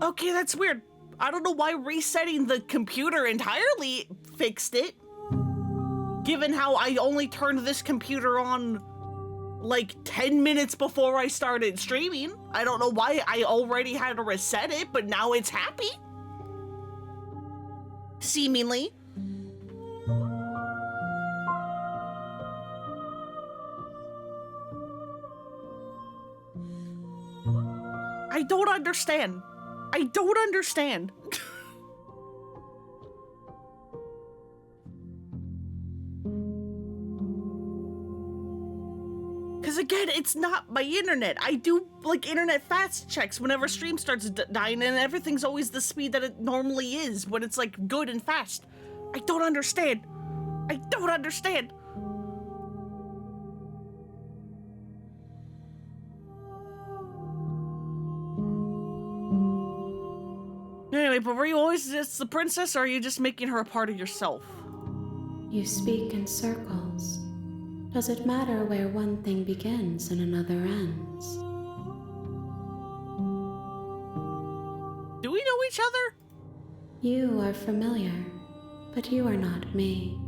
Okay, that's weird. I don't know why resetting the computer entirely fixed it. Given how I only turned this computer on like 10 minutes before I started streaming. I don't know why I already had to reset it, but now it's happy. Seemingly. I don't understand. I don't understand. Because again, it's not my internet. I do like internet fast checks whenever stream starts dying, and everything's always the speed that it normally is when it's like good and fast. I don't understand. I don't understand. Anyway, but were you always just the princess, or are you just making her a part of yourself? You speak in circles. Does it matter where one thing begins and another ends? Do we know each other? You are familiar, but you are not me.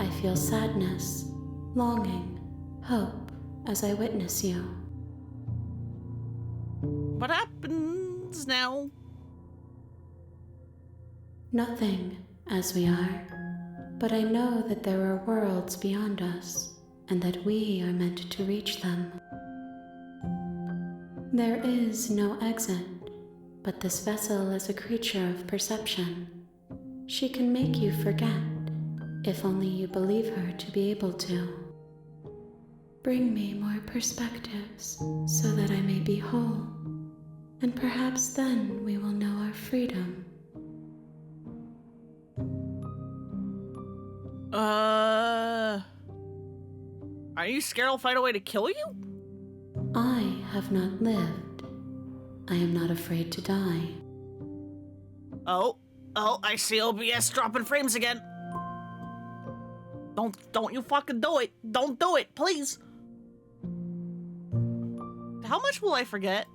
I feel sadness, longing, hope as I witness you. What happens now? Nothing, as we are, but I know that there are worlds beyond us, and that we are meant to reach them. There is no exit, but this vessel is a creature of perception. She can make you forget, if only you believe her to be able to. Bring me more perspectives, so that I may be whole, and perhaps then we will know our freedom. Are you scared I'll find a way to kill you? I have not lived. I am not afraid to die. Oh, I see OBS dropping frames again. Don't you fucking do it. Don't do it, please. How much will I forget?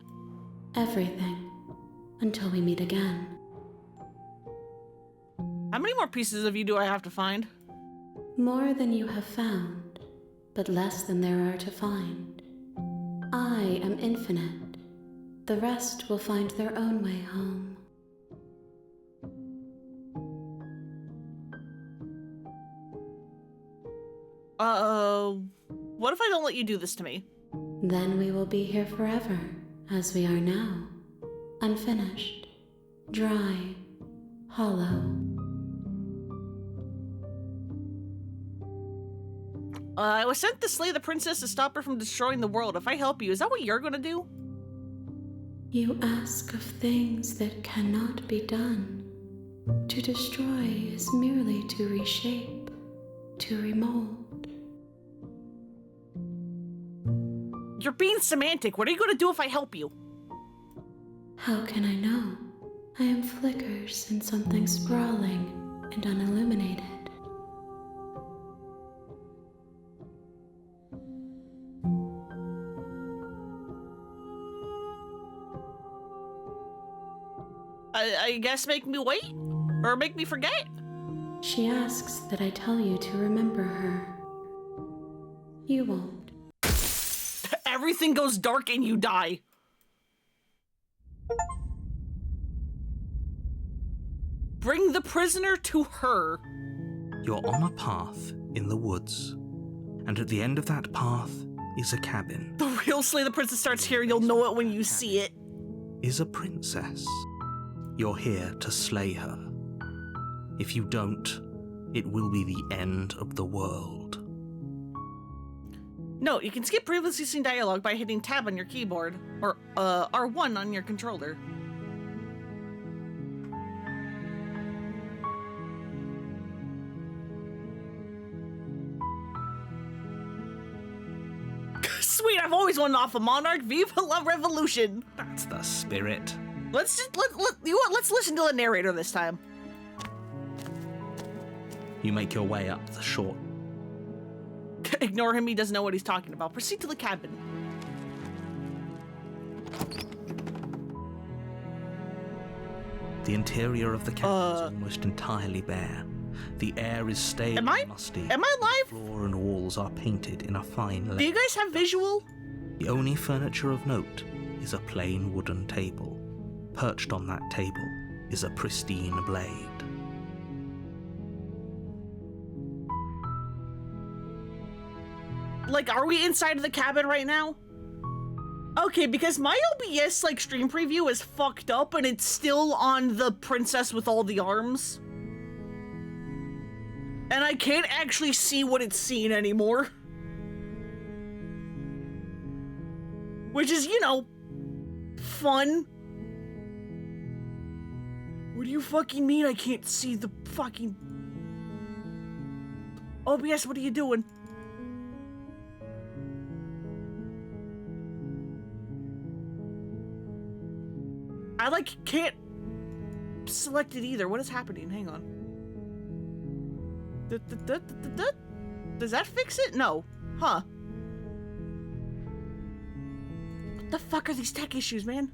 Everything. Until we meet again. How many more pieces of you do I have to find? More than you have found, but less than there are to find. I am infinite. The rest will find their own way home. What if I don't let you do this to me? Then we will be here forever, as we are now. Unfinished, dry, hollow. I was sent to slay the princess to stop her from destroying the world. If I help you, is that what you're gonna do? You ask of things that cannot be done. To destroy is merely to reshape, to remold. You're being semantic. What are you gonna do if I help you? How can I know? I am flickers in something sprawling and unilluminated. I guess make me wait? Or make me forget? She asks that I tell you to remember her. You won't. Everything goes dark and you die. Bring the prisoner to her. You're on a path in the woods, and at the end of that path is a cabin. The real Slay the Princess starts here. You'll know it when you see it. Is a princess. You're here to slay her. If you don't, it will be the end of the world. No, you can skip previously seen dialogue by hitting tab on your keyboard, or R1 on your controller. Sweet, I've always wanted off a monarch. Viva la revolution! That's the spirit. Let's listen to the narrator this time. You make your way up the short. Ignore him, he doesn't know what he's talking about. Proceed to the cabin. The interior of the cabin is almost entirely bare. The air is stale and musty. Am I live? The floor and walls are painted in a fine layer. Do you guys have visual? The only furniture of note is a plain wooden table. Perched on that table is a pristine blade. Like, are we inside of the cabin right now? Okay, because my OBS, like, stream preview is fucked up and it's still on the princess with all the arms. And I can't actually see what it's seeing anymore. Which is, you know, fun. What do you fucking mean I can't see the fucking... OBS, what are you doing? I, like, can't select it either. What is happening? Hang on. Does that fix it? No. Huh. What the fuck are these tech issues, man?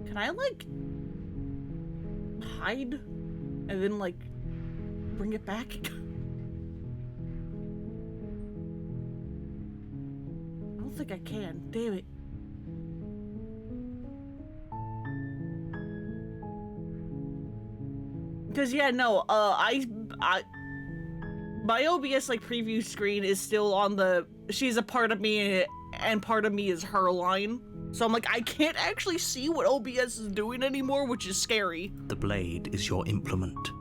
Can I, like, hide and then, like, bring it back? I don't think I can. Damn it. Because, yeah, no, my OBS, like, preview screen is still on the, she's a part of me, and part of me is her line. So I'm like, I can't actually see what OBS is doing anymore, which is scary. The blade is your implement.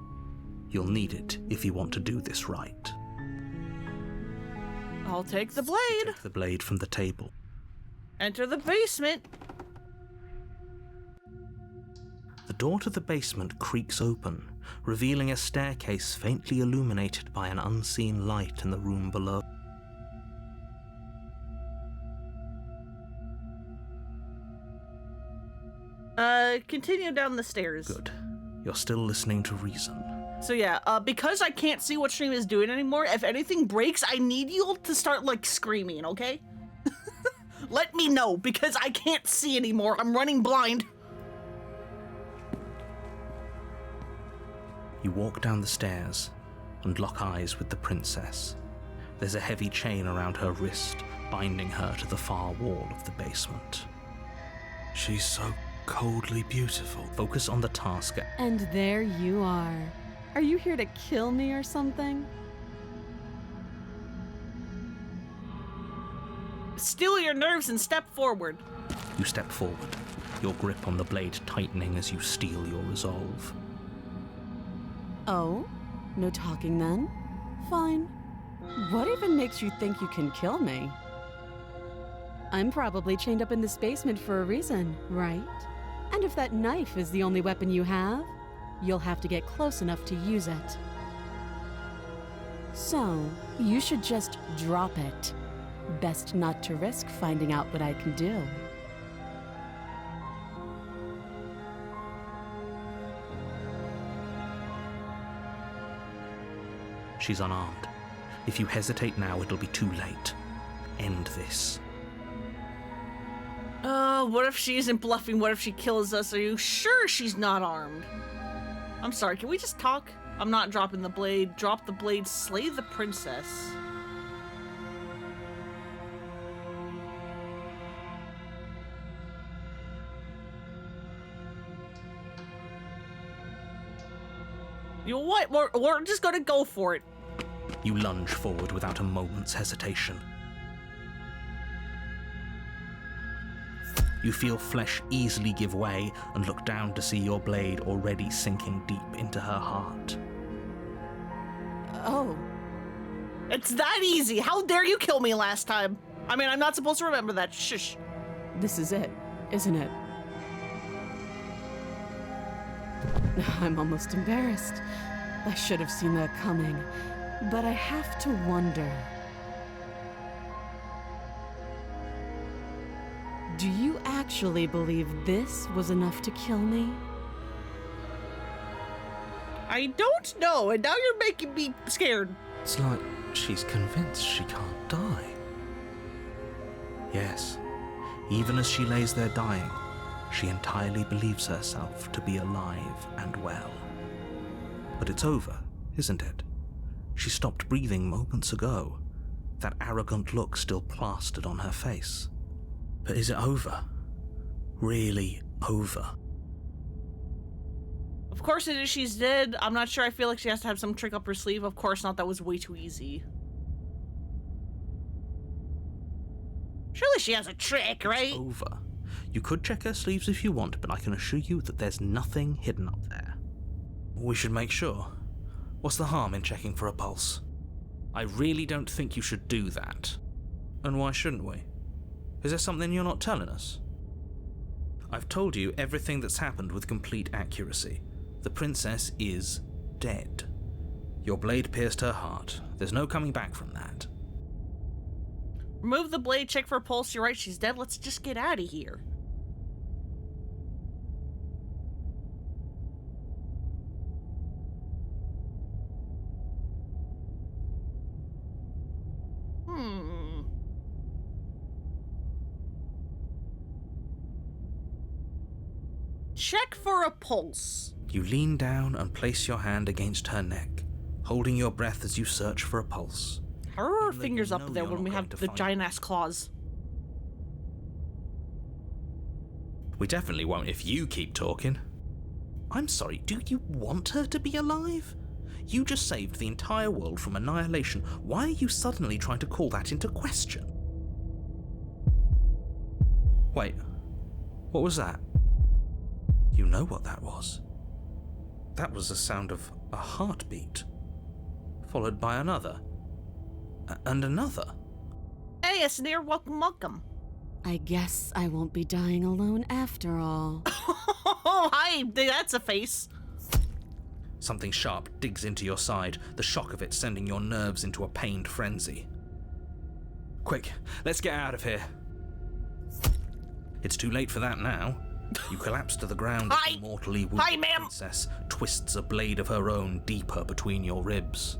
You'll need it if you want to do this right. I'll take the blade. Take the blade from the table. Enter the basement. The door to the basement creaks open, revealing a staircase faintly illuminated by an unseen light in the room below. Continue down the stairs. Good. You're still listening to reason. So yeah, because I can't see what stream is doing anymore, if anything breaks, I need you to start, like, screaming, okay? Let me know, because I can't see anymore. I'm running blind. You walk down the stairs and lock eyes with the princess. There's a heavy chain around her wrist, binding her to the far wall of the basement. She's so coldly beautiful. Focus on the task. And there you are. Are you here to kill me or something? Still your nerves and step forward. You step forward, your grip on the blade tightening as you steel your resolve. Oh? No talking then? Fine. What even makes you think you can kill me? I'm probably chained up in this basement for a reason, right? And if that knife is the only weapon you have, you'll have to get close enough to use it. So, you should just drop it. Best not to risk finding out what I can do. She's unarmed. If you hesitate now, it'll be too late. End this. What if she isn't bluffing? What if she kills us? Are you sure she's not armed? I'm sorry, can we just talk? I'm not dropping the blade. Drop the blade, slay the princess. You know what? We're just gonna go for it. You lunge forward without a moment's hesitation. You feel flesh easily give way and look down to see your blade already sinking deep into her heart. Oh. It's that easy. How dare you kill me last time? I mean, I'm not supposed to remember that. Shush. This is it, isn't it? I'm almost embarrassed. I should have seen that coming, but I have to wonder. Do you actually believe this was enough to kill me? I don't know, and now you're making me scared. It's like she's convinced she can't die. Yes, even as she lays there dying, she entirely believes herself to be alive and well. But it's over, isn't it? She stopped breathing moments ago, that arrogant look still plastered on her face. But is it over? Really over? Of course it is, she's dead. I'm not sure, I feel like she has to have some trick up her sleeve. Of course not, that was way too easy. Surely she has a trick, right? Over. You could check her sleeves if you want, but I can assure you that there's nothing hidden up there. We should make sure. What's the harm in checking for a pulse? I really don't think you should do that. And why shouldn't we? Is there something you're not telling us? I've told you everything that's happened with complete accuracy. The princess is dead. Your blade pierced her heart. There's no coming back from that. Remove the blade, check for a pulse. You're right, she's dead. Let's just get out of here. Check for a pulse. You lean down and place your hand against her neck, holding your breath as you search for a pulse. How are our Even though fingers you up know there you're when not we going have to the find giant ass claws? We definitely won't if you keep talking. I'm sorry, do you want her to be alive? You just saved the entire world from annihilation. Why are you suddenly trying to call that into question? Wait, what was that? You know what that was. That was the sound of a heartbeat, followed by another, and another. Hey, Esnir, welcome. I guess I won't be dying alone after all. Oh, hi, that's a face. Something sharp digs into your side, the shock of it sending your nerves into a pained frenzy. Quick, let's get out of here. It's too late for that now. You collapse to the ground as Hi. the mortally wounded Hi, ma'am. princess twists a blade of her own deeper between your ribs.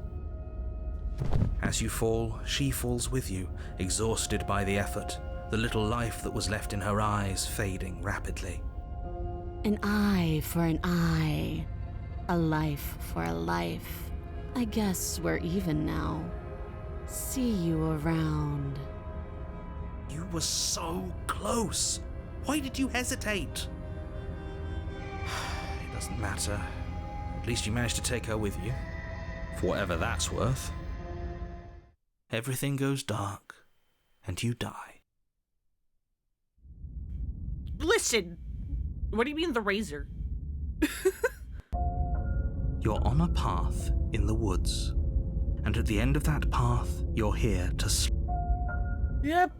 As you fall, she falls with you, exhausted by the effort, the little life that was left in her eyes fading rapidly. An eye for an eye. A life for a life. I guess we're even now. See you around. You were so close. Why did you hesitate? It doesn't matter. At least you managed to take her with you. For whatever that's worth. Everything goes dark, and you die. Listen, what do you mean the razor? You're on a path in the woods, and at the end of that path, you're here to Yep,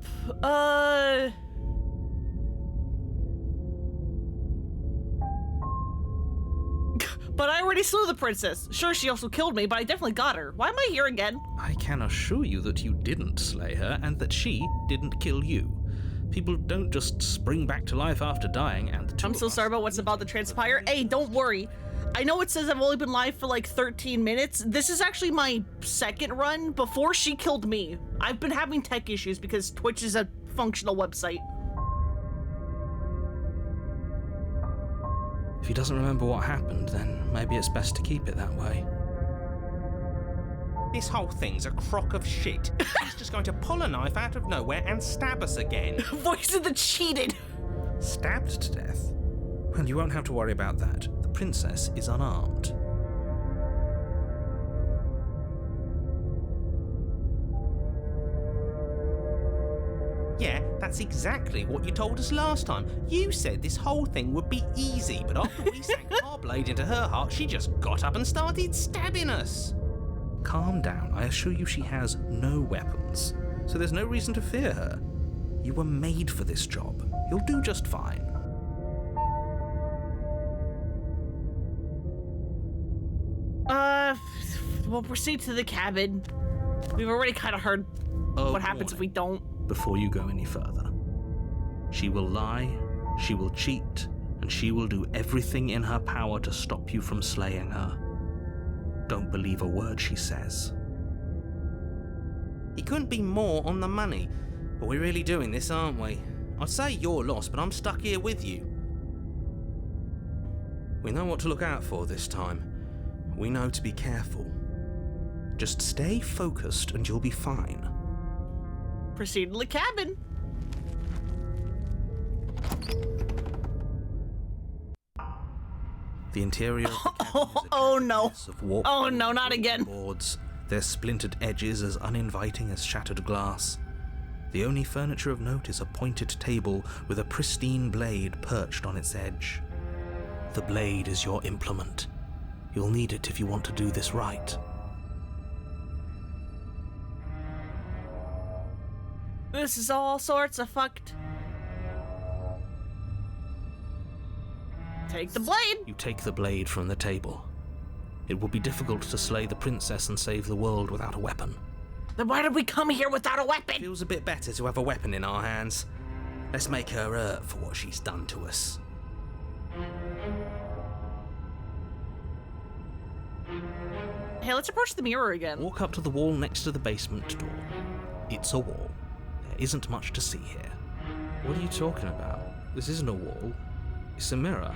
But I already slew the princess. Sure, she also killed me, but I definitely got her. Why am I here again? I can assure you that you didn't slay her, and that she didn't kill you. People don't just spring back to life after dying, and the two I'm of so us- sorry about what's about to transpire. Hey, don't worry. I know it says I've only been live for like 13 minutes. This is actually my second run before she killed me. I've been having tech issues because Twitch is a functional website. If he doesn't remember what happened, then maybe it's best to keep it that way. This whole thing's a crock of shit. She's just going to pull a knife out of nowhere and stab us again. Voice of the cheated. Stabbed to death? Well, you won't have to worry about that. The princess is unarmed. Yeah, that's exactly what you told us last time. You said this whole thing would be easy, but after we sank our blade into her heart, she just got up and started stabbing us. Calm down. I assure you she has no weapons, so there's no reason to fear her. You were made for this job. You'll do just fine. We'll proceed to the cabin. We've already kind of heard what happens if we don't. Before you go any further. She will lie, she will cheat, and she will do everything in her power to stop you from slaying her. Don't believe a word she says. He couldn't be more on the money. But we're really doing this, aren't we? I'd say you're lost, but I'm stuck here with you. We know what to look out for this time. We know to be careful. Just stay focused and you'll be fine. Proceed to the cabin. The interior of the cabin is a Oh no. mess of warped Oh no, not wooden again. boards, their splintered edges as uninviting as shattered glass. The only furniture of note is a pointed table with a pristine blade perched on its edge. The blade is your implement. You'll need it if you want to do this right. This is all sorts of fucked. Take the blade. You take the blade from the table. It will be difficult to slay the princess and save the world without a weapon. Then why did we come here without a weapon? Feels a bit better to have a weapon in our hands. Let's make her hurt for what she's done to us. Hey, let's approach the mirror again. Walk up to the wall next to the basement door. It's a wall. There isn't much to see here. What are you talking about? This isn't a wall. It's a mirror.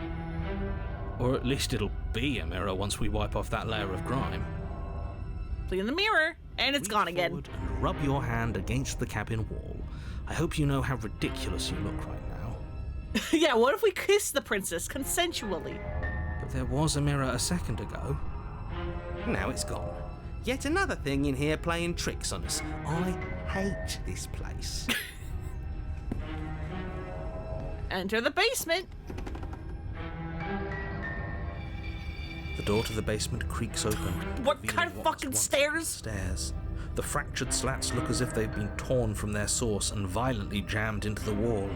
Or at least it'll be a mirror once we wipe off that layer of grime. Clean the mirror, and it's Reach gone again. forward and rub your hand against the cabin wall. I hope you know how ridiculous you look right now. Yeah, what if we kissed the princess consensually? But there was a mirror a second ago. Now it's gone. Yet another thing in here playing tricks on us. I hate this place. Enter the basement. The door to the basement creaks open. What revealing kind of was fucking once stairs? Stairs. The fractured slats look as if they've been torn from their source and violently jammed into the wall.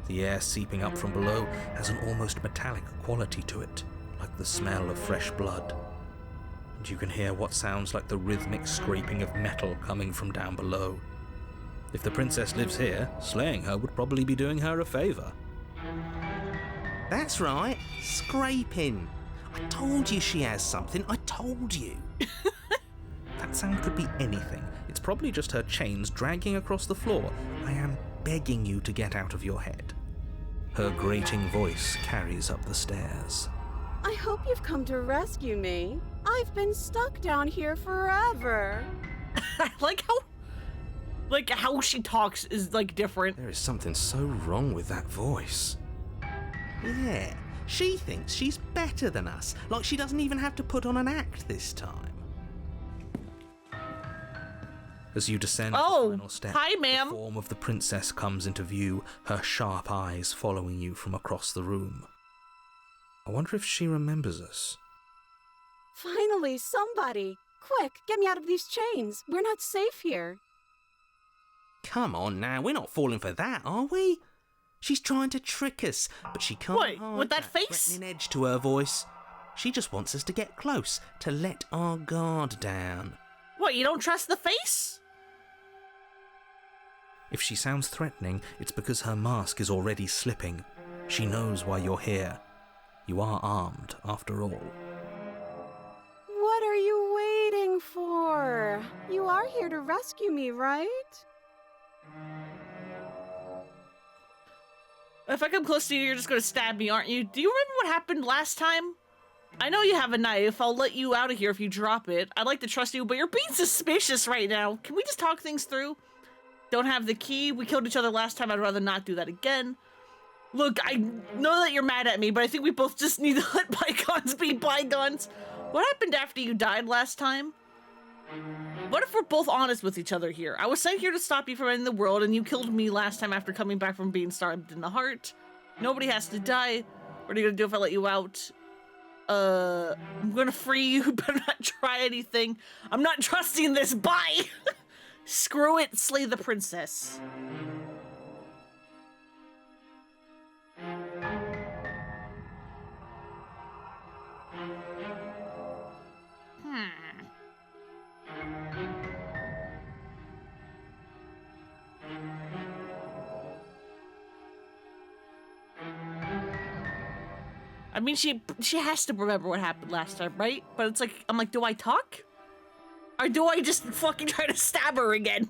The air seeping up from below has an almost metallic quality to it, like the smell of fresh blood. And you can hear what sounds like the rhythmic scraping of metal coming from down below. If the princess lives here, slaying her would probably be doing her a favor. That's right, scraping. I told you she has something, I told you. That sound could be anything. It's probably just her chains dragging across the floor. I am begging you to get out of your head. Her grating voice carries up the stairs. I hope you've come to rescue me. I've been stuck down here forever. I like how she talks is like different. There is something so wrong with that voice. Yeah, she thinks she's better than us, like she doesn't even have to put on an act this time. As you descend Oh, the final step, hi, ma'am. the form of the princess comes into view, her sharp eyes following you from across the room. I wonder if she remembers us. Finally, somebody. Quick, get me out of these chains. We're not safe here. Come on now, we're not falling for that, are we? She's trying to trick us, but she can't What, hide with that face? threatening edge to her voice. She just wants us to get close, to let our guard down. What, you don't trust the face? If she sounds threatening, it's because her mask is already slipping. She knows why you're here. You are armed, after all. What are you waiting for? You are here to rescue me, right? If I come close to you, you're just gonna stab me, aren't you? Do you remember what happened last time? I know you have a knife. I'll let you out of here if you drop it. I'd like to trust you, but you're being suspicious right now. Can we just talk things through? Don't have the key. We killed each other last time. I'd rather not do that again. Look, I know that you're mad at me, but I think we both just need to let bygones be bygones. What happened after you died last time? What if we're both honest with each other here? I was sent here to stop you from ending the world, and you killed me last time after coming back from being stabbed in the heart. Nobody has to die. What are you gonna do if I let you out? I'm gonna free you, better not try anything. I'm not trusting this, bye! Screw it, slay the princess. I mean, she has to remember what happened last time, right? But it's like, I'm like, do I talk? Or do I just fucking try to stab her again?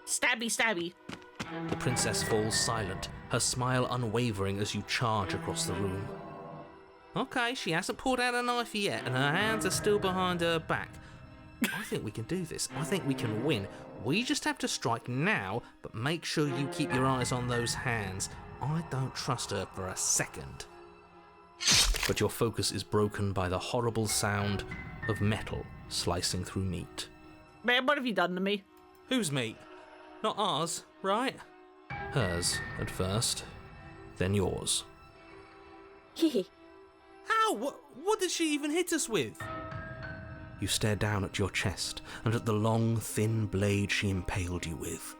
Stabby, stabby. The princess falls silent, her smile unwavering as you charge across the room. Okay, she hasn't pulled out a knife yet, and her hands are still behind her back. I think we can do this. I think we can win. We just have to strike now, but make sure you keep your eyes on those hands. I don't trust her for a second. But your focus is broken by the horrible sound of metal slicing through meat. Man, what have you done to me? Whose meat? Not ours, right? Hers, at first. Then yours. Hehe. How? What did she even hit us with? You stare down at your chest and at the long, thin blade she impaled you with.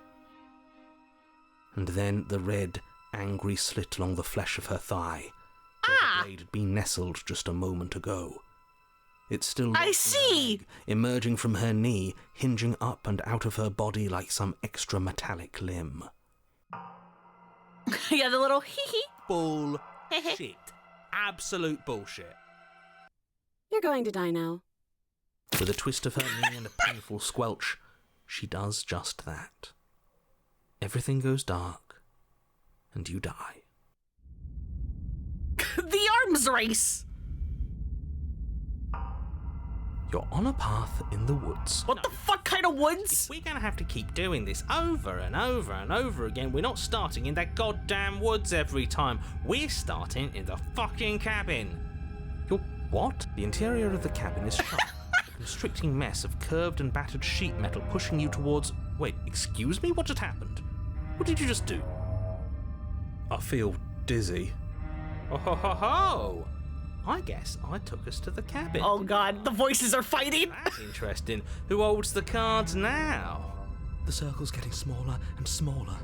And then the red, angry slit along the flesh of her thigh, where the blade had been nestled just a moment ago. It's still I see! Emerging from her knee, hinging up and out of her body like some extra metallic limb. Yeah, the little hee-hee. Bullshit. Absolute bullshit. You're going to die now. With a twist of her knee and a painful squelch, she does just that. Everything goes dark, and you die. The arms race! You're on a path in the woods. What the fuck kind of woods? If we're gonna have to keep doing this over and over and over again, we're not starting in that goddamn woods every time. We're starting in the fucking cabin. You're what? The interior of the cabin is sharp. A constricting mess of curved and battered sheet metal pushing you towards... Wait, excuse me? What just happened? What did you just do? I feel dizzy. Oh ho ho ho! I guess I took us to the cabin. Oh god, the voices are fighting. That's interesting. Who holds the cards now? The circle's getting smaller and smaller.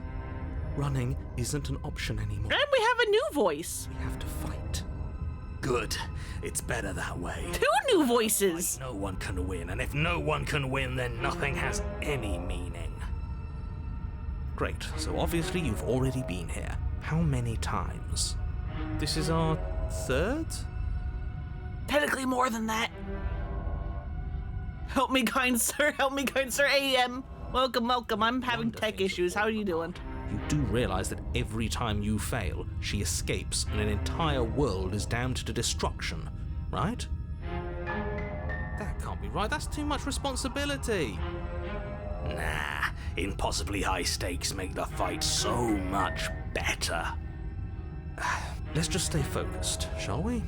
Running isn't an option anymore. And we have a new voice. We have to fight. Good. It's better that way. 2 new voices. No one can win, and if no one can win, then nothing has any meaning. Great, so obviously you've already been here. How many times? This is our third? Technically more than that. Help me, kind sir. Help me, kind sir. AM. Welcome, welcome. I'm having tech issues. How are you doing? You do realize that every time you fail, she escapes and an entire world is damned to destruction, right? That can't be right. That's too much responsibility. Nah, impossibly high stakes make the fight so much better. Let's just stay focused, shall we?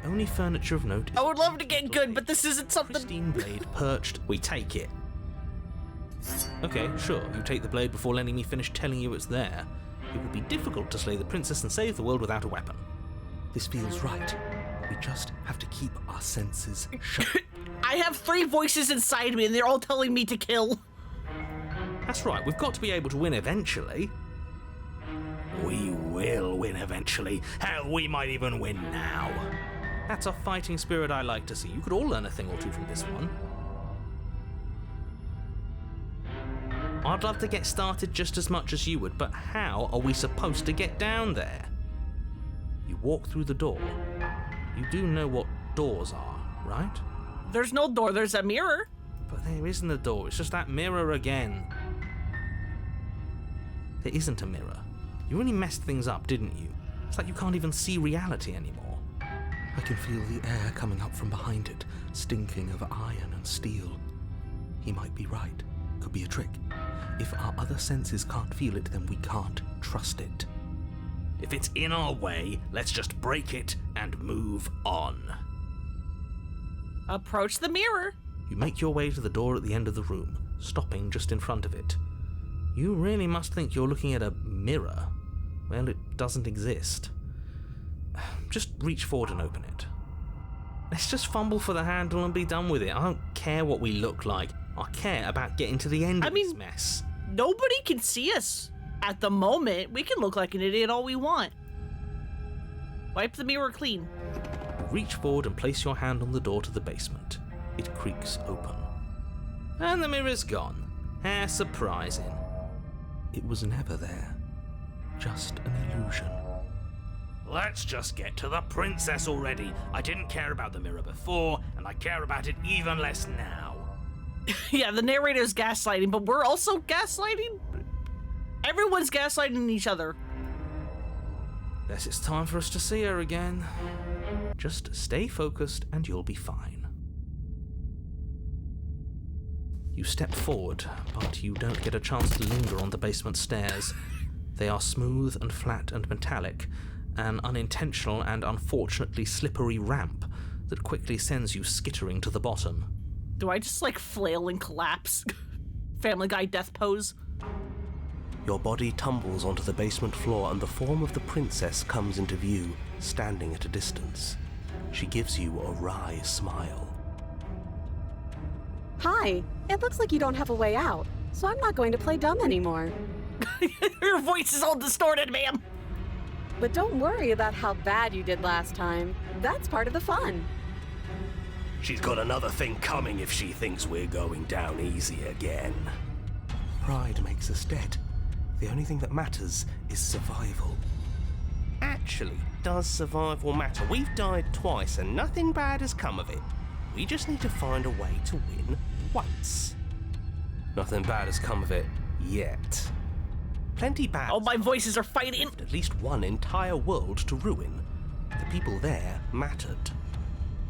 The only furniture of note is I would love to get good, but this isn't something. pristine blade perched. We take it. Okay, sure, you take the blade before letting me finish telling you it's there. It would be difficult to slay the princess and save the world without a weapon. This feels right. We just have to keep our senses shut. I have 3 voices inside me, and they're all telling me to kill. That's right, we've got to be able to win eventually. We will win eventually. Hell, we might even win now. That's a fighting spirit I like to see. You could all learn a thing or two from this one. I'd love to get started just as much as you would, but how are we supposed to get down there? You walk through the door. You do know what doors are, right? There's no door, there's a mirror. But there isn't a door, it's just that mirror again. There isn't a mirror. You really messed things up, didn't you? It's like you can't even see reality anymore. I can feel the air coming up from behind it, stinking of iron and steel. He might be right. Could be a trick. If our other senses can't feel it, then we can't trust it. If it's in our way, let's just break it and move on. Approach the mirror. You make your way to the door at the end of the room, stopping just in front of it. You really must think you're looking at a mirror. Well, it doesn't exist. Just reach forward and open it. Let's just fumble for the handle and be done with it. I don't care what we look like. I care about getting to the end of this mess. Nobody can see us at the moment. We can look like an idiot all we want. Wipe the mirror clean. Reach forward and place your hand on the door to the basement. It creaks open. And the mirror's gone. How surprising. It was never there. Just an illusion. Let's just get to the princess already. I didn't care about the mirror before, and I care about it even less now. Yeah, the narrator's gaslighting, but we're also gaslighting? Everyone's gaslighting each other. Guess it's time for us to see her again. Just stay focused and you'll be fine. You step forward, but you don't get a chance to linger on the basement stairs. They are smooth and flat and metallic, an unintentional and unfortunately slippery ramp that quickly sends you skittering to the bottom. Do I just like flail and collapse? Family Guy death pose? Your body tumbles onto the basement floor and the form of the princess comes into view, standing at a distance. She gives you a wry smile. Hi, it looks like you don't have a way out, so I'm not going to play dumb anymore. Your voice is all distorted, ma'am. But don't worry about how bad you did last time. That's part of the fun. She's got another thing coming if she thinks we're going down easy again. Pride makes us dead. The only thing that matters is survival. Actually, does survival matter? We've died twice and nothing bad has come of it. We just need to find a way to win once. Nothing bad has come of it yet. Plenty bad. Oh, my voices are fighting. At least one entire world to ruin. The people there mattered.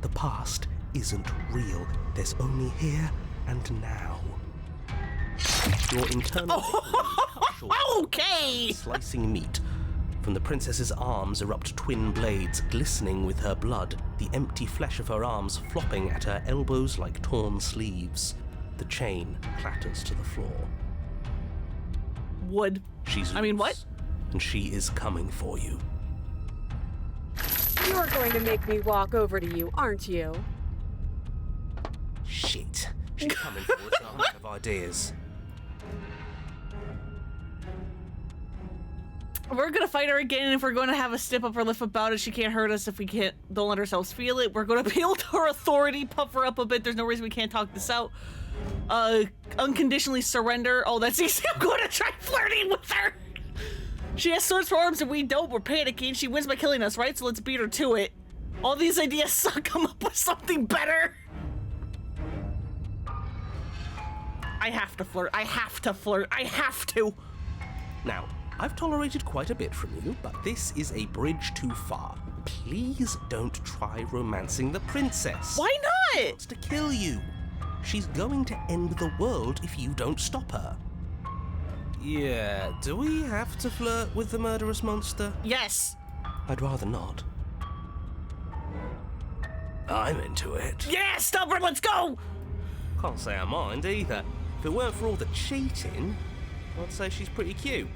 The past isn't real. There's only here and now. Your internal Okay. slicing meat. From the princess's arms erupt twin blades glistening with her blood, the empty flesh of her arms flopping at her elbows like torn sleeves. The chain clatters to the floor. Wood. She's I mean, loose, what? And she is coming for you. You're going to make me walk over to you, aren't you? Shit. She's coming for us. I have ideas. We're gonna fight her again, and if we're gonna have a step up her lip about it, she can't hurt us if we don't let ourselves feel it. We're gonna appeal to her authority, puff her up a bit. There's no reason we can't talk this out. Unconditionally surrender. Oh, that's easy. I'm gonna try flirting with her. She has swords for arms and we don't. We're panicking. She wins by killing us, right? So let's beat her to it. All these ideas suck. Come up with something better. I have to flirt. I have to flirt. I have to. Now, I've tolerated quite a bit from you, but this is a bridge too far. Please don't try romancing the princess. Why She not? wants to kill you. She's going to end the world if you don't stop her. Yeah, do we have to flirt with the murderous monster? Yes. I'd rather not. I'm into it. Yeah, stubborn. Let's go. Can't say I mind either. If it weren't for all the cheating, I'd say she's pretty cute.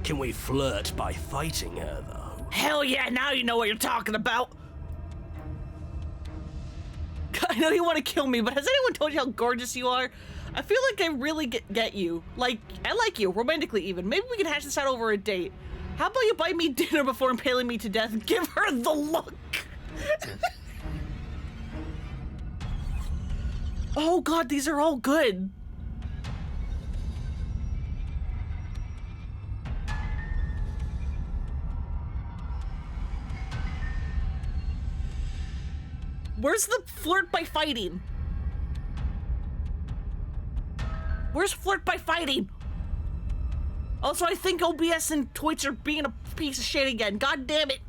Can we flirt by fighting her, though? Hell yeah, now you know what you're talking about. I know you want to kill me, but has anyone told you how gorgeous you are? I feel like I really get you. Like, I like you, romantically even. Maybe we can hash this out over a date. How about you buy me dinner before impaling me to death and give her the look? Oh god, these are all good. Where's the flirt by fighting? Where's flirt by fighting? Also, I think OBS and Twitch are being a piece of shit again. God damn it.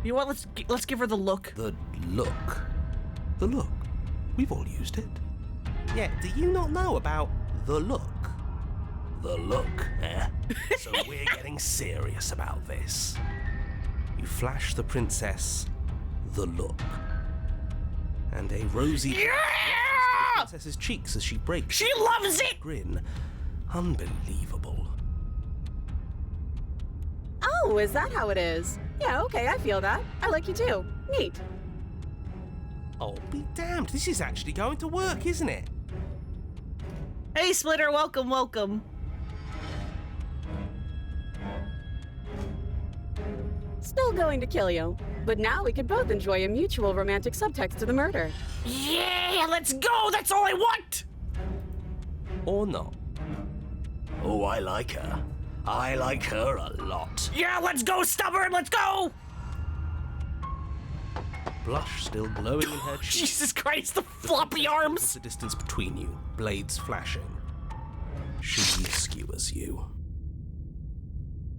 You know what? Let's give her the look. The look. The look. We've all used it. Yeah, do you not know about The look. The look, eh? So we're getting serious about this. You flash the princess the look. And a rosy Yeah! the princess's cheeks as she breaks She loves it! grin. Unbelievable. Oh, is that how it is? Yeah, okay, I feel that. I like you too. Neat. Oh, be damned, this is actually going to work, isn't it? Hey, Splitter, welcome, welcome. Still going to kill you. But now we could both enjoy a mutual romantic subtext to the murder. Yeah, let's go! That's all I want! Or not. Oh, I like her. I like her a lot. Yeah, let's go, stubborn! Let's go! Blush still glowing in her cheeks. Jesus Christ, the floppy arms! The distance between you, blades flashing. She skewers you.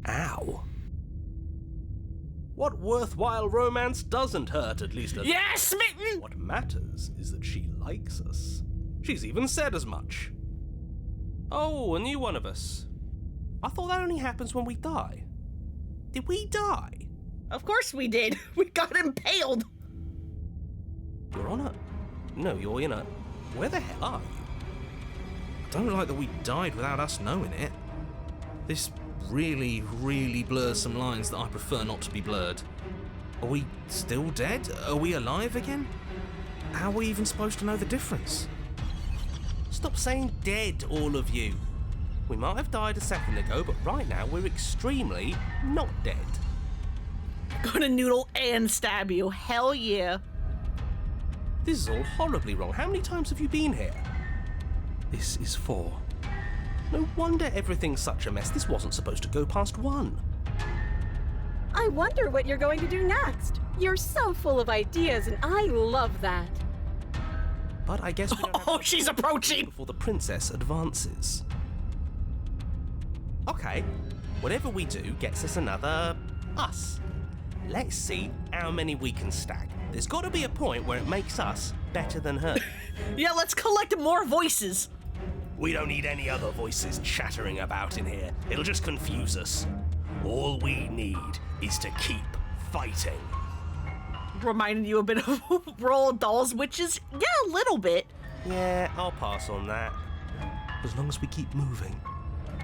Ow. What worthwhile romance doesn't hurt, at least a Yeah, smitten! What matters is that she likes us. She's even said as much. Oh, a new one of us. I thought that only happens when we die. Did we die? Of course we did. We got impaled. You're on a... No, you're in a... Where the hell are you? I don't like that we died without us knowing it. This really, really blurs some lines that I prefer not to be blurred. Are we still dead? Are we alive again? How are we even supposed to know the difference? Stop saying dead, all of you. We might have died a second ago, but right now we're extremely not dead. Gonna noodle and stab you. Hell yeah. This is all horribly wrong. How many times have you been here? This is 4. No wonder everything's such a mess. This wasn't supposed to go past 1. I wonder what you're going to do next. You're so full of ideas, and I love that. But I guess we don't have Oh, she's approaching! before the princess advances. Okay, whatever we do gets us another us. Let's see how many we can stack. There's got to be a point where it makes us better than her. Yeah, let's collect more voices. We don't need any other voices chattering about in here. It'll just confuse us. All we need is to keep fighting. Reminding you a bit of Roald Dahl's witches? Yeah, a little bit. Yeah, I'll pass on that. As long as we keep moving.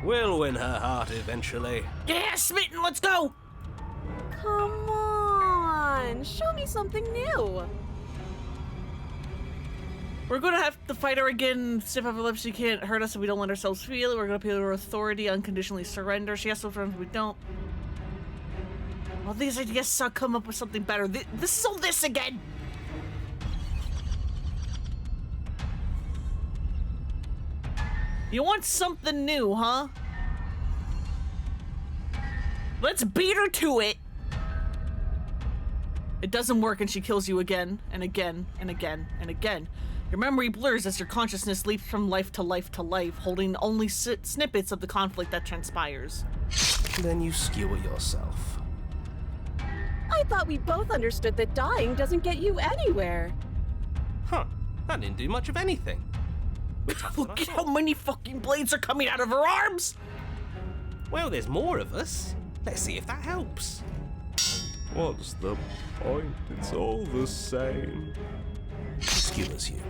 We'll win her heart eventually. Yeah, smitten, let's go! Come on, show me something new. We're gonna have to fight her again. Stiff upper lip, she can't hurt us if we don't let ourselves feel it. We're gonna appeal to her authority, unconditionally surrender. She has to friends we don't. Well, these ideas come up with something better. This is all this again! You want something new, huh? Let's beat her to it! It doesn't work and she kills you again, and again, and again, and again. Your memory blurs as your consciousness leaps from life to life to life, holding only snippets of the conflict that transpires. Then you skewer yourself. I thought we both understood that dying doesn't get you anywhere. Huh, that didn't do much of anything. We're tougher than I Look at thought. how many fucking blades are coming out of her arms! Well, there's more of us. Let's see if that helps. What's the point? It's all the same. She skewers you.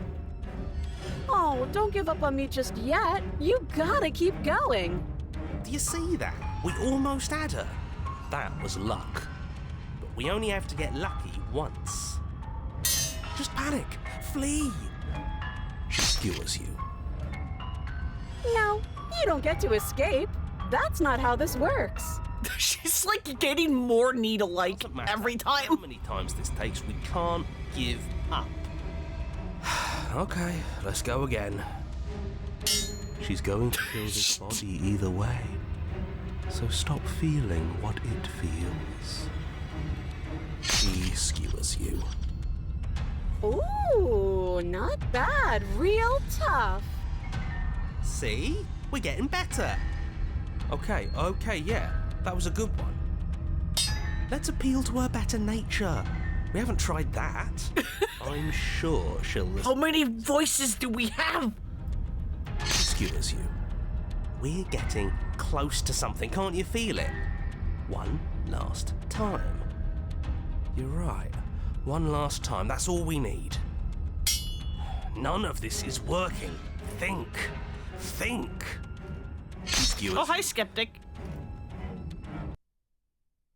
Oh, don't give up on me just yet. You gotta keep going. Do you see that? We almost had her. That was luck. But we only have to get lucky once. Just panic. Flee. She skewers you. No, you don't get to escape. That's not how this works. She's like getting more needle-like Doesn't matter every how time. many times this takes, we can't give up. Okay, let's go again. She's going to kill this body either way. So stop feeling what it feels. She skewers you. Ooh, not bad. Real tough. See? We're getting better. Okay, yeah. That was a good one. Let's appeal to her better nature. We haven't tried that. I'm sure she'll How listen. many voices do we have? She skewers you. We're getting close to something, can't you feel it? One last time. You're right. One last time, that's all we need. None of this is working. Think. She skewers Oh, hi, skeptic.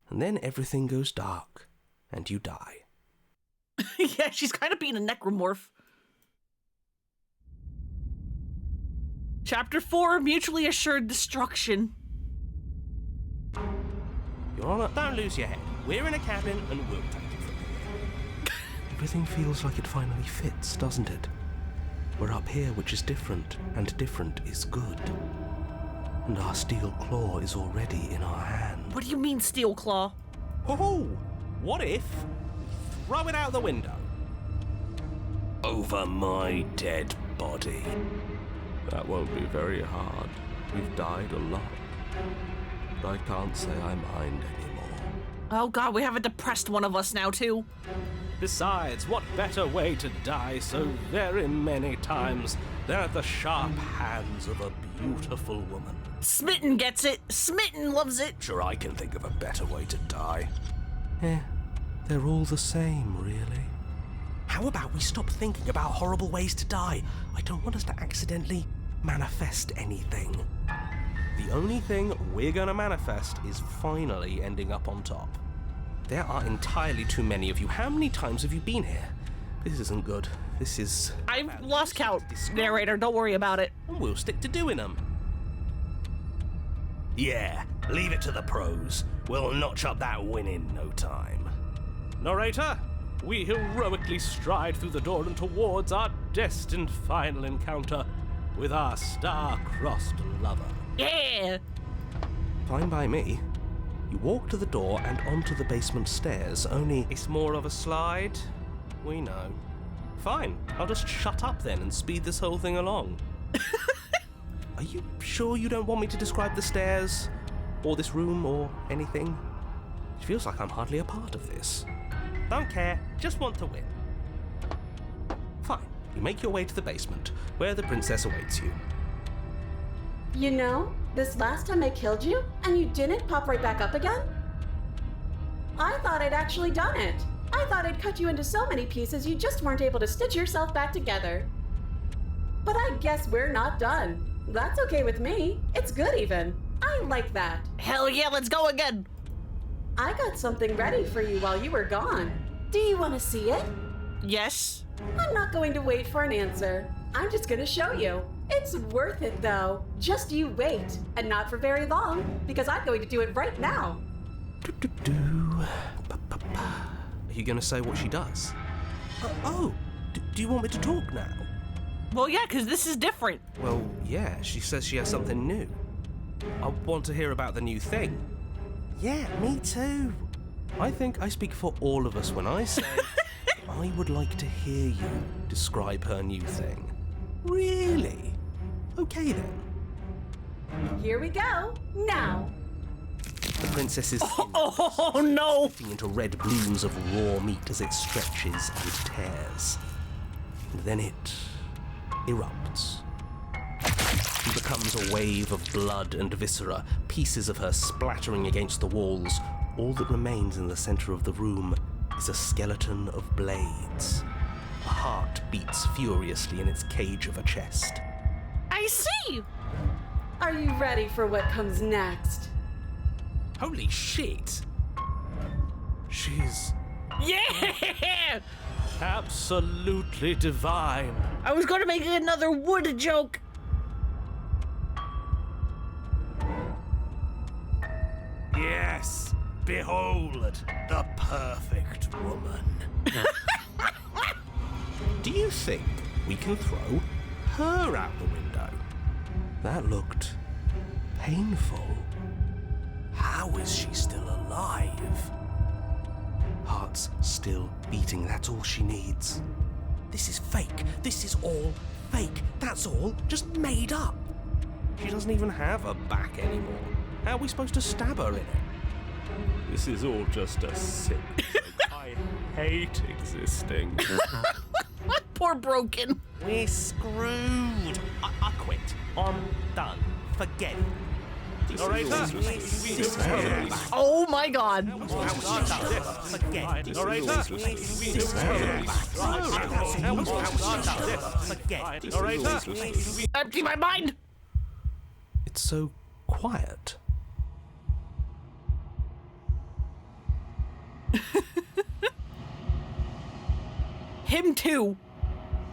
and then everything goes dark, and you die. Yeah, she's kind of being a necromorph. Chapter 4, Mutually Assured Destruction. You're on it. Don't lose your head. We're in a cabin and we'll take it from here. Everything feels like it finally fits, doesn't it? We're up here, which is different, and different is good. And our steel claw is already in our hand. What do you mean, Steel Claw? Oh, what if we throw it out the window? Over my dead body. That won't be very hard. We've died a lot. But I can't say I mind anymore. Oh god, we have a depressed one of us now, too. Besides, what better way to die so very many times than at the sharp hands of a beautiful woman? Smitten gets it. Smitten loves it. Sure, I can think of a better way to die. They're all the same, really. How about we stop thinking about horrible ways to die? I don't want us to accidentally manifest anything. The only thing we're gonna manifest is finally ending up on top. There are entirely too many of you. How many times have you been here? This isn't good. This is... I've lost count. Narrator, don't worry about it. And we'll stick to doing them. Yeah, leave it to the pros. We'll notch up that win in no time. Narrator, we heroically stride through the door and towards our destined final encounter with our star-crossed lover. Yeah! Fine by me. You walk to the door and onto the basement stairs, only... It's more of a slide. We know. Fine, I'll just shut up then and speed this whole thing along. Are you sure you don't want me to describe the stairs, or this room, or anything? It feels like I'm hardly a part of this. Don't care, just want to win. Fine, you make your way to the basement, where the princess awaits you. You know, this last time I killed you, and you didn't pop right back up again? I thought I'd actually done it. I thought I'd cut you into so many pieces you just weren't able to stitch yourself back together. But I guess we're not done. That's okay with me. It's good even. I like that. Hell yeah, let's go again! I got something ready for you while you were gone. Do you want to see it? Yes? I'm not going to wait for an answer. I'm just going to show you. It's worth it, though. Just you wait. And not for very long, because I'm going to do it right now. Are you going to say what she does? Do you want me to talk now? Well, yeah, because this is different. Well, yeah, she says she has something new. I want to hear about the new thing. Yeah, me too. I think I speak for all of us when I say I would like to hear you describe her new thing. Really? Okay then. Here we go. Now. The princess's Oh no! skin into red blooms of raw meat as it stretches and tears. And then it erupts. She becomes a wave of blood and viscera, pieces of her splattering against the walls. All that remains in the center of the room is a skeleton of blades. A heart beats furiously in its cage of a chest. I see! Are you ready for what comes next? Holy shit! She's... Yeah! Absolutely divine. I was going to make another wood joke. Yes! Behold, the perfect woman. Do you think we can throw her out the window? That looked painful. How is she still alive? Heart's still beating, that's all she needs. This is fake. This is all fake. That's all just made up. She doesn't even have a back anymore. How are we supposed to stab her in it? This is all just a sick joke. I hate existing. Poor Broken. We're screwed. I quit. I'm done. Forget it. Narrator? Oh my god. Forget it. Narrator? Forget it. Narrator? Empty my mind. It's so quiet. Him too.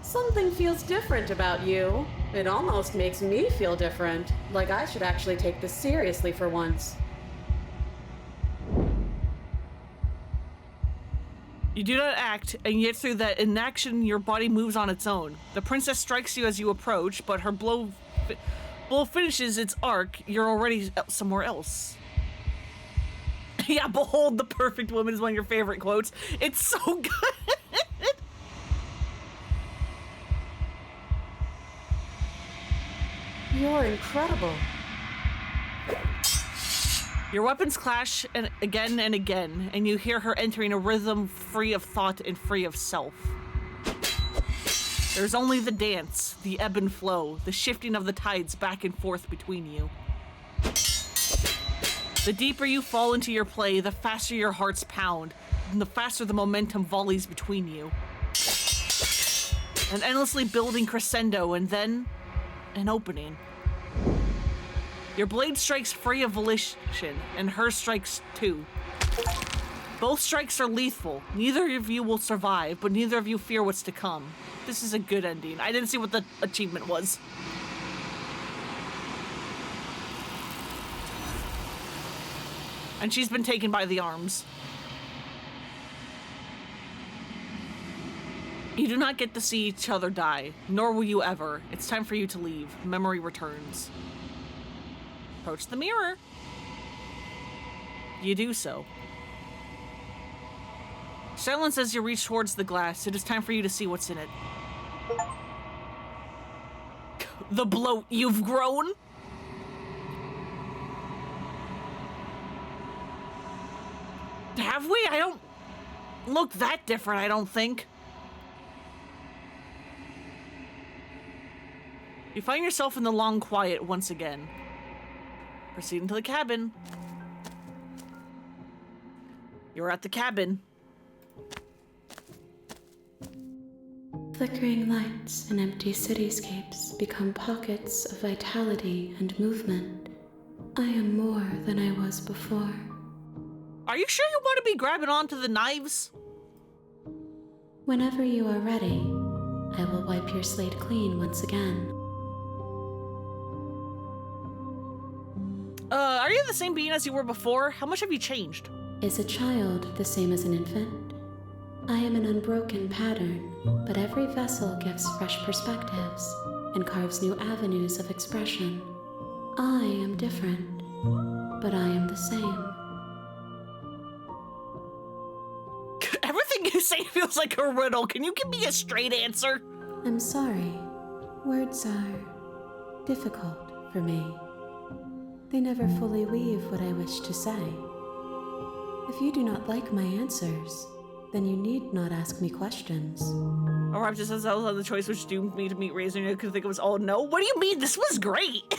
Something feels different about you. It almost makes me feel different. Like I should actually take this seriously for once. You do not act, and yet through that inaction, your body moves on its own. The princess strikes you as you approach, but her blow finishes its arc. You're already somewhere else. Yeah, behold the perfect woman is one of your favorite quotes. It's so good. You're incredible. Your weapons clash and again, and you hear her entering a rhythm free of thought and free of self. There's only the dance, the ebb and flow, the shifting of the tides back and forth between you. The deeper you fall into your play, the faster your hearts pound, and the faster the momentum volleys between you. An endlessly building crescendo, and then an opening. Your blade strikes free of volition, and hers strikes too. Both strikes are lethal. Neither of you will survive, but neither of you fear what's to come. This is a good ending. I didn't see what the achievement was. And she's been taken by the arms. You do not get to see each other die, nor will you ever. It's time for you to leave. Memory returns. Approach the mirror. You do so. Silence as you reach towards the glass. It is time for you to see what's in it. The bloat you've grown. Have we? I don't look that different, I don't think. You find yourself in the long quiet once again. Proceeding to the cabin. You're at the cabin. Flickering lights and empty cityscapes become pockets of vitality and movement. I am more than I was before. Are you sure you want to be grabbing onto the knives? Whenever you are ready, I will wipe your slate clean once again. Are you the same being as you were before? How much have you changed? Is a child the same as an infant? I am an unbroken pattern, but every vessel gives fresh perspectives and carves new avenues of expression. I am different, but I am the same. Everything you say feels like a riddle. Can you give me a straight answer? I'm sorry. Words are difficult for me. They never fully weave what I wish to say. If you do not like my answers, then you need not ask me questions. Or I'm just as I was the choice which doomed me to meet Razor. I could think it was all no. What do you mean? This was great.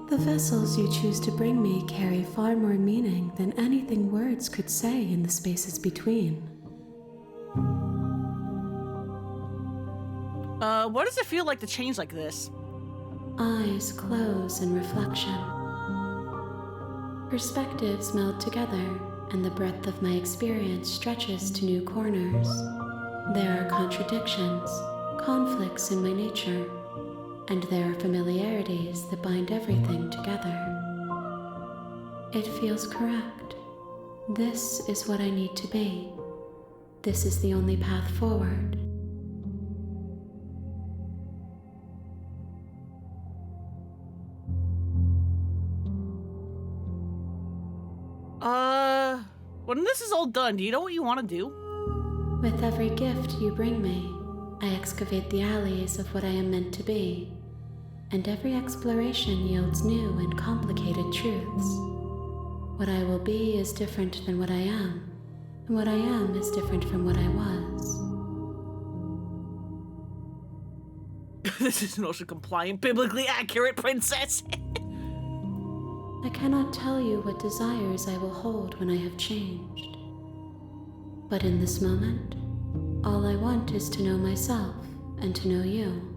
The vessels you choose to bring me carry far more meaning than anything words could say in the spaces between. What does it feel like to change like this? Eyes close in reflection. Perspectives meld together, and the breadth of my experience stretches to new corners. There are contradictions, conflicts in my nature, and there are familiarities that bind everything together. It feels correct. This is what I need to be. This is the only path forward. When this is all done, do you know what you want to do? With every gift you bring me, I excavate the alleys of what I am meant to be, and every exploration yields new and complicated truths. What I will be is different than what I am, and what I am is different from what I was. This is an also compliant, biblically accurate princess. I cannot tell you what desires I will hold when I have changed. But in this moment, all I want is to know myself and to know you.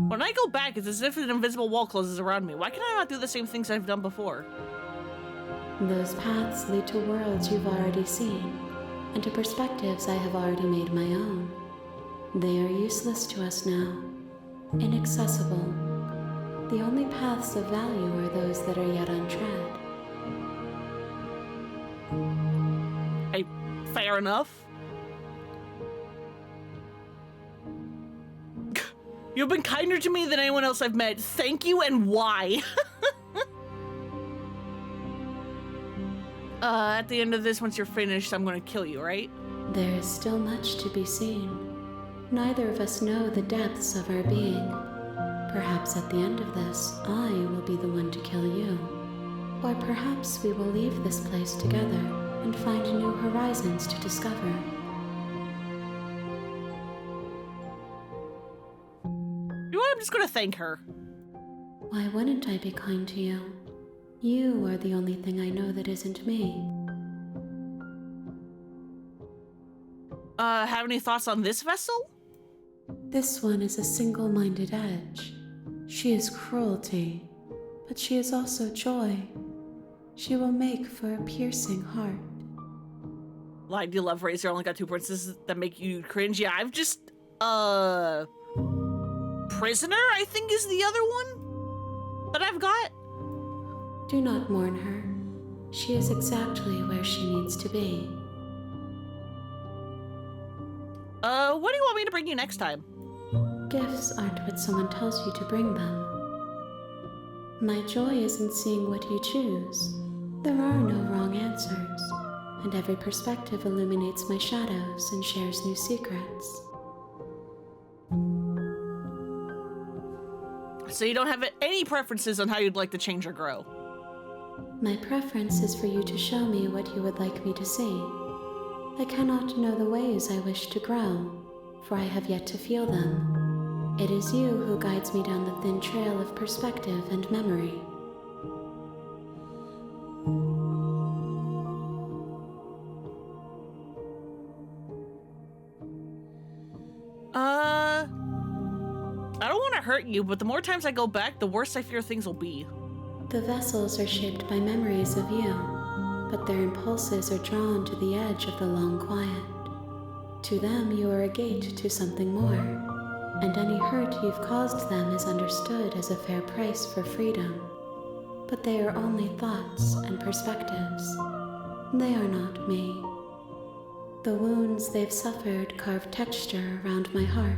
When I go back, it's as if an invisible wall closes around me. Why can I not do the same things I've done before? Those paths lead to worlds you've already seen, and to perspectives I have already made my own. They are useless to us now. inaccessible. The only paths of value are those that are yet untread. Fair enough. You've been kinder to me than anyone else I've met. Thank you, and why? At the end of this, once you're finished, I'm gonna kill you, right? There is still much to be seen. Neither of us know the depths of our being. Perhaps at the end of this, I will be the one to kill you. Or perhaps we will leave this place together and find new horizons to discover. You know what? I'm just gonna thank her. Why wouldn't I be kind to you? You are the only thing I know that isn't me. Have any thoughts on this vessel? This one is a single-minded edge. She is cruelty, but she is also joy. She will make for a piercing heart. Like, do you love Razor? Only got 2 princesses that make you cringe. Yeah, I've just, Prisoner, I think, is the other one that I've got. Do not mourn her. She is exactly where she needs to be. What do you want me to bring you next time? Gifts aren't what someone tells you to bring them. My joy is in seeing what you choose. There are no wrong answers, and every perspective illuminates my shadows and shares new secrets. So you don't have any preferences on how you'd like to change or grow? My preference is for you to show me what you would like me to see. I cannot know the ways I wish to grow, for I have yet to feel them. It is you who guides me down the thin trail of perspective and memory. I don't want to hurt you, but the more times I go back, the worse I fear things will be. The vessels are shaped by memories of you, but their impulses are drawn to the edge of the long quiet. To them, you are a gate to something more, and any hurt you've caused them is understood as a fair price for freedom. But they are only thoughts and perspectives. They are not me. The wounds they've suffered carve texture around my heart.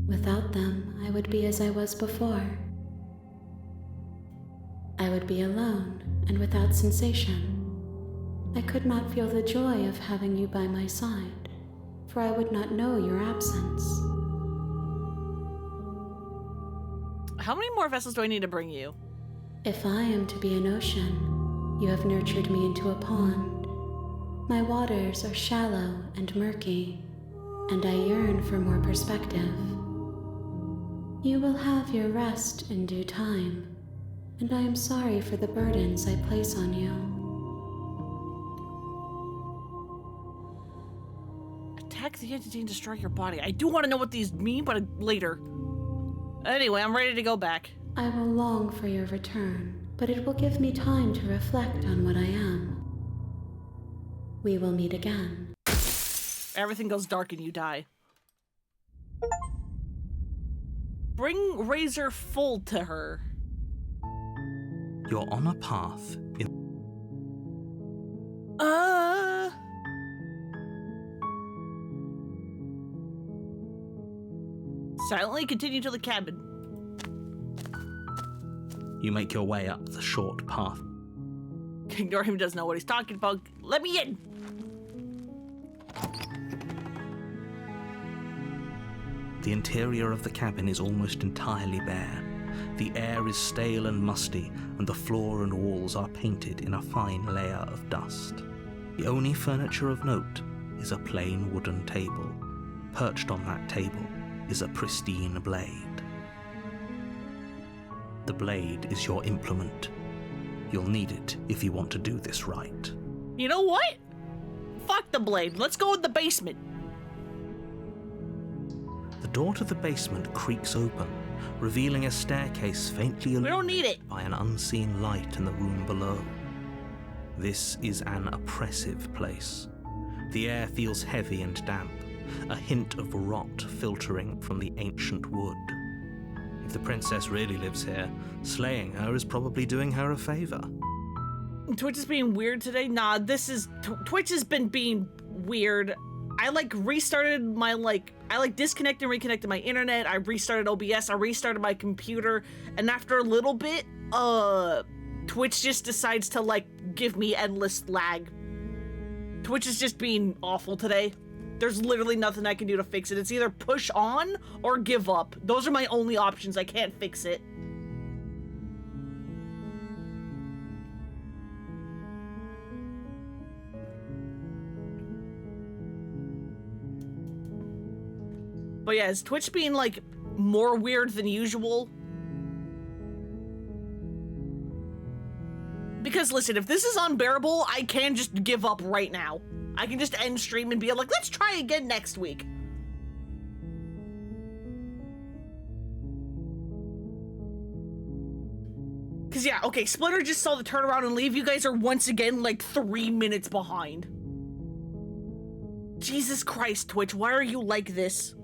Without them, I would be as I was before. I would be alone and without sensation. I could not feel the joy of having you by my side, for I would not know your absence. How many more vessels do I need to bring you? If I am to be an ocean, you have nurtured me into a pond. My waters are shallow and murky, and I yearn for more perspective. You will have your rest in due time, and I am sorry for the burdens I place on you. Attack the entity and destroy your body. I do want to know what these mean, but later. Anyway, I'm ready to go back. I will long for your return, but it will give me time to reflect on what I am. We will meet again. Everything goes dark and you die. Bring Razor full to her. You're on a path in... Silently continue to the cabin. You make your way up the short path. Ignore him, doesn't know what he's talking about. Let me in! The interior of the cabin is almost entirely bare. The air is stale and musty, and the floor and walls are painted in a fine layer of dust. The only furniture of note is a plain wooden table. Perched on that table is a pristine blade. The blade is your implement. You'll need it if you want to do this right. You know what? Fuck the blade. Let's go in the basement. The door to the basement creaks open, revealing a staircase faintly We don't need it. by an unseen light in the room below. This is an oppressive place. The air feels heavy and damp, a hint of rot filtering from the ancient wood. If the princess really lives here, slaying her is probably doing her a favor. Twitch is being weird today? Nah, Twitch has been being weird. I restarted my I disconnected and reconnected my internet. I restarted OBS. I restarted my computer. And after a little bit, Twitch just decides to give me endless lag. Twitch is just being awful today. There's literally nothing I can do to fix it. It's either push on or give up. Those are my only options. I can't fix it. But yeah, is Twitch being more weird than usual? Because listen, if this is unbearable, I can just give up right now. I can just end stream and be like, let's try again next week. Cause yeah, okay, Splinter just saw the turnaround and leave. You guys are once again 3 minutes behind. Jesus Christ, Twitch, why are you like this?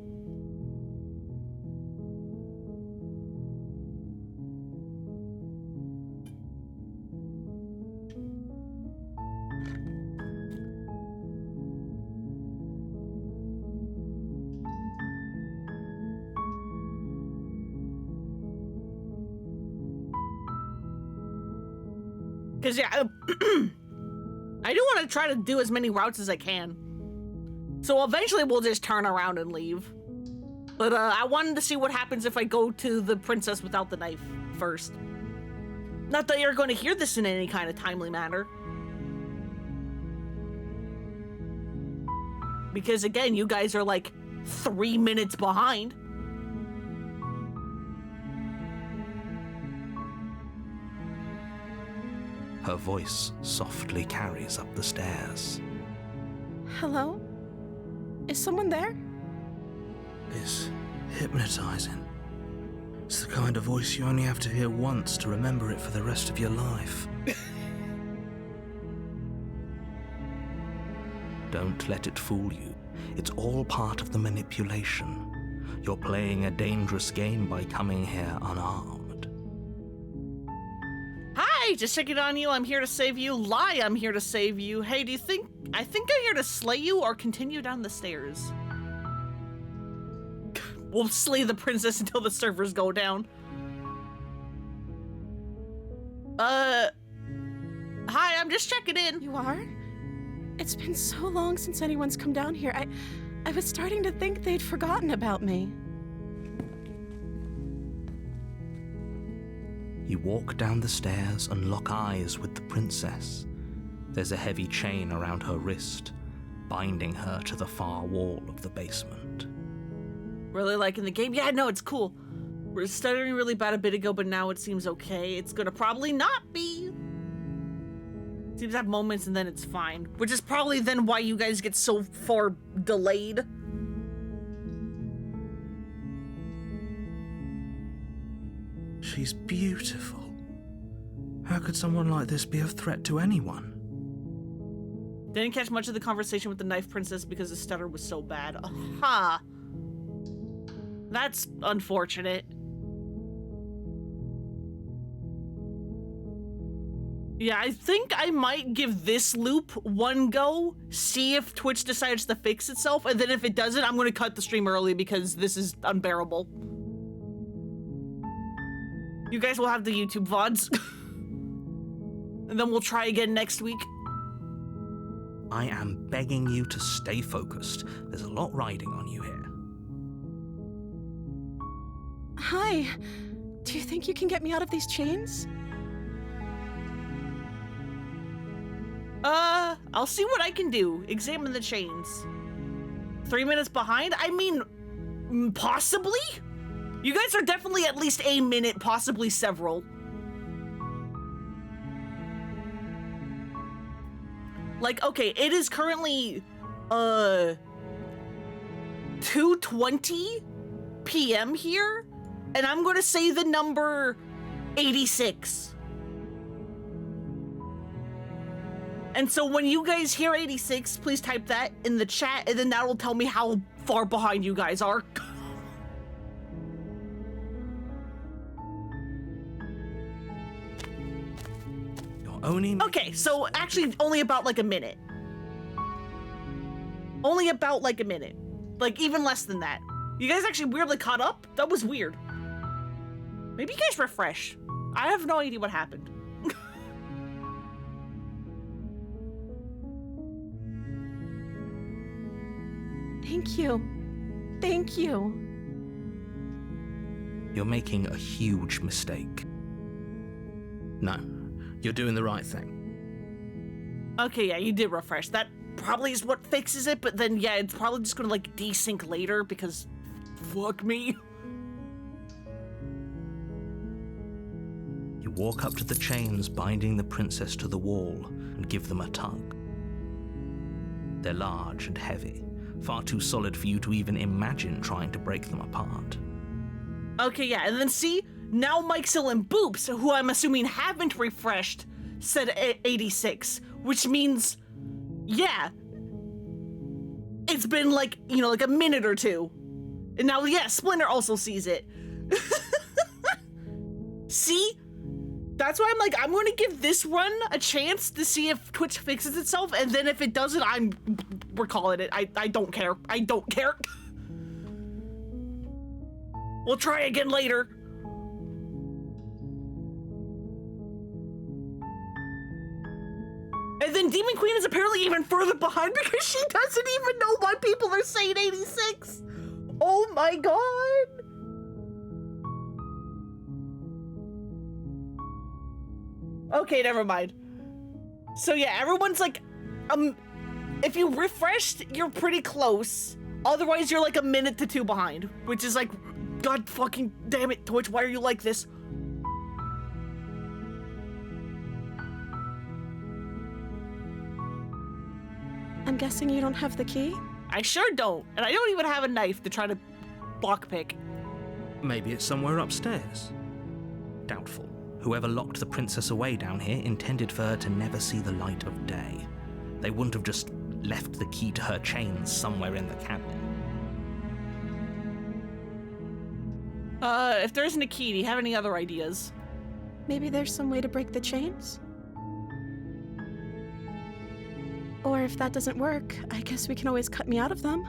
Because, yeah, I do want to try to do as many routes as I can. So eventually we'll just turn around and leave. But I wanted to see what happens if I go to the princess without the knife first. Not that you're going to hear this in any kind of timely manner. Because, again, you guys are 3 minutes behind. Her voice softly carries up the stairs. Hello? Is someone there? It's hypnotizing. It's the kind of voice you only have to hear once to remember it for the rest of your life. Don't let it fool you. It's all part of the manipulation. You're playing a dangerous game by coming here unarmed. Hi, just checking on you. I'm here to save you. Lie, I'm here to save you. Hey, I think I'm here to slay you or continue down the stairs. We'll slay the princess until the servers go down. Hi, I'm just checking in. You are? It's been so long since anyone's come down here. I was starting to think they'd forgotten about me. You walk down the stairs and lock eyes with the princess. There's a heavy chain around her wrist, binding her to the far wall of the basement. Really liking the game? Yeah, no, it's cool. We're stuttering really bad a bit ago, but now it seems okay. It's gonna probably not be. It seems to have moments and then it's fine. Which is probably then why you guys get so far delayed. She's beautiful. How could someone like this be a threat to anyone? Didn't catch much of the conversation with the knife princess because the stutter was so bad. Aha! That's unfortunate. Yeah, I think I might give this loop one go, see if Twitch decides to fix itself, and then if it doesn't, I'm gonna cut the stream early because this is unbearable. You guys will have the YouTube VODs. And then we'll try again next week. I am begging you to stay focused. There's a lot riding on you here. Hi. Do you think you can get me out of these chains? I'll see what I can do. Examine the chains. 3 minutes behind? I mean, possibly? You guys are definitely at least a minute, possibly several. Okay, it is currently, 2:20 p.m. here, and I'm gonna say the number 86. And so when you guys hear 86, please type that in the chat, and then that will tell me how far behind you guys are. Only Okay, so actually only about like a minute. Only about like a minute. Like even less than that. You guys actually weirdly caught up? That was weird. Maybe you guys refresh. I have no idea what happened. Thank you. Thank you. You're making a huge mistake. No, you're doing the right thing. Okay, yeah, you did refresh. That probably is what fixes it, but then yeah, it's probably just gonna like desync later because fuck me. You walk up to the chains binding the princess to the wall and give them a tug. They're large and heavy, far too solid for you to even imagine trying to break them apart. Okay, yeah, and then see, now Mikesel and Boops, who I'm assuming haven't refreshed, said 86, which means, yeah, it's been like, you know, like a minute or two. And now, yeah, Splinter also sees it. See? That's why I'm like, I'm going to give this run a chance to see if Twitch fixes itself, and then if it doesn't, we're calling it. I don't care. I don't care. We'll try again later. And then Demon Queen is apparently even further behind because she doesn't even know why people are saying 86. Oh my god. Okay, never mind. So yeah, everyone's like, if you refreshed, you're pretty close. Otherwise, you're like a minute to 2 behind, which is like, god fucking damn it, Twitch, why are you like this? I'm guessing you don't have the key? I sure don't, and I don't even have a knife to try to lockpick. Maybe it's somewhere upstairs. Doubtful. Whoever locked the princess away down here intended for her to never see the light of day. They wouldn't have just left the key to her chains somewhere in the cabinet. If there isn't a key, do you have any other ideas? Maybe there's some way to break the chains? Or if that doesn't work, I guess we can always cut me out of them.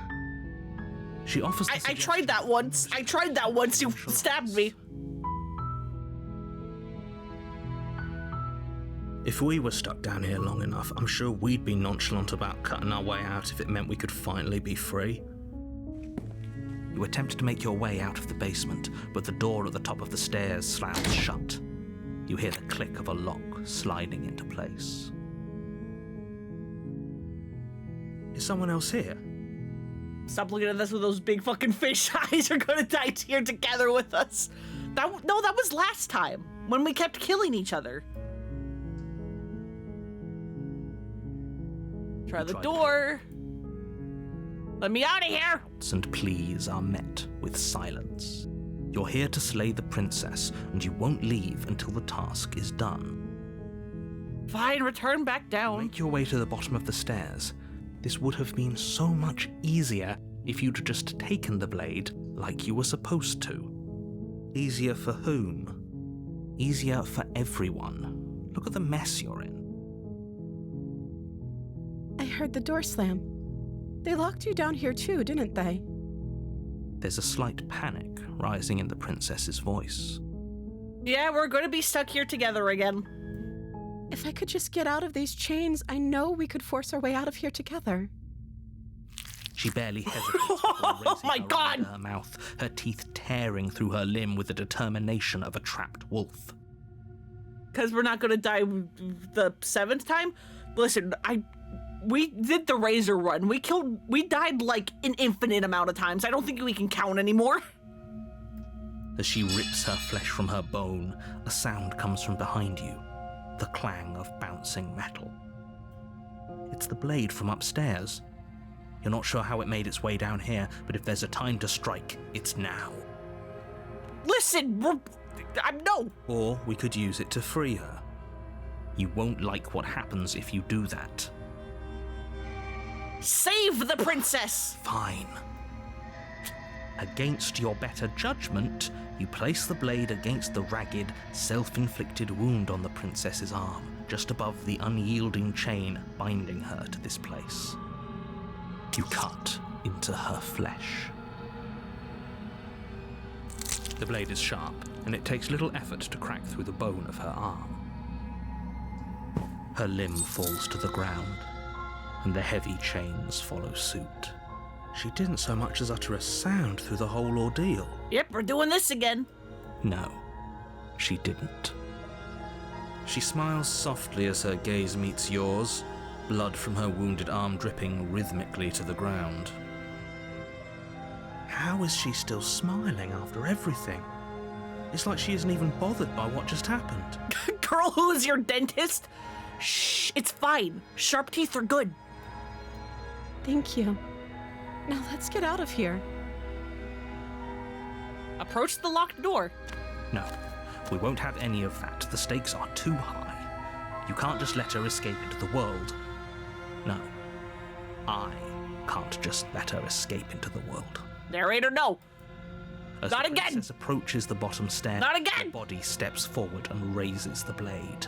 She offers I tried that once. I tried that once. You stabbed me. If we were stuck down here long enough, I'm sure we'd be nonchalant about cutting our way out if it meant we could finally be free. You attempt to make your way out of the basement, but the door at the top of the stairs slams shut. You hear the click of a lock sliding into place. Is someone else here? Stop looking at us with those big fucking fish eyes. You're gonna die here together with us. That was last time when we kept killing each other. Try the door. Let me out of here! And pleas are met with silence. You're here to slay the princess, and you won't leave until the task is done. Fine, return back down. Make your way to the bottom of the stairs. This would have been so much easier if you'd just taken the blade like you were supposed to. Easier for whom? Easier for everyone. Look at the mess you're in. I heard the door slam. They locked you down here too, didn't they? There's a slight panic rising in the princess's voice. Yeah, we're gonna be stuck here together again. If I could just get out of these chains, I know we could force our way out of here together. She barely hesitates before Oh my raising god! her mouth, her teeth tearing through her limb with the determination of a trapped wolf. Because we're not gonna die the 7th time? Listen, we did the razor run. We died like an infinite amount of times. I don't think we can count anymore. As she rips her flesh from her bone, a sound comes from behind you. The clang of bouncing metal. It's the blade from upstairs. You're not sure how it made its way down here, but if there's a time to strike, it's now. Listen, no. Or we could use it to free her. You won't like what happens if you do that. Save the princess! Fine. Against your better judgment, you place the blade against the ragged, self-inflicted wound on the princess's arm, just above the unyielding chain binding her to this place. You cut into her flesh. The blade is sharp, and it takes little effort to crack through the bone of her arm. Her limb falls to the ground, and the heavy chains follow suit. She didn't so much as utter a sound through the whole ordeal. Yep, we're doing this again. No, she didn't. She smiles softly as her gaze meets yours, blood from her wounded arm dripping rhythmically to the ground. How is she still smiling after everything? It's like she isn't even bothered by what just happened. Girl, who is your dentist? Shh, it's fine. Sharp teeth are good. Thank you. Now let's get out of here. Approach the locked door. No, we won't have any of that. The stakes are too high. You can't just let her escape into the world. No, I can't just let her escape into the world. Narrator, no. As Not the again! princess approaches the bottom stair, Not again! her body steps forward and raises the blade.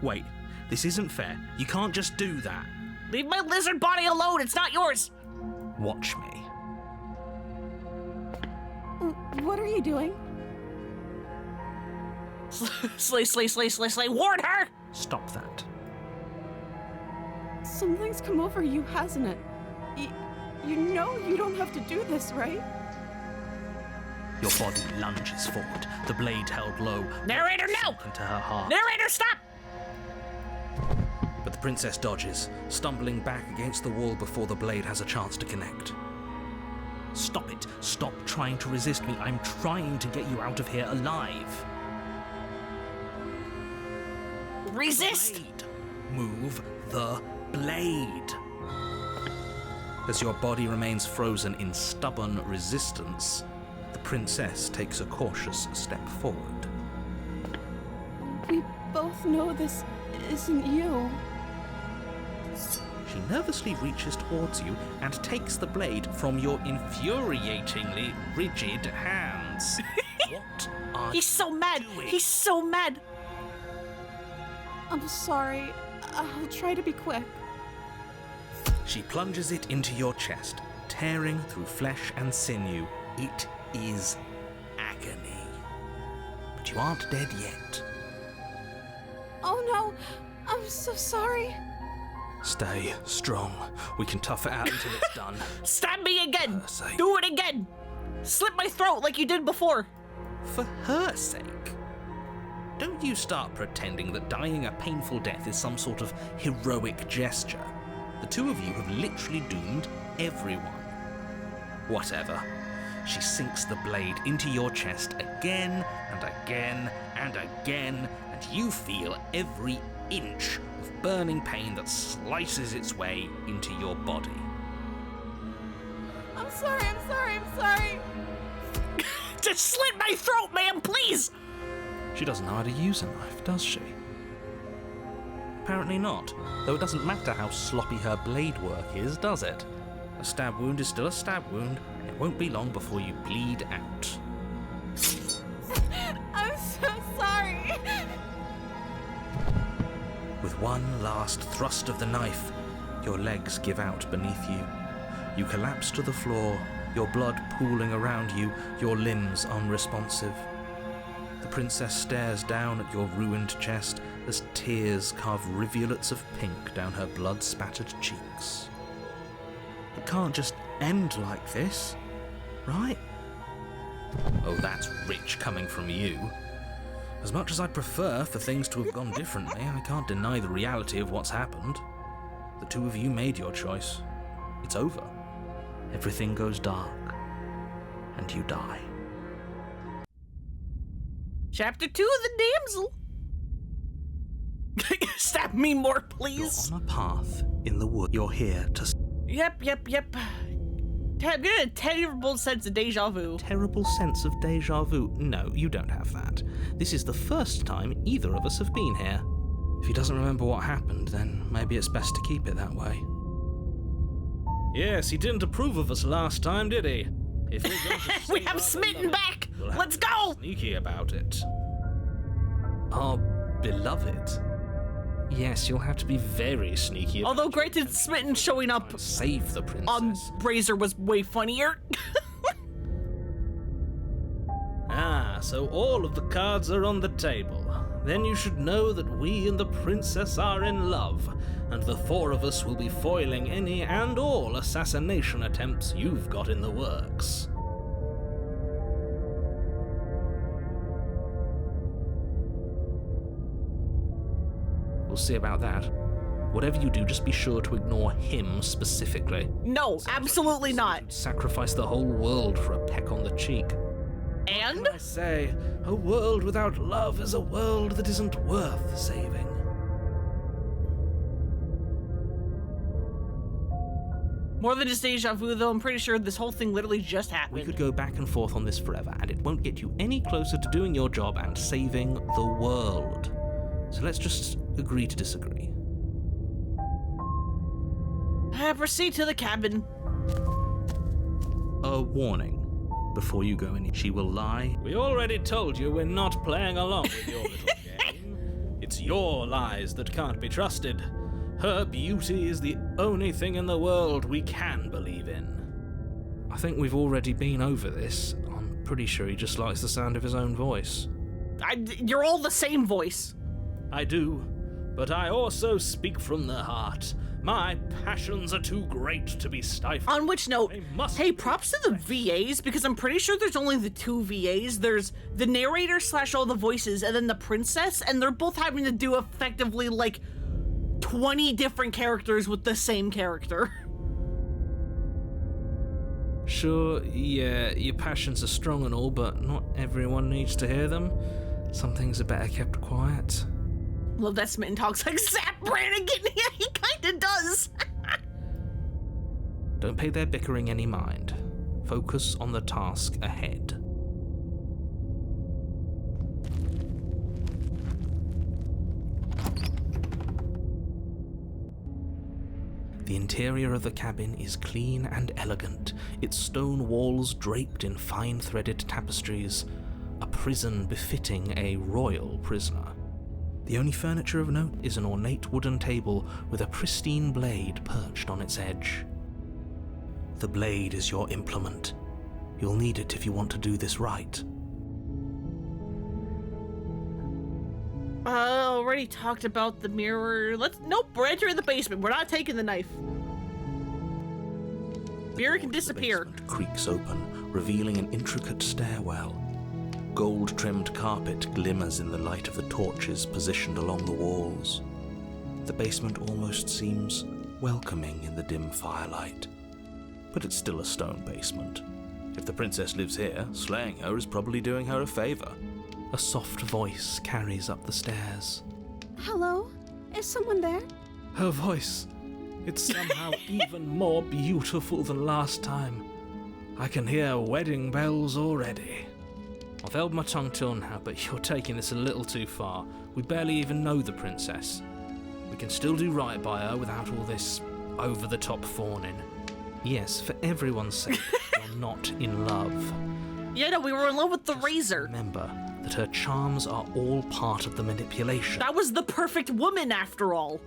Wait, this isn't fair. You can't just do that. Leave my lizard body alone. It's not yours. Watch me. What are you doing? Slay. Warn her! Stop that. Something's come over you, hasn't it? You know you don't have to do this, right? Your body lunges forward, the blade held low. Narrator, no! Into her heart. Narrator, stop! But the princess dodges, stumbling back against the wall before the blade has a chance to connect. Stop it. Stop trying to resist me. I'm trying to get you out of here alive. Resist! Blade. Move the blade. As your body remains frozen in stubborn resistance, the princess takes a cautious step forward. We both know this isn't you. She nervously reaches towards you and takes the blade from your infuriatingly rigid hands. What are He's so mad. doing? He's so mad. I'm sorry. I'll try to be quick. She plunges it into your chest, tearing through flesh and sinew. It is agony. But you aren't dead yet. Oh no! I'm so sorry. Stay strong. We can tough it out until it's done. Stab me again. For her sake. Do it again. Slit my throat like you did before. For her sake. Don't you start pretending that dying a painful death is some sort of heroic gesture. The two of you have literally doomed everyone. Whatever. She sinks the blade into your chest again and again and again, and you feel every inch of burning pain that slices its way into your body. I'm sorry. Just slit my throat, ma'am, please. She doesn't know how to use a knife, does she? Apparently not, though it doesn't matter how sloppy her blade work is, does it? A stab wound is still a stab wound, and it won't be long before you bleed out. I'm so sorry. With one last thrust of the knife, your legs give out beneath you. You collapse to the floor, your blood pooling around you, your limbs unresponsive. The princess stares down at your ruined chest as tears carve rivulets of pink down her blood-spattered cheeks. It can't just end like this, right? Oh, that's rich coming from you. As much as I'd prefer for things to have gone differently, I can't deny the reality of what's happened. The two of you made your choice. It's over. Everything goes dark, and you die. Chapter 2 of the damsel. Stab me more, please. You're on a path in the wood. You're here to... Yep. I'm getting a terrible sense of deja vu. Terrible sense of deja vu. No, you don't have that. This is the first time either of us have been here. If he doesn't remember what happened, then maybe it's best to keep it that way. Yes, he didn't approve of us last time, did he? If we're going to We save have our Smitten beloved, back! we'll have Let's to be go! Sneaky about it. Our beloved? Yes, you'll have to be very sneaky about Although granted, Smitten showing up it. Save the princess. on Razor was way funnier. Ah, so all of the cards are on the table. Then you should know that we and the princess are in love, and the four of us will be foiling any and all assassination attempts you've got in the works. We'll see about that. Whatever you do, just be sure to ignore him specifically. No, absolutely not. Sacrifice the whole world for a peck on the cheek. And? I say, a world without love is a world that isn't worth saving. More than just deja vu, though, I'm pretty sure this whole thing literally just happened. We could go back and forth on this forever, and it won't get you any closer to doing your job and saving the world. So let's just agree to disagree. Proceed to the cabin. A warning. Before you go in, she will lie. We already told you we're not playing along with your little game. It's your lies that can't be trusted. Her beauty is the only thing in the world we can believe in. I think we've already been over this. I'm pretty sure he just likes the sound of his own voice. You're all the same voice. I do, but I also speak from the heart. My passions are too great to be stifled. On which note, They must hey, be props to the VAs, because I'm pretty sure there's only the two VAs. There's the narrator / all the voices, and then the princess, and they're both having to do effectively like 20 different characters with the same character. Sure, yeah, your passions are strong and all, but not everyone needs to hear them. Some things are better kept quiet. Love that Smitten talks like Zap Brannigan. Yeah, he kinda does. Don't pay their bickering any mind. Focus on the task ahead. The interior of the cabin is clean and elegant, its stone walls draped in fine threaded tapestries, a prison befitting a royal prisoner. The only furniture of note is an ornate wooden table with a pristine blade perched on its edge. The blade is your implement. You'll need it if you want to do this right. Already talked about the mirror. Nope, we're entering the basement. We're not taking the knife. Mirror can disappear. The basement creaks open, revealing an intricate stairwell. Gold-trimmed carpet glimmers in the light of the torches positioned along the walls. The basement almost seems welcoming in the dim firelight. But it's still a stone basement. If the princess lives here, slaying her is probably doing her a favor. A soft voice carries up the stairs. Hello? Is someone there? Her voice. It's somehow even more beautiful than last time. I can hear wedding bells already. I've held my tongue till now, but you're taking this a little too far. We barely even know the princess. We can still do right by her without all this over-the-top fawning. Yes, for everyone's sake, you're not in love. Yeah, no, we were in love with the razor. Remember that her charms are all part of the manipulation. That was the perfect woman, after all.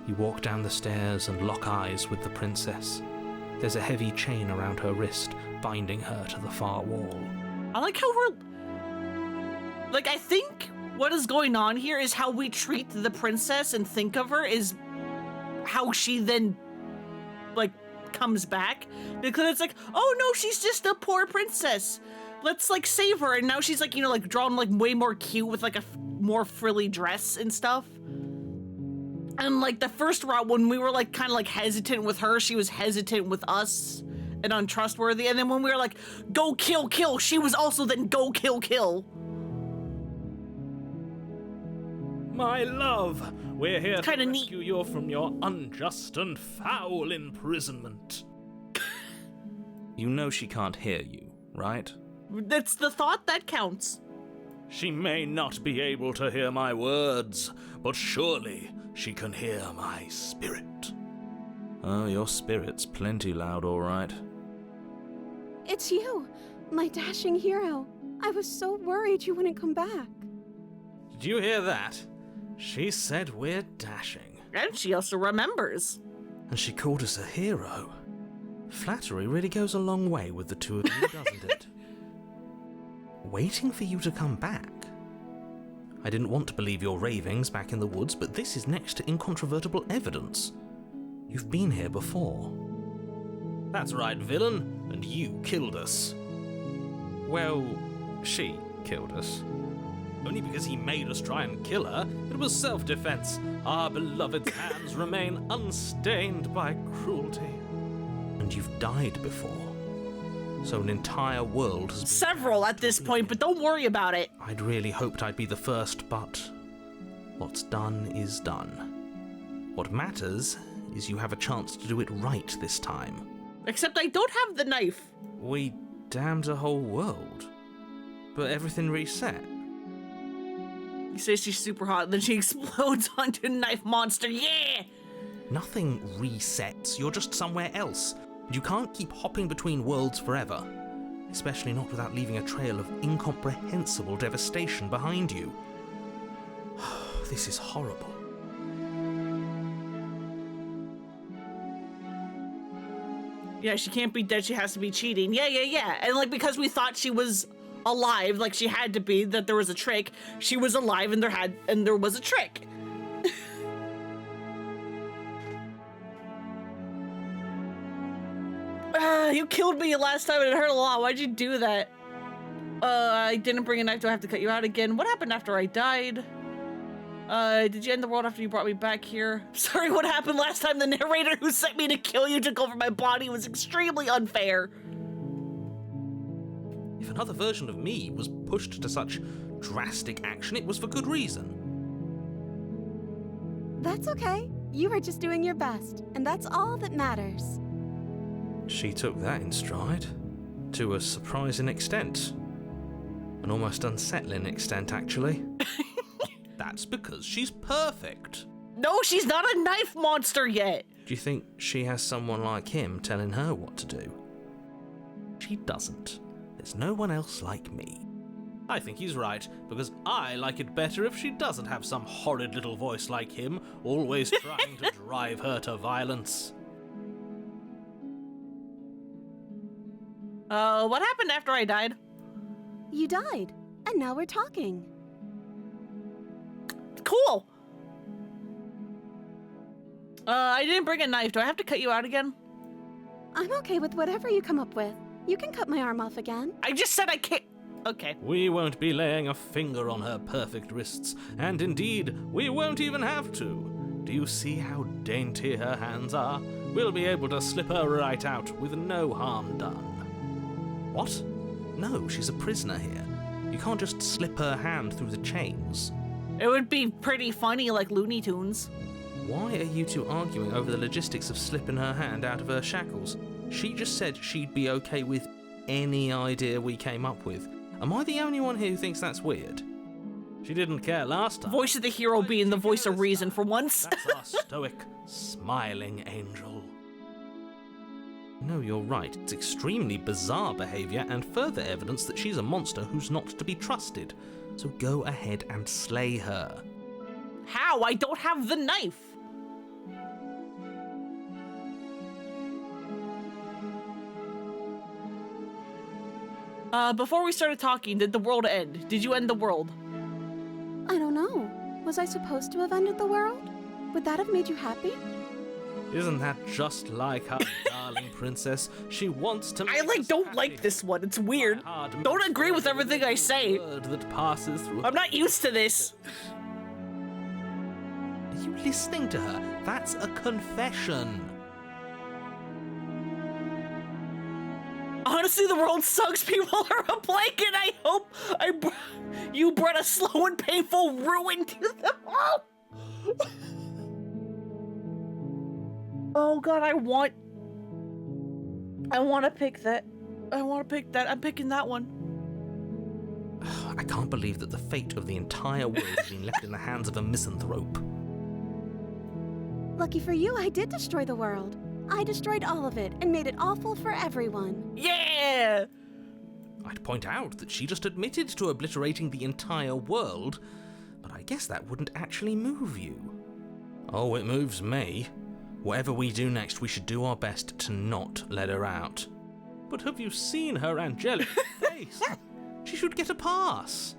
You walk down the stairs and lock eyes with the princess. There's a heavy chain around her wrist, binding her to the far wall. I like how we're... Like, I think what is going on here is how we treat the princess and think of her is how she then, like, comes back. Because it's like, oh no, she's just a poor princess. Let's, like, save her. And now she's, like, you know, like, drawn, like, way more cute with, like, a more frilly dress and stuff. And, like, the first route, when we were, like, kind of, like, hesitant with her, she was hesitant with us and untrustworthy. And then when we were like, go kill, kill, she was also then go kill, kill. My love, we're here to Kinda rescue you from your unjust and foul imprisonment. You know she can't hear you, right? That's the thought that counts. She may not be able to hear my words, but surely she can hear my spirit. Oh, your spirit's plenty loud, all right. It's you, my dashing hero. I was so worried you wouldn't come back. Did you hear that? She said we're dashing. And she also remembers. And she called us a hero. Flattery really goes a long way with the two of you, doesn't it? Waiting for you to come back. I didn't want to believe your ravings back in the woods, but this is next to incontrovertible evidence. You've been here before. That's right, villain, and you killed us. Well, she killed us. Only because he made us try and kill her. It was self-defense. Our beloved's hands remain unstained by cruelty. And you've died before. So an entire world has been... Several at this point, but don't worry about it. I'd really hoped I'd be the first, but what's done is done. What matters is you have a chance to do it right this time. Except I don't have the knife. We damned a whole world, but everything reset. You say she's super hot, then she explodes onto a knife monster. Yeah! Nothing resets. You're just somewhere else. You can't keep hopping between worlds forever. Especially not without leaving a trail of incomprehensible devastation behind you. This is horrible. Yeah, she can't be dead, she has to be cheating. Yeah. And like, because we thought she was alive, like she had to be, that there was a trick, she was alive and there was a trick. You killed me last time and it hurt a lot. Why'd you do that? I didn't bring a knife. Do I have to cut you out again? What happened after I died? Did you end the world after you brought me back here? Sorry, what happened last time? The narrator who sent me to kill you took over my body. It was extremely unfair. If another version of me was pushed to such drastic action, it was for good reason. That's okay. You were just doing your best, and that's all that matters. She took that in stride. To a surprising extent. An almost unsettling extent, actually. That's because she's perfect. No, she's not a knife monster yet. Do you think she has someone like him telling her what to do? She doesn't. There's no one else like me. I think he's right, because I like it better if she doesn't have some horrid little voice like him, always trying to drive her to violence. What happened after I died? You died, and now we're talking. Cool. I didn't bring a knife. Do I have to cut you out again? I'm okay with whatever you come up with. You can cut my arm off again. I just said I can't. Okay. We won't be laying a finger on her perfect wrists, and indeed, we won't even have to. Do you see how dainty her hands are? We'll be able to slip her right out with no harm done. What? No, she's a prisoner here. You can't just slip her hand through the chains. It would be pretty funny, like Looney Tunes. Why are you two arguing over the logistics of slipping her hand out of her shackles? She just said she'd be okay with any idea we came up with. Am I the only one here who thinks that's weird? She didn't care last time. Voice of the hero being the voice of reason for once. That's our stoic, smiling angel. No, you're right. It's extremely bizarre behavior and further evidence that she's a monster who's not to be trusted. So go ahead and slay her. How? I don't have the knife. Before we started talking, did the world end? Did you end the world? I don't know. Was I supposed to have ended the world? Would that have made you happy? Isn't that just like our darling princess? She wants to make us don't happy. like this one. It's weird. Don't agree with everything I say. Word that passes through. I'm not used to this. Are you listening to her? That's a confession. Honestly, the world sucks. People are a plague, and I hope you brought a slow and painful ruin to them all. Oh God, I want to pick that. I want to pick that. I'm picking that one. I can't believe that the fate of the entire world has been left in the hands of a misanthrope. Lucky for you, I did destroy the world. I destroyed all of it and made it awful for everyone. Yeah! I'd point out that she just admitted to obliterating the entire world, but I guess that wouldn't actually move you. Oh, it moves me. Whatever we do next, we should do our best to not let her out. But have you seen her angelic face? She should get a pass.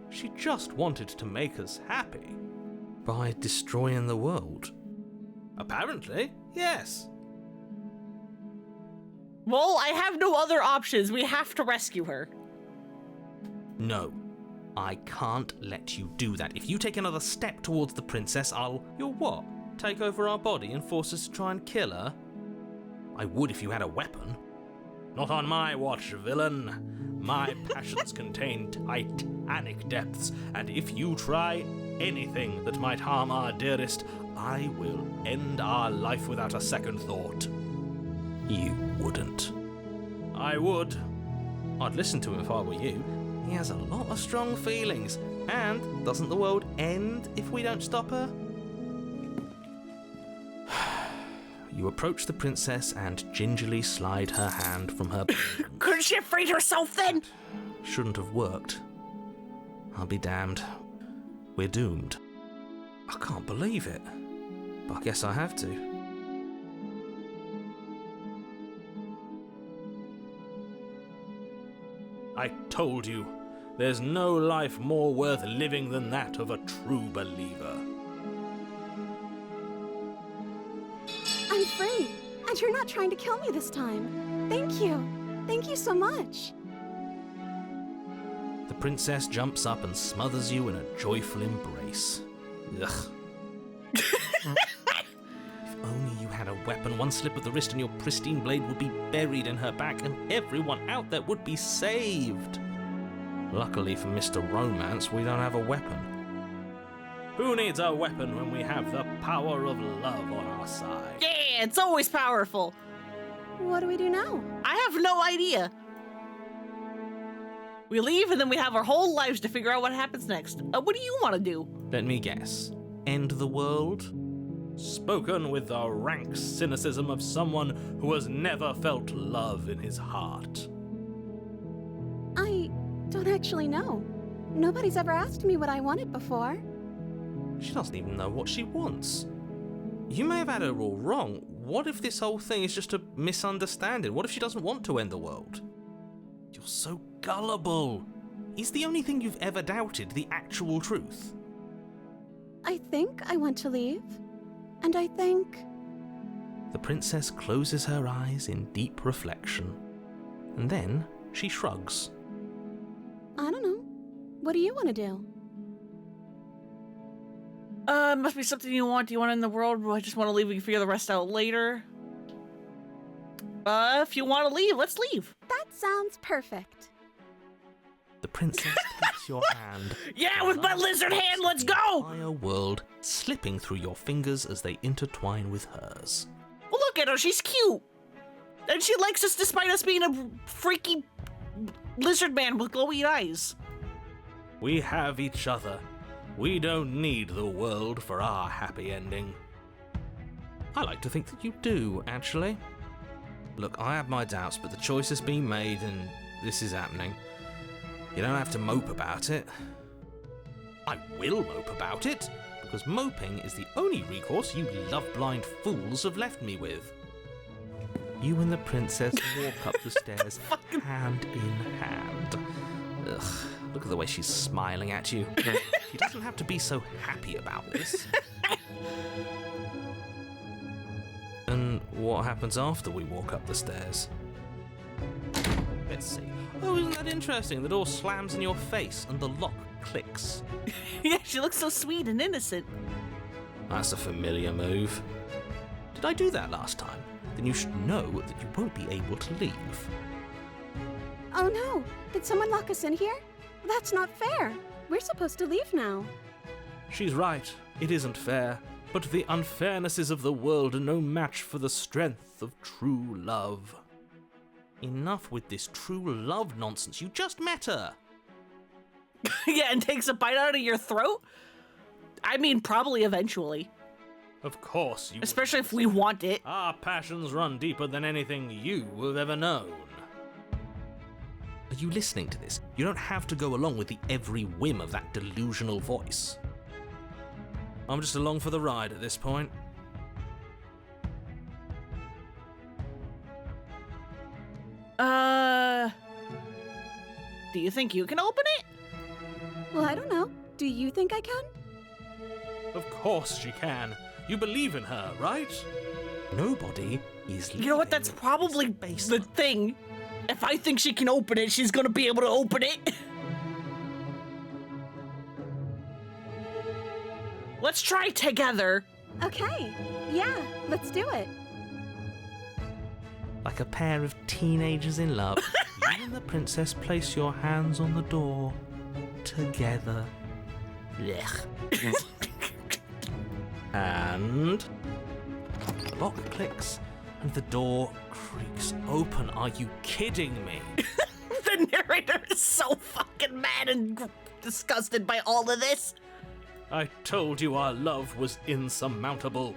She just wanted to make us happy. By destroying the world? Apparently, yes. Well, I have no other options. We have to rescue her. No, I can't let you do that. If you take another step towards the princess, You'll what? Take over our body and force us to try and kill her? I would if you had a weapon. Not on my watch, villain. My passions contain titanic depths, and if you try anything that might harm our dearest, I will end our life without a second thought. You wouldn't. I would. I'd listen to him if I were you. He has a lot of strong feelings. And doesn't the world end if we don't stop her? You approach the princess and gingerly slide her hand from her... Couldn't she have freed herself then? Shouldn't have worked. I'll be damned. We're doomed. I can't believe it. But I guess I have to. I told you, there's no life more worth living than that of a true believer. I'm free, and you're not trying to kill me this time. Thank you. Thank you so much. The princess jumps up and smothers you in a joyful embrace. Ugh. If only you had a weapon, one slip of the wrist and your pristine blade would be buried in her back, and everyone out there would be saved. Luckily for Mr. Romance, we don't have a weapon. Who needs a weapon when we have the power of love on our side? Yeah, it's always powerful. What do we do now? I have no idea. We leave and then we have our whole lives to figure out what happens next. What do you want to do? Let me guess. End the world? Spoken with the rank cynicism of someone who has never felt love in his heart. I don't actually know. Nobody's ever asked me what I wanted before. She doesn't even know what she wants. You may have had her all wrong. What if this whole thing is just a misunderstanding? What if she doesn't want to end the world? You're so gullible. Is the only thing you've ever doubted the actual truth? I think I want to leave. And I think... The princess closes her eyes in deep reflection. And then she shrugs. I don't know. What do you want to do? Must be something you want. Do you want in the world? I just want to leave. We can figure the rest out later. If you want to leave, let's leave. That sounds perfect. The princess takes your hand. Yeah, with my lizard hand, let's go! The entire world slipping through your fingers as they intertwine with hers. Well, look at her. She's cute. And she likes us despite us being a freaky lizard man with glowy eyes. We have each other. We don't need the world for our happy ending. I like to think that you do, actually. Look, I have my doubts, but the choice has been made and this is happening. You don't have to mope about it. I will mope about it, because moping is the only recourse you love-blind fools have left me with. You and the princess walk up the stairs, hand in hand. Ugh, look at the way she's smiling at you. She doesn't have to be so happy about this. And what happens after we walk up the stairs? Let's see. Oh, isn't that interesting? The door slams in your face and the lock clicks. Yeah, she looks so sweet and innocent. That's a familiar move. Did I do that last time? Then you should know that you won't be able to leave. Oh no! Did someone lock us in here? That's not fair. We're supposed to leave now. She's right. It isn't fair. But the unfairnesses of the world are no match for the strength of true love. Enough with this true love nonsense. You just met her. Yeah, and takes a bite out of your throat? I mean, probably eventually. Of course you Especially if we want it. Our passions run deeper than anything you have ever known. Are you listening to this? You don't have to go along with the every whim of that delusional voice. I'm just along for the ride at this point. Do you think you can open it? Well, I don't know. Do you think I can? Of course she can. You believe in her, right? Nobody is You know what? That's probably the thing. If I think she can open it, she's gonna be able to open it. Let's try together. Okay. Yeah, let's do it. Like a pair of teenagers in love, you and the princess place your hands on the door together. Blech. And the lock clicks and the door creaks open. Are you kidding me? The narrator is so fucking mad and disgusted by all of this. I told you our love was insurmountable.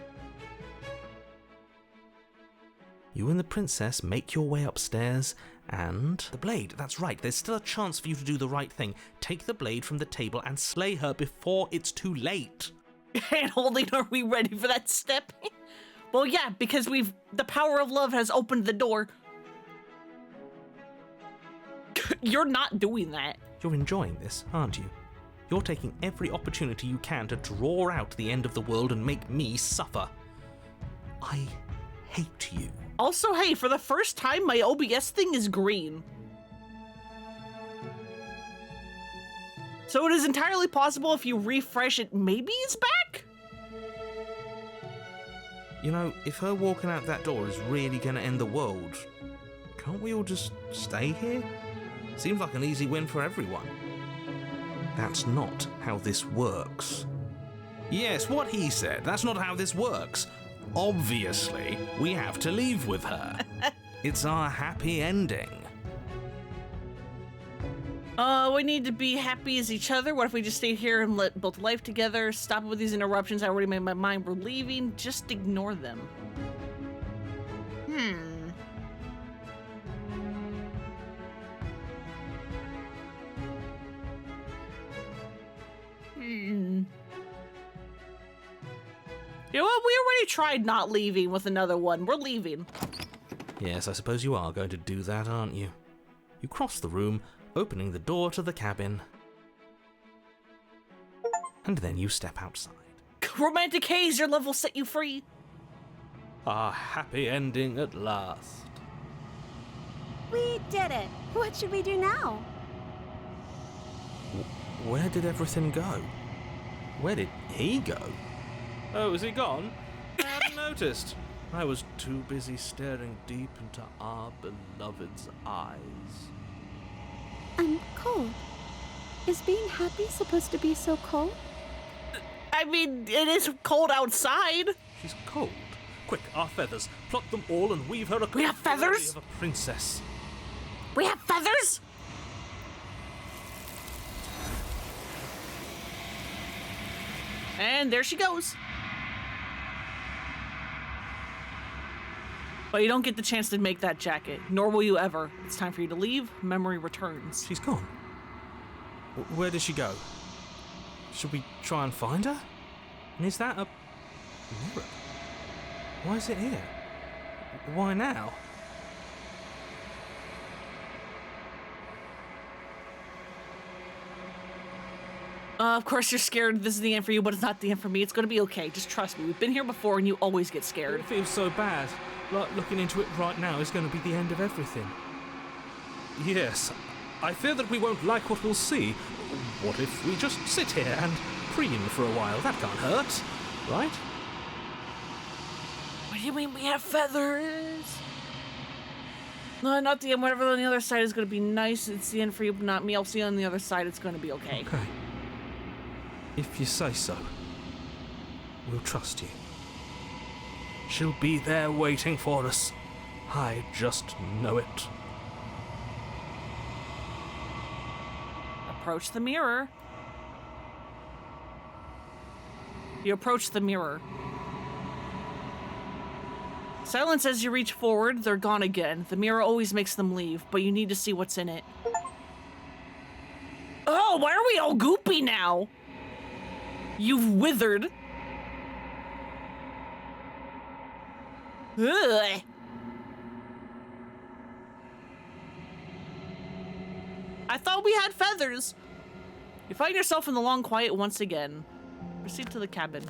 You and the princess make your way upstairs, and the blade, that's right, there's still a chance for you to do the right thing. Take the blade from the table and slay her before it's too late. Hand-holding, are we ready for that step? Well, yeah, because the power of love has opened the door. You're not doing that. You're enjoying this, aren't you? You're taking every opportunity you can to draw out the end of the world and make me suffer. I hate you. Also, hey, for the first time, my OBS thing is green. So it is entirely possible if you refresh it, maybe it's back? You know, if her walking out that door is really gonna end the world, can't we all just stay here? Seems like an easy win for everyone. That's not how this works. Yes, what he said. That's not how this works. Obviously, we have to leave with her. It's our happy ending. We need to be happy as each other. What if we just stayed here and built life together? Stop with these interruptions. I already made my mind. We're leaving. Just ignore them. You know what? We already tried not leaving with another one. We're leaving. Yes, I suppose you are going to do that, aren't you? You cross the room, opening the door to the cabin. And then you step outside. Romantic haze, your love will set you free. Our happy ending at last. We did it. What should we do now? Where did everything go? Where did he go? Oh, is he gone? I hadn't noticed. I was too busy staring deep into our beloved's eyes. I'm cold. Is being happy supposed to be so cold? I mean, it is cold outside. She's cold. Quick, our feathers. Pluck them all and weave her a We have feathers? of a princess. We have feathers? And there she goes. But you don't get the chance to make that jacket, nor will you ever. It's time for you to leave. Memory returns. She's gone. Where did she go? Should we try and find her? And is that a mirror? Why is it here? Why now? Of course you're scared. This is the end for you, but it's not the end for me. It's gonna be okay. Just trust me. We've been here before and you always get scared. It feels so bad. Like looking into it right now is going to be the end of everything. Yes, I fear that we won't like what we'll see. What if we just sit here and preen for a while? That can't hurt, right? What do you mean we have feathers? No, not the end. Whatever on the other side is gonna be nice. It's the end for you, but not me. I'll see you on the other side. It's gonna be okay. Okay. If you say so, we'll trust you. She'll be there waiting for us. I just know it. Approach the mirror. You approach the mirror. Silence as you reach forward, they're gone again. The mirror always makes them leave, but you need to see what's in it. Oh, why are we all goopy now? You've withered. Ugh. I thought we had feathers. You find yourself in the long quiet once again. Proceed to the cabin.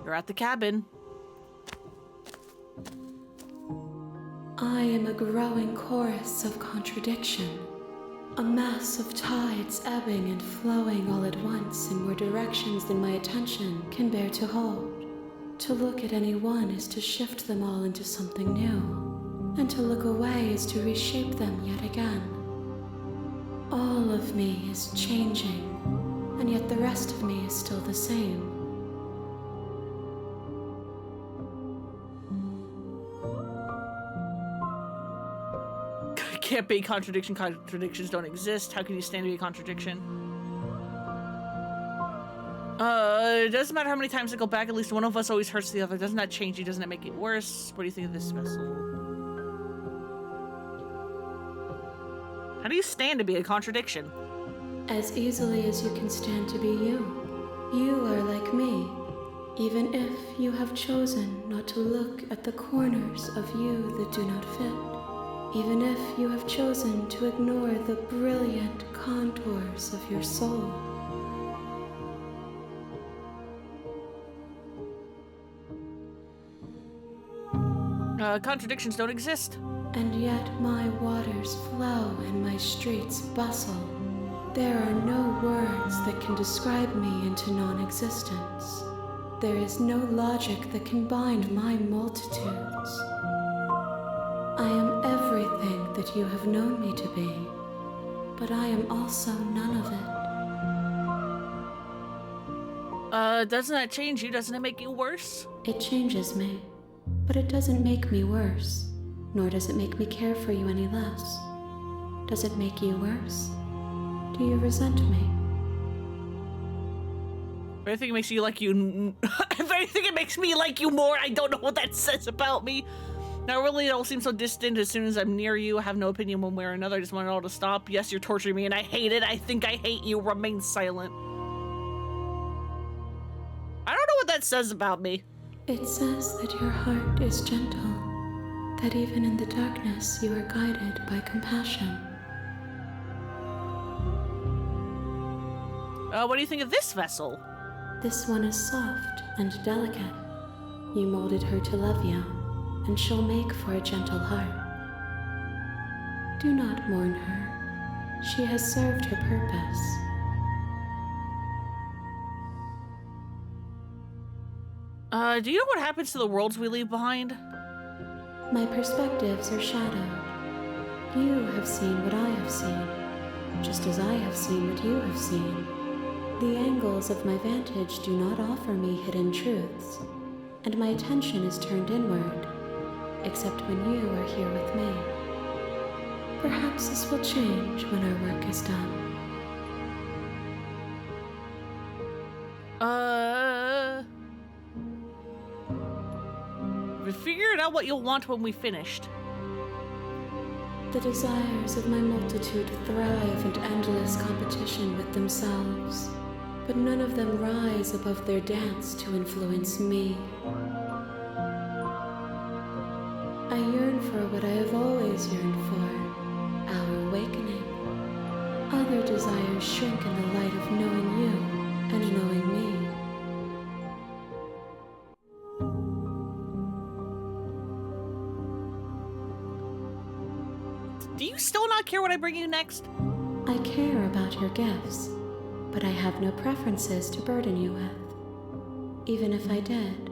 You're at the cabin. I am a growing chorus of contradiction. A mass of tides ebbing and flowing all at once in more directions than my attention can bear to hold. To look at any one is to shift them all into something new, and to look away is to reshape them yet again. All of me is changing, and yet the rest of me is still the same. Can't be contradiction. Contradictions don't exist. How can you stand to be a contradiction? It doesn't matter how many times I go back, at least one of us always hurts the other. Doesn't that change you? Doesn't that make it worse? What do you think of this vessel? How do you stand to be a contradiction? As easily as you can stand to be you. You are like me, even if you have chosen not to look at the corners of you that do not fit. Even if you have chosen to ignore the brilliant contours of your soul. Contradictions don't exist. And yet my waters flow and my streets bustle. There are no words that can describe me into non-existence. There is no logic that can bind my multitudes. I am everything that you have known me to be, but I am also none of it. Doesn't that change you? Doesn't it make you worse? It changes me, but it doesn't make me worse, nor does it make me care for you any less. Does it make you worse? Do you resent me? If anything, it makes you like you. If anything, it makes me like you more. I don't know what that says about me. Now, really, it all seems so distant. As soon as I'm near you, I have no opinion one way or another. I just want it all to stop. Yes, you're torturing me, and I hate it. I think I hate you. Remain silent. I don't know what that says about me. It says that your heart is gentle, that even in the darkness you are guided by compassion. What do you think of this vessel? This one is soft and delicate. You molded her to love you, and she'll make for a gentle heart. Do not mourn her. She has served her purpose. Do you know what happens to the worlds we leave behind? My perspectives are shadowed. You have seen what I have seen, just as I have seen what you have seen. The angles of my vantage do not offer me hidden truths, and my attention is turned inward, except when you are here with me. Perhaps this will change when our work is done. We figured out what you'll want when we finished. The desires of my multitude thrive in endless competition with themselves, but none of them rise above their dance to influence me. I yearn for what I have always yearned for, our awakening. Other desires shrink in the light of knowing you and knowing me. Do you still not care what I bring you next? I care about your gifts, but I have no preferences to burden you with. Even if I did,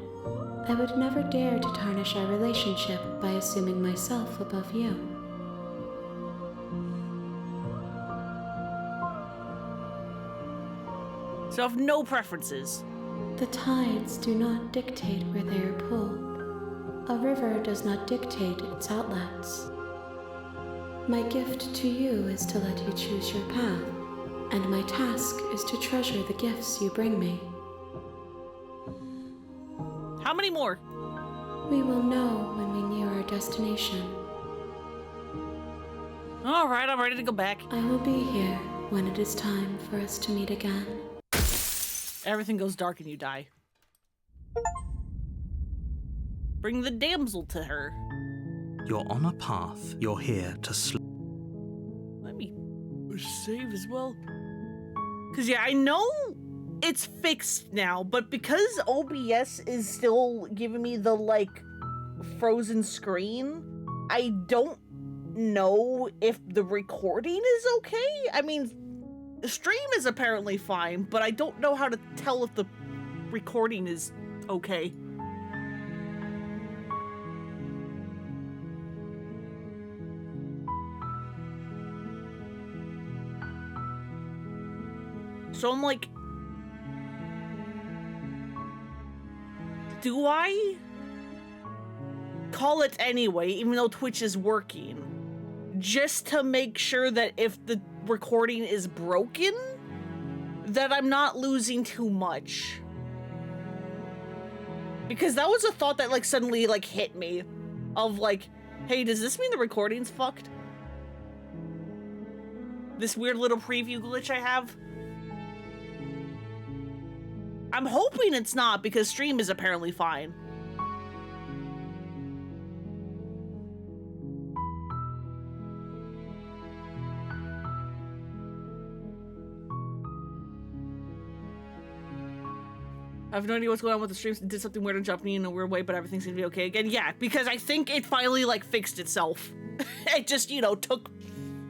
I would never dare to tarnish our relationship by assuming myself above you. So I have no preferences. The tides do not dictate where they are pulled. A river does not dictate its outlets. My gift to you is to let you choose your path, and my task is to treasure the gifts you bring me. How many more? We will know when we near our destination. All right, I'm ready to go back. I will be here when it is time for us to meet again. Everything goes dark and you die. Bring the damsel to her. You're on a path. You're here to sleep. Let me save as well. Because, yeah, I know it's fixed now, but because OBS is still giving me the, like, frozen screen, I don't know if the recording is okay. I mean, the stream is apparently fine, but I don't know how to tell if the recording is okay. So I'm like, do I call it anyway, even though Twitch is working, just to make sure that if the recording is broken, that I'm not losing too much? Because that was a thought that like suddenly like hit me of like, hey, does this mean the recording's fucked? This weird little preview glitch I have? I'm hoping it's not, because stream is apparently fine. I have no idea what's going on with the streams. It did something weird and jumped me in a weird way, but everything's gonna be okay again. Yeah, because I think it finally, like, fixed itself. It just, you know, took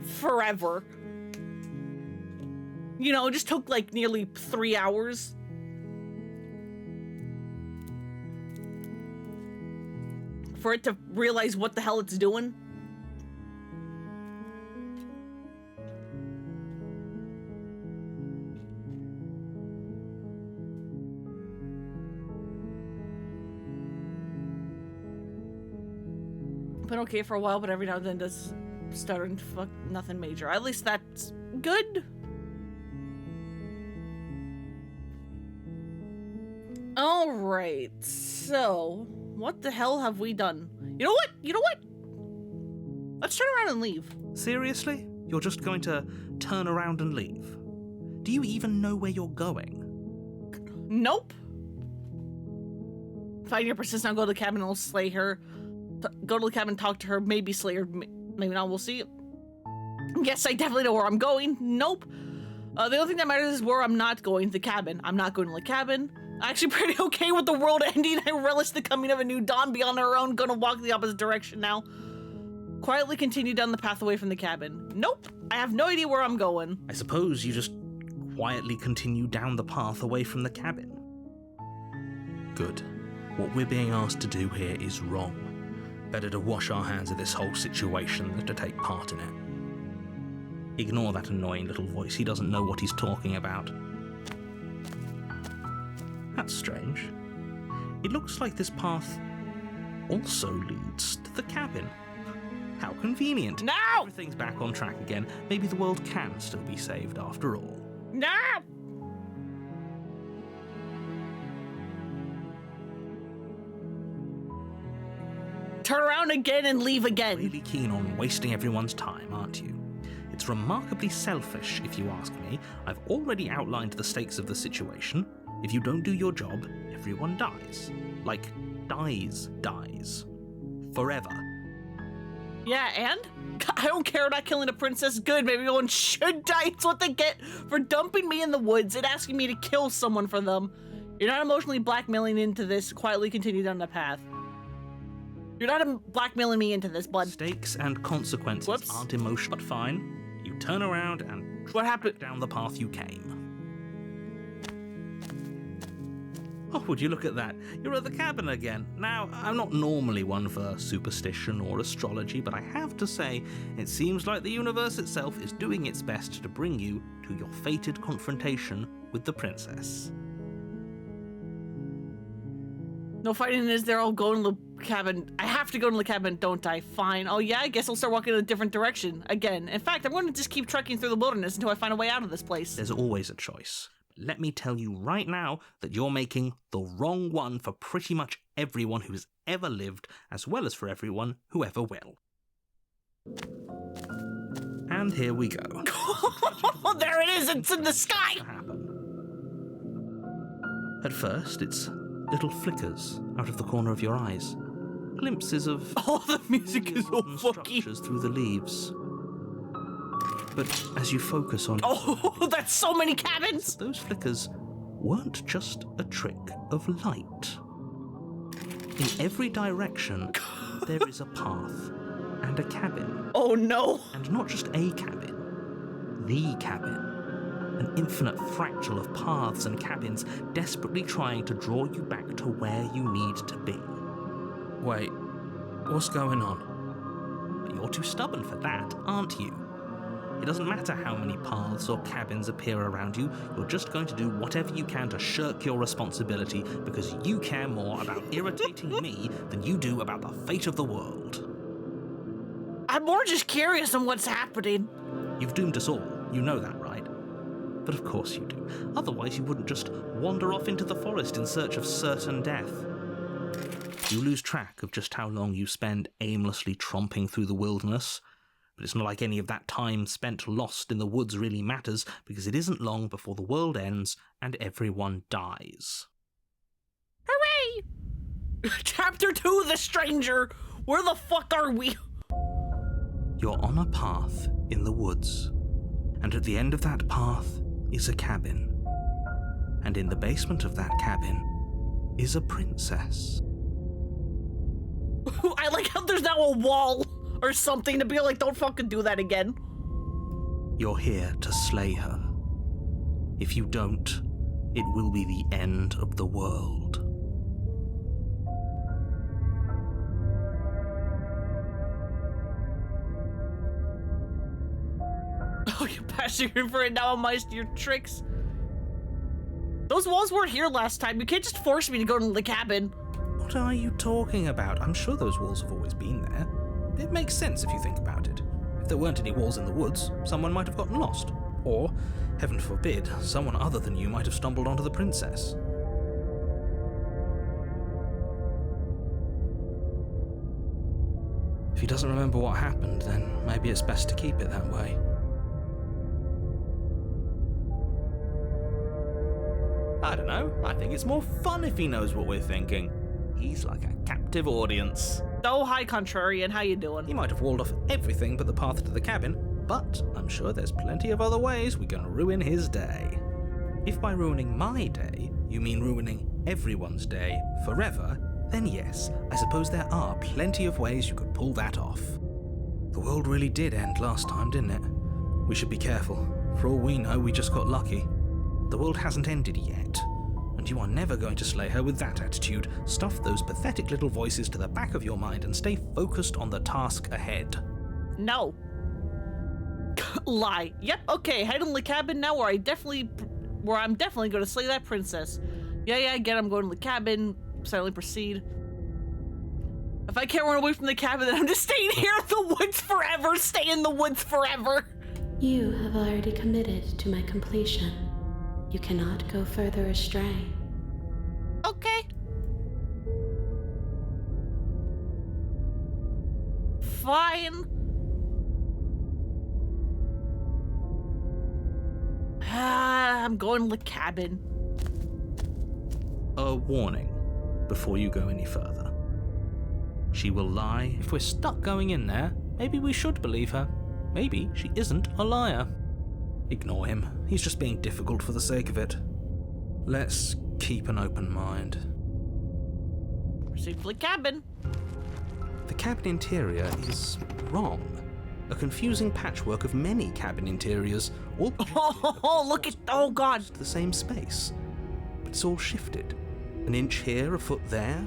forever. You know, it just took, like, nearly 3 hours. For it to realize what the hell it's doing. Been okay for a while, but every now and then does stutter and fuck. Nothing major. At least that's good. All right, so what the hell have we done? You know what? You know what? Let's turn around and leave. Seriously? You're just going to turn around and leave? Do you even know where you're going? Nope. Find your persistent, I'll go to the cabin and I'll slay her. Go to the cabin, talk to her, maybe slay her, maybe not, we'll see. Yes, I definitely know where I'm going. Nope. The only thing that matters is where I'm not going, the cabin. I'm not going to the cabin. I'm actually pretty okay with the world ending. I relish the coming of a new dawn beyond our own. Gonna walk the opposite direction now. Quietly continue down the path away from the cabin. Nope. I have no idea where I'm going. I suppose you just quietly continue down the path away from the cabin. Good. What we're being asked to do here is wrong. Better to wash our hands of this whole situation than to take part in it. Ignore that annoying little voice. He doesn't know what he's talking about. That's strange. It looks like this path also leads to the cabin. How convenient. No! Everything's back on track again. Maybe the world can still be saved after all. No! Turn around again and leave again. Really keen on wasting everyone's time, aren't you? It's remarkably selfish, if you ask me. I've already outlined the stakes of the situation. If you don't do your job, everyone dies. Like, dies. Forever. Yeah, and? I don't care about killing a princess. Good, maybe everyone should die. It's what they get for dumping me in the woods and asking me to kill someone for them. You're not emotionally blackmailing into this. Quietly continue down the path. You're not blackmailing me into this, bud. Stakes and consequences aren't emotional, but fine. You turn around and what happened? Down the path you came. Oh, would you look at that? You're at the cabin again. Now, I'm not normally one for superstition or astrology, but I have to say, it seems like the universe itself is doing its best to bring you to your fated confrontation with the princess. No fighting is there. I'll go in the cabin. I have to go in the cabin, don't I? Fine. Oh yeah, I guess I'll start walking in a different direction again. In fact, I'm going to just keep trekking through the wilderness until I find a way out of this place. There's always a choice. Let me tell you right now that you're making the wrong one for pretty much everyone who's ever lived, as well as for everyone who ever will. And here we go. There it is, it's in the sky! At first, it's little flickers out of the corner of your eyes. Glimpses of Oh, the music is so wooden funky. structures through the leaves. But as you focus on Oh, that's so many cabins! those flickers weren't just a trick of light. In every direction, there is a path and a cabin. Oh no! And not just a cabin, the cabin. An infinite fractal of paths and cabins desperately trying to draw you back to where you need to be. Wait, what's going on? You're too stubborn for that, aren't you? It doesn't matter how many paths or cabins appear around you, you're just going to do whatever you can to shirk your responsibility because you care more about irritating me than you do about the fate of the world. I'm more just curious on what's happening. You've doomed us all, you know that, right? But of course you do. Otherwise you wouldn't just wander off into the forest in search of certain death. You lose track of just how long you spend aimlessly tromping through the wilderness. But it's not like any of that time spent lost in the woods really matters, because it isn't long before the world ends and everyone dies. Hooray! Chapter 2, The Stranger! Where the fuck are we? You're on a path in the woods, and at the end of that path is a cabin. And in the basement of that cabin is a princess. I like how there's now a wall or something to be like, don't fucking do that again. You're here to slay her. If you don't, it will be the end of the world. Oh, you're passing over it now on your tricks. Those walls weren't here last time. You can't just force me to go to the cabin. What are you talking about? I'm sure those walls have always been there. It makes sense if you think about it. If there weren't any walls in the woods, someone might have gotten lost. Or, heaven forbid, someone other than you might have stumbled onto the princess. If he doesn't remember what happened, then maybe it's best to keep it that way. I don't know. I think it's more fun if he knows what we're thinking. He's like a captive audience. Oh, hi, Contrarian. How you doing? He might have walled off everything but the path to the cabin, but I'm sure there's plenty of other ways we can ruin his day. If by ruining my day, you mean ruining everyone's day forever, then yes, I suppose there are plenty of ways you could pull that off. The world really did end last time, didn't it? We should be careful. For all we know, we just got lucky. The world hasn't ended yet, and you are never going to slay her with that attitude. Stuff those pathetic little voices to the back of your mind and stay focused on the task ahead. No. Lie. Yep, okay, head in the cabin now where I'm definitely going to slay that princess. Yeah, I get it, I'm going to the cabin. Silently proceed. If I can't run away from the cabin, then I'm just staying here in the woods forever. Stay in the woods forever. You have already committed to my completion. You cannot go further astray. Okay. Fine. I'm going to the cabin. A warning before you go any further. She will lie. If we're stuck going in there, maybe we should believe her. Maybe she isn't a liar. Ignore him. He's just being difficult for the sake of it. Let's keep an open mind. Proceed to the cabin. The cabin interior is wrong. A confusing patchwork of many cabin interiors, all Oh, look at, oh god. the same space. But it's all shifted. An inch here, a foot there,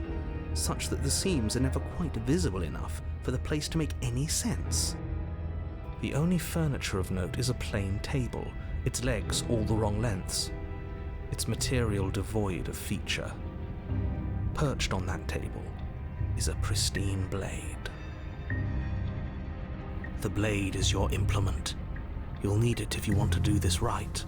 such that the seams are never quite visible enough for the place to make any sense. The only furniture of note is a plain table, its legs all the wrong lengths, its material devoid of feature. Perched on that table is a pristine blade. The blade is your implement. You'll need it if you want to do this right.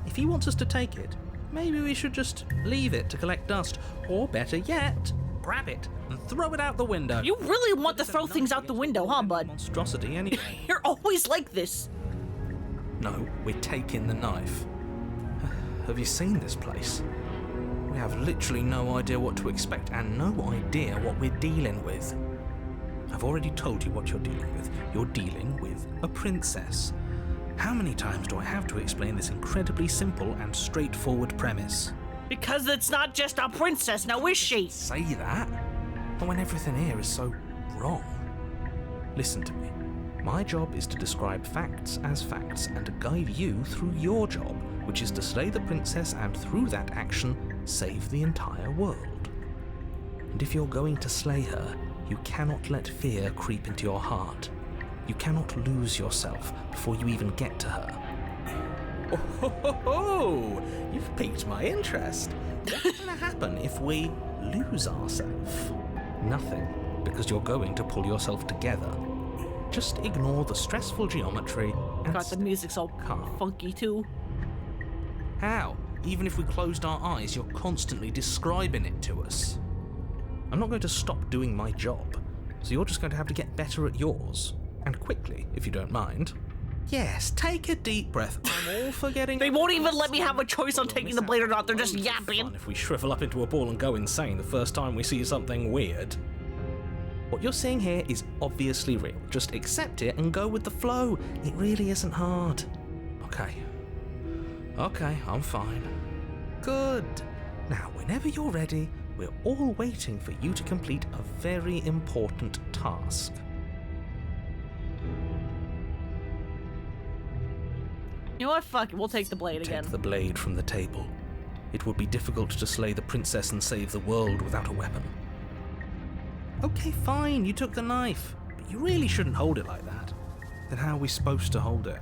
If he wants us to take it, maybe we should just leave it to collect dust, or better yet, grab it and throw it out the window. You really want to throw things out the window, huh, bud? Monstrosity anyway. You're always like this. No, we're taking the knife. Have you seen this place? We have literally no idea what to expect and no idea what we're dealing with. I've already told you what you're dealing with. You're dealing with a princess. How many times do I have to explain this incredibly simple and straightforward premise? Because it's not just a princess, now is she? Say that, but when everything here is so wrong. Listen to me. My job is to describe facts as facts and to guide you through your job, which is to slay the princess and through that action, save the entire world. And if you're going to slay her, you cannot let fear creep into your heart. You cannot lose yourself before you even get to her. Oh, ho, ho, ho. You've piqued my interest. What's going to happen if we lose ourselves? Nothing, because you're going to pull yourself together. Just ignore the stressful geometry and God, the music's all calm. funky too. How? Even if we closed our eyes, you're constantly describing it to us. I'm not going to stop doing my job, so you're just going to have to get better at yours. And quickly, if you don't mind. Yes, take a deep breath. I'm all for getting... They won't even let me have a choice on taking the blade or not. They're just yapping. Fun if we shrivel up into a ball and go insane the first time we see something weird. What you're seeing here is obviously real. Just accept it and go with the flow. It really isn't hard. Okay, I'm fine. Good. Now, whenever you're ready, we're all waiting for you to complete a very important task. You know what? Fuck it. We'll take the blade again. Take the blade from the table. It would be difficult to slay the princess and save the world without a weapon. Okay, fine, you took the knife, but you really shouldn't hold it like that. Then how are we supposed to hold it?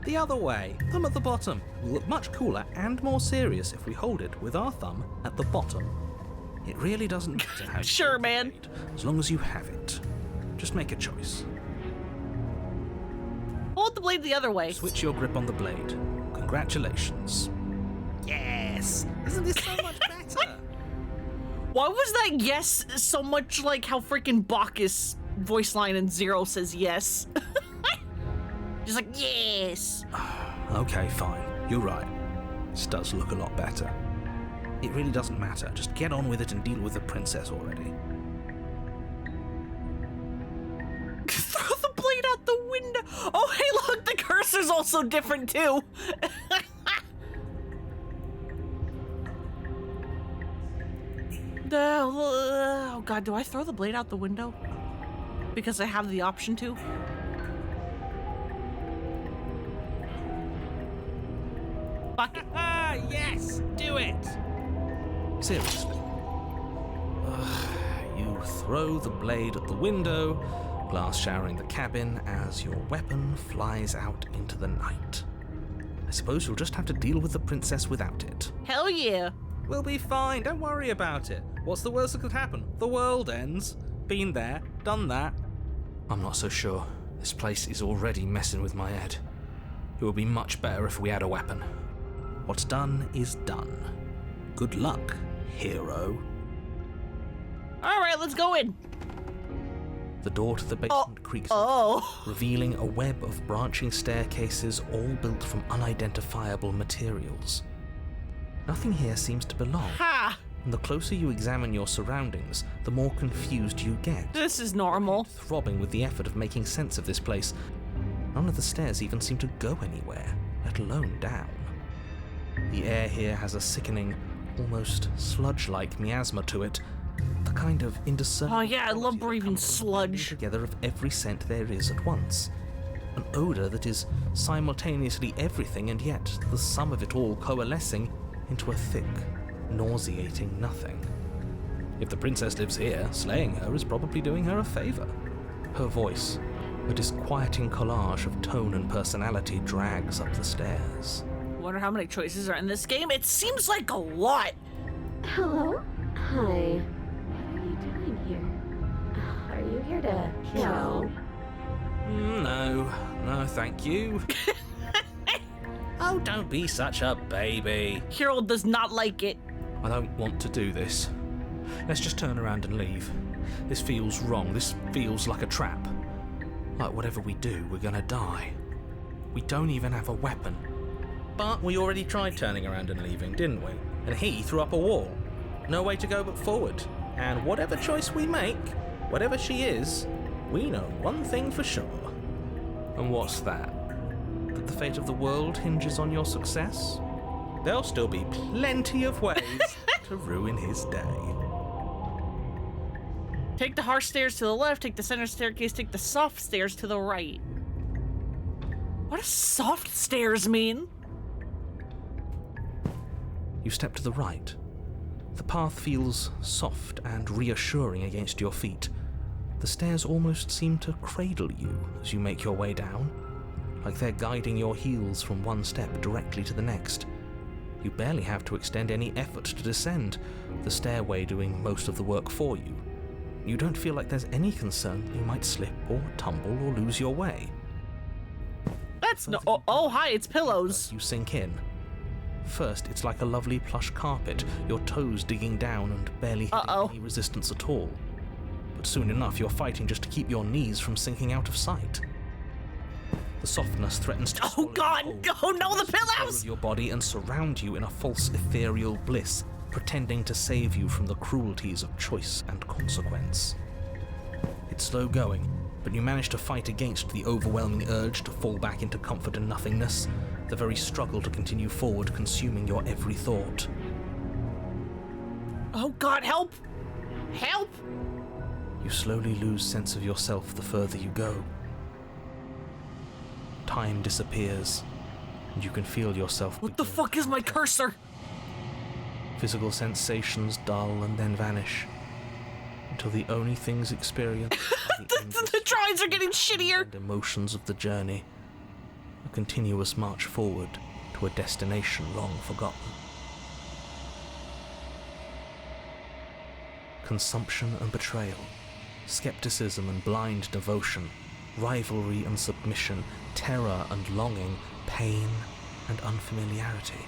The other way, thumb at the bottom. Will look much cooler and more serious if we hold it with our thumb at the bottom. It really doesn't matter how you Sure, hold the man. blade, as long as you have it. Just make a choice. Hold the blade the other way. Switch your grip on the blade. Congratulations. Yes! Isn't this so much better? Why was that yes so much like how freaking Bacchus voice line in Zero says yes? Just like, yes. Okay, fine. You're right. This does look a lot better. It really doesn't matter. Just get on with it and deal with the princess already. Throw the blade out the window. Oh, hey, look, the cursor's also different too. Oh God, do I throw the blade out the window? Because I have the option to. Fuck it. Ah, yes! Do it! Seriously. You throw the blade at the window, glass showering the cabin as your weapon flies out into the night. I suppose you'll just have to deal with the princess without it. Hell yeah. We'll be fine, don't worry about it. What's the worst that could happen? The world ends. Been there, done that. I'm not so sure. This place is already messing with my head. It would be much better if we had a weapon. What's done is done. Good luck, hero. All right, let's go in. The door to the basement creaks, Oh. revealing a web of branching staircases all built from unidentifiable materials. Nothing here seems to belong. Ha! And the closer you examine your surroundings, the more confused you get. This is normal. Throbbing with the effort of making sense of this place, none of the stairs even seem to go anywhere, let alone down. The air here has a sickening, almost sludge-like miasma to it, the kind of indiscernible... Oh yeah, I love quality that breathing comes from the blending sludge. together of every scent there is at once. An odor that is simultaneously everything and yet the sum of it all coalescing into a thick, nauseating nothing. If the princess lives here, slaying her is probably doing her a favor. Her voice, a disquieting collage of tone and personality, drags up the stairs. Wonder how many choices are in this game. It seems like a lot. Hello? Hi. What are you doing here? Are you here to kill? No, thank you. Oh, don't be such a baby. Harold does not like it. I don't want to do this. let's just turn around and leave. This feels wrong. This feels like a trap. Like whatever we do, we're gonna die. We don't even have a weapon. But we already tried turning around and leaving, didn't we? And he threw up a wall. No way to go but forward. And whatever choice we make, whatever she is, we know one thing for sure. And what's that? That the fate of the world hinges on your success? There'll still be plenty of ways to ruin his day. Take the harsh stairs to the left, take the center staircase, take the soft stairs to the right. What does soft stairs mean? You step to the right. The path feels soft and reassuring against your feet. The stairs almost seem to cradle you as you make your way down, like they're guiding your heels from one step directly to the next. You barely have to extend any effort to descend, the stairway doing most of the work for you. You don't feel like there's any concern that you might slip or tumble or lose your way. That's no. Oh, hi, it's pillows. You sink in. First, it's like a lovely plush carpet, your toes digging down and barely hitting any resistance at all. But soon enough, you're fighting just to keep your knees from sinking out of sight. The softness threatens to Oh God! Oh no, the pillows! Your body and surround you in a false ethereal bliss, pretending to save you from the cruelties of choice and consequence. It's slow going, but you manage to fight against the overwhelming urge to fall back into comfort and nothingness, the very struggle to continue forward consuming your every thought. Oh God, help! Help! You slowly lose sense of yourself the further you go. Time disappears, and you can feel yourself. What the fuck is my cursor? Physical sensations dull and then vanish, until the only things experienced are the drawings are getting shittier. And emotions of the journey, a continuous march forward to a destination long forgotten. Consumption and betrayal, skepticism and blind devotion, rivalry and submission, terror and longing, pain and unfamiliarity.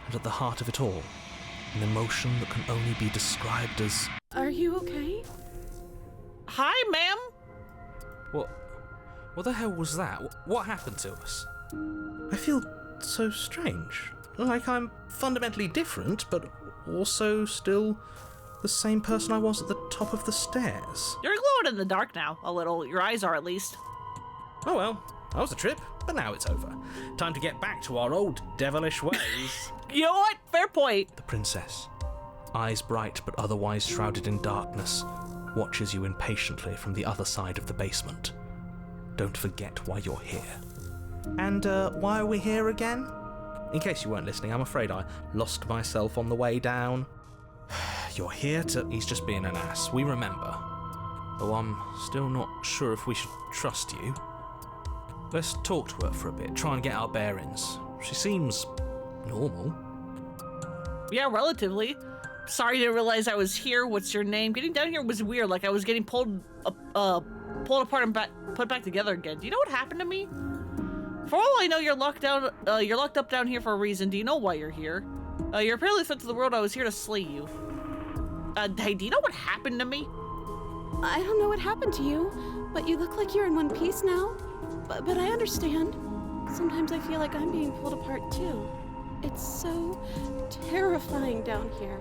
And at the heart of it all, an emotion that can only be described as... Are you okay? Hi, ma'am. What the hell was that? What happened to us? I feel so strange. Like I'm fundamentally different, but also still the same person I was at the top of the stairs. You're glowing in the dark now, a little. Your eyes are, at least. Oh well, that was a trip, but now it's over. Time to get back to our old devilish ways. You know what? Fair point. The princess, eyes bright but otherwise shrouded in darkness, watches you impatiently from the other side of the basement. Don't forget why you're here. And why are we here again? In case you weren't listening, I'm afraid I lost myself on the way down. You're here to... He's just being an ass, we remember. Though I'm still not sure if we should trust you. Let's talk to her for a bit, try and get our bearings. She seems normal. Yeah, relatively. Sorry, didn't realize I was here. What's your name? Getting down here was weird, like I was getting pulled apart and put back together again. Do you know what happened to me? For all I know, you're locked up down here for a reason. Do you know why you're here? You're apparently threat to the world. I was here to slay you. Hey, do you know what happened to me? I don't know what happened to you, but you look like you're in one piece now. But I understand. Sometimes I feel like I'm being pulled apart too. It's so terrifying down here.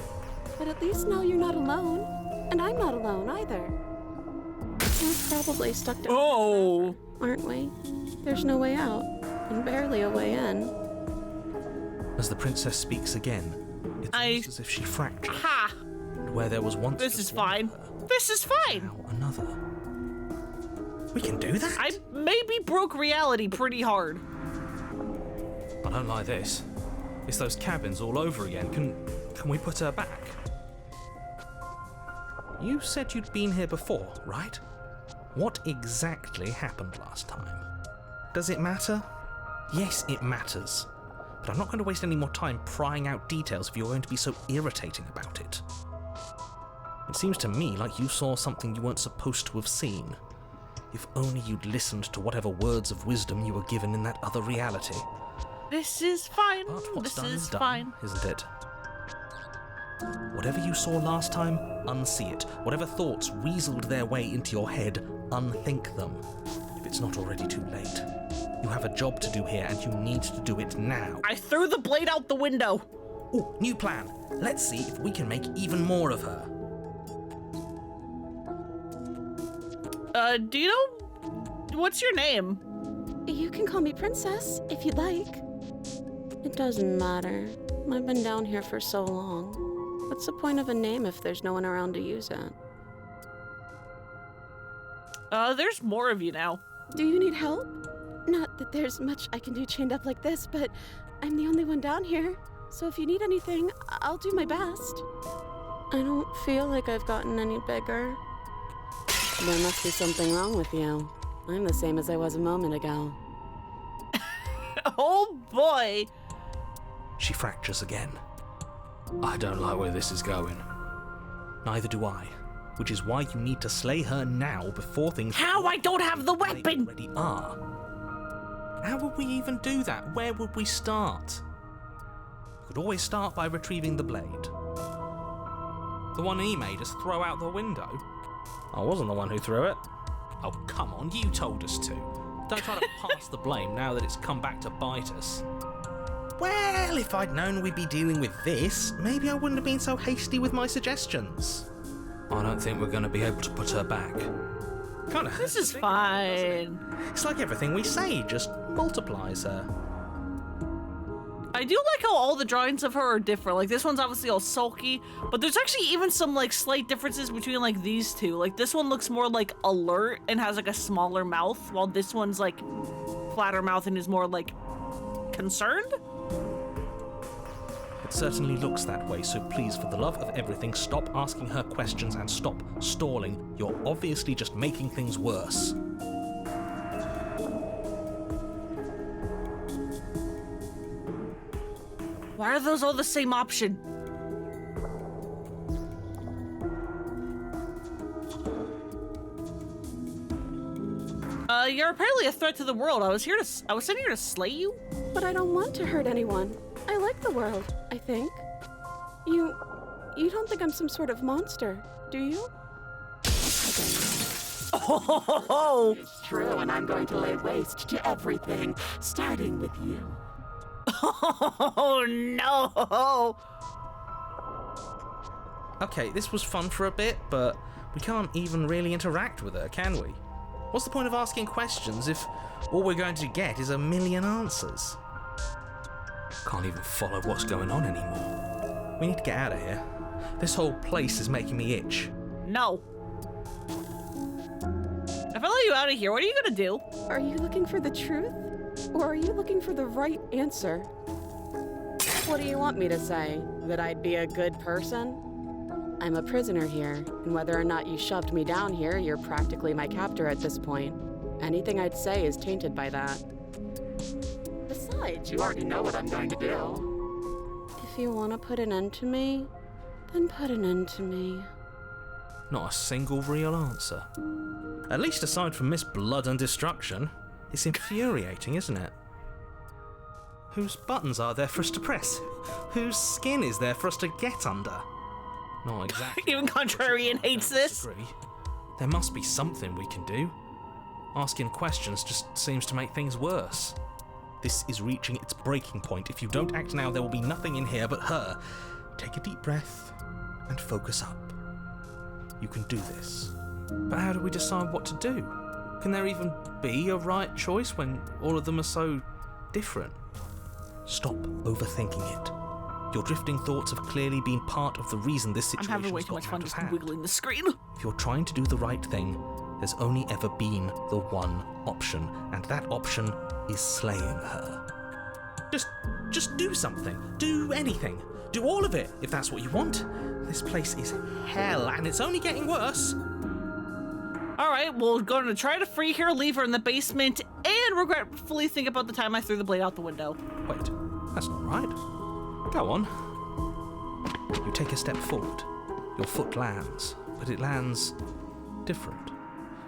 But at least now you're not alone. And I'm not alone either. We're probably stuck down Oh! aren't we? There's no way out, and barely a way in. As the princess speaks again, it's almost as if she fractured. Ha! And where there was once... This is fine. This is fine! Now another. We can do that? I maybe broke reality pretty hard. I don't like this. It's those cabins all over again. Can we put her back? You said you'd been here before, right? What exactly happened last time? Does it matter? Yes, it matters. But I'm not going to waste any more time prying out details if you're going to be so irritating about it. It seems to me like you saw something you weren't supposed to have seen. If only you'd listened to whatever words of wisdom you were given in that other reality. This is fine. But what's This done is done, fine. isn't it? Whatever you saw last time, unsee it. Whatever thoughts weaseled their way into your head, unthink them. If it's not already too late. You have a job to do here, and you need to do it now. I threw the blade out the window. Ooh, new plan. Let's see if we can make even more of her. Do you know... What's your name? You can call me Princess, if you'd like. It doesn't matter. I've been down here for so long. What's the point of a name if there's no one around to use it? There's more of you now. Do you need help? Not that there's much I can do chained up like this, but I'm the only one down here. So if you need anything, I'll do my best. I don't feel like I've gotten any bigger. There must be something wrong with you. I'm the same as I was a moment ago. Oh boy! She fractures again. I don't like where this is going. Neither do I. Which is why you need to slay her now before things... How? I don't have the They weapon! already are. How would we even do that? Where would we start? We could always start by retrieving the blade. The one he made us throw out the window. I wasn't the one who threw it. Oh, come on, you told us to. Don't try to pass the blame now that it's come back to bite us. Well, if I'd known we'd be dealing with this, maybe I wouldn't have been so hasty with my suggestions. I don't think we're going to be able to put her back. Kinda hurts This to is think about it, doesn't it? fine. It's like everything we say just multiplies her. I do like how all the drawings of her are different. Like, this one's obviously all sulky, but there's actually even some, like, slight differences between, like, these two. Like, this one looks more, like, alert and has, like, a smaller mouth, while this one's, like, flatter mouth and is more, like, concerned? It certainly looks that way, so please, for the love of everything, stop asking her questions and stop stalling. You're obviously just making things worse. Why are those all the same option? You're apparently a threat to the world. I was sent here to slay you? But I don't want to hurt anyone. I like the world, I think. You don't think I'm some sort of monster, do you? Oh, It's true, and I'm going to lay waste to everything, starting with you. oh no! Okay, this was fun for a bit, but we can't even really interact with her, can we? What's the point of asking questions if all we're going to get is a million answers? Can't even follow what's going on anymore. We need to get out of here. This whole place is making me itch. No. If I let you out of here, what are you gonna do? Are you looking for the truth? Or are you looking for the right answer? What do you want me to say? That I'd be a good person? I'm a prisoner here, and whether or not you shoved me down here, you're practically my captor at this point. Anything I'd say is tainted by that. Besides, You already know what I'm going to do. if you want to put an end to me, then put an end to me. Not a single real answer. At least aside from Miss Blood and Destruction. It's infuriating, isn't it? Whose buttons are there for us to press? Whose skin is there for us to get under? Not exactly. Even Contrarian hates this. Disagree. There must be something we can do. Asking questions just seems to make things worse. This is reaching its breaking point. If you don't act now, there will be nothing in here but her. Take a deep breath and focus up. You can do this. But how do we decide what to do? Can there even be a right choice when all of them are so different? Stop overthinking it. Your drifting thoughts have clearly been part of the reason this I'm situation having way has too much gotten fun out of just hand. wiggling the screen. If you're trying to do the right thing, there's only ever been the one option, and that option is slaying her. Just do something. Do anything. Do all of it, if that's what you want. This place is hell, and it's only getting worse. All right, we're going to try to free her, leave her in the basement, and regretfully think about the time I threw the blade out the window. Wait, that's not right. Go on. You take a step forward. Your foot lands, but it lands different.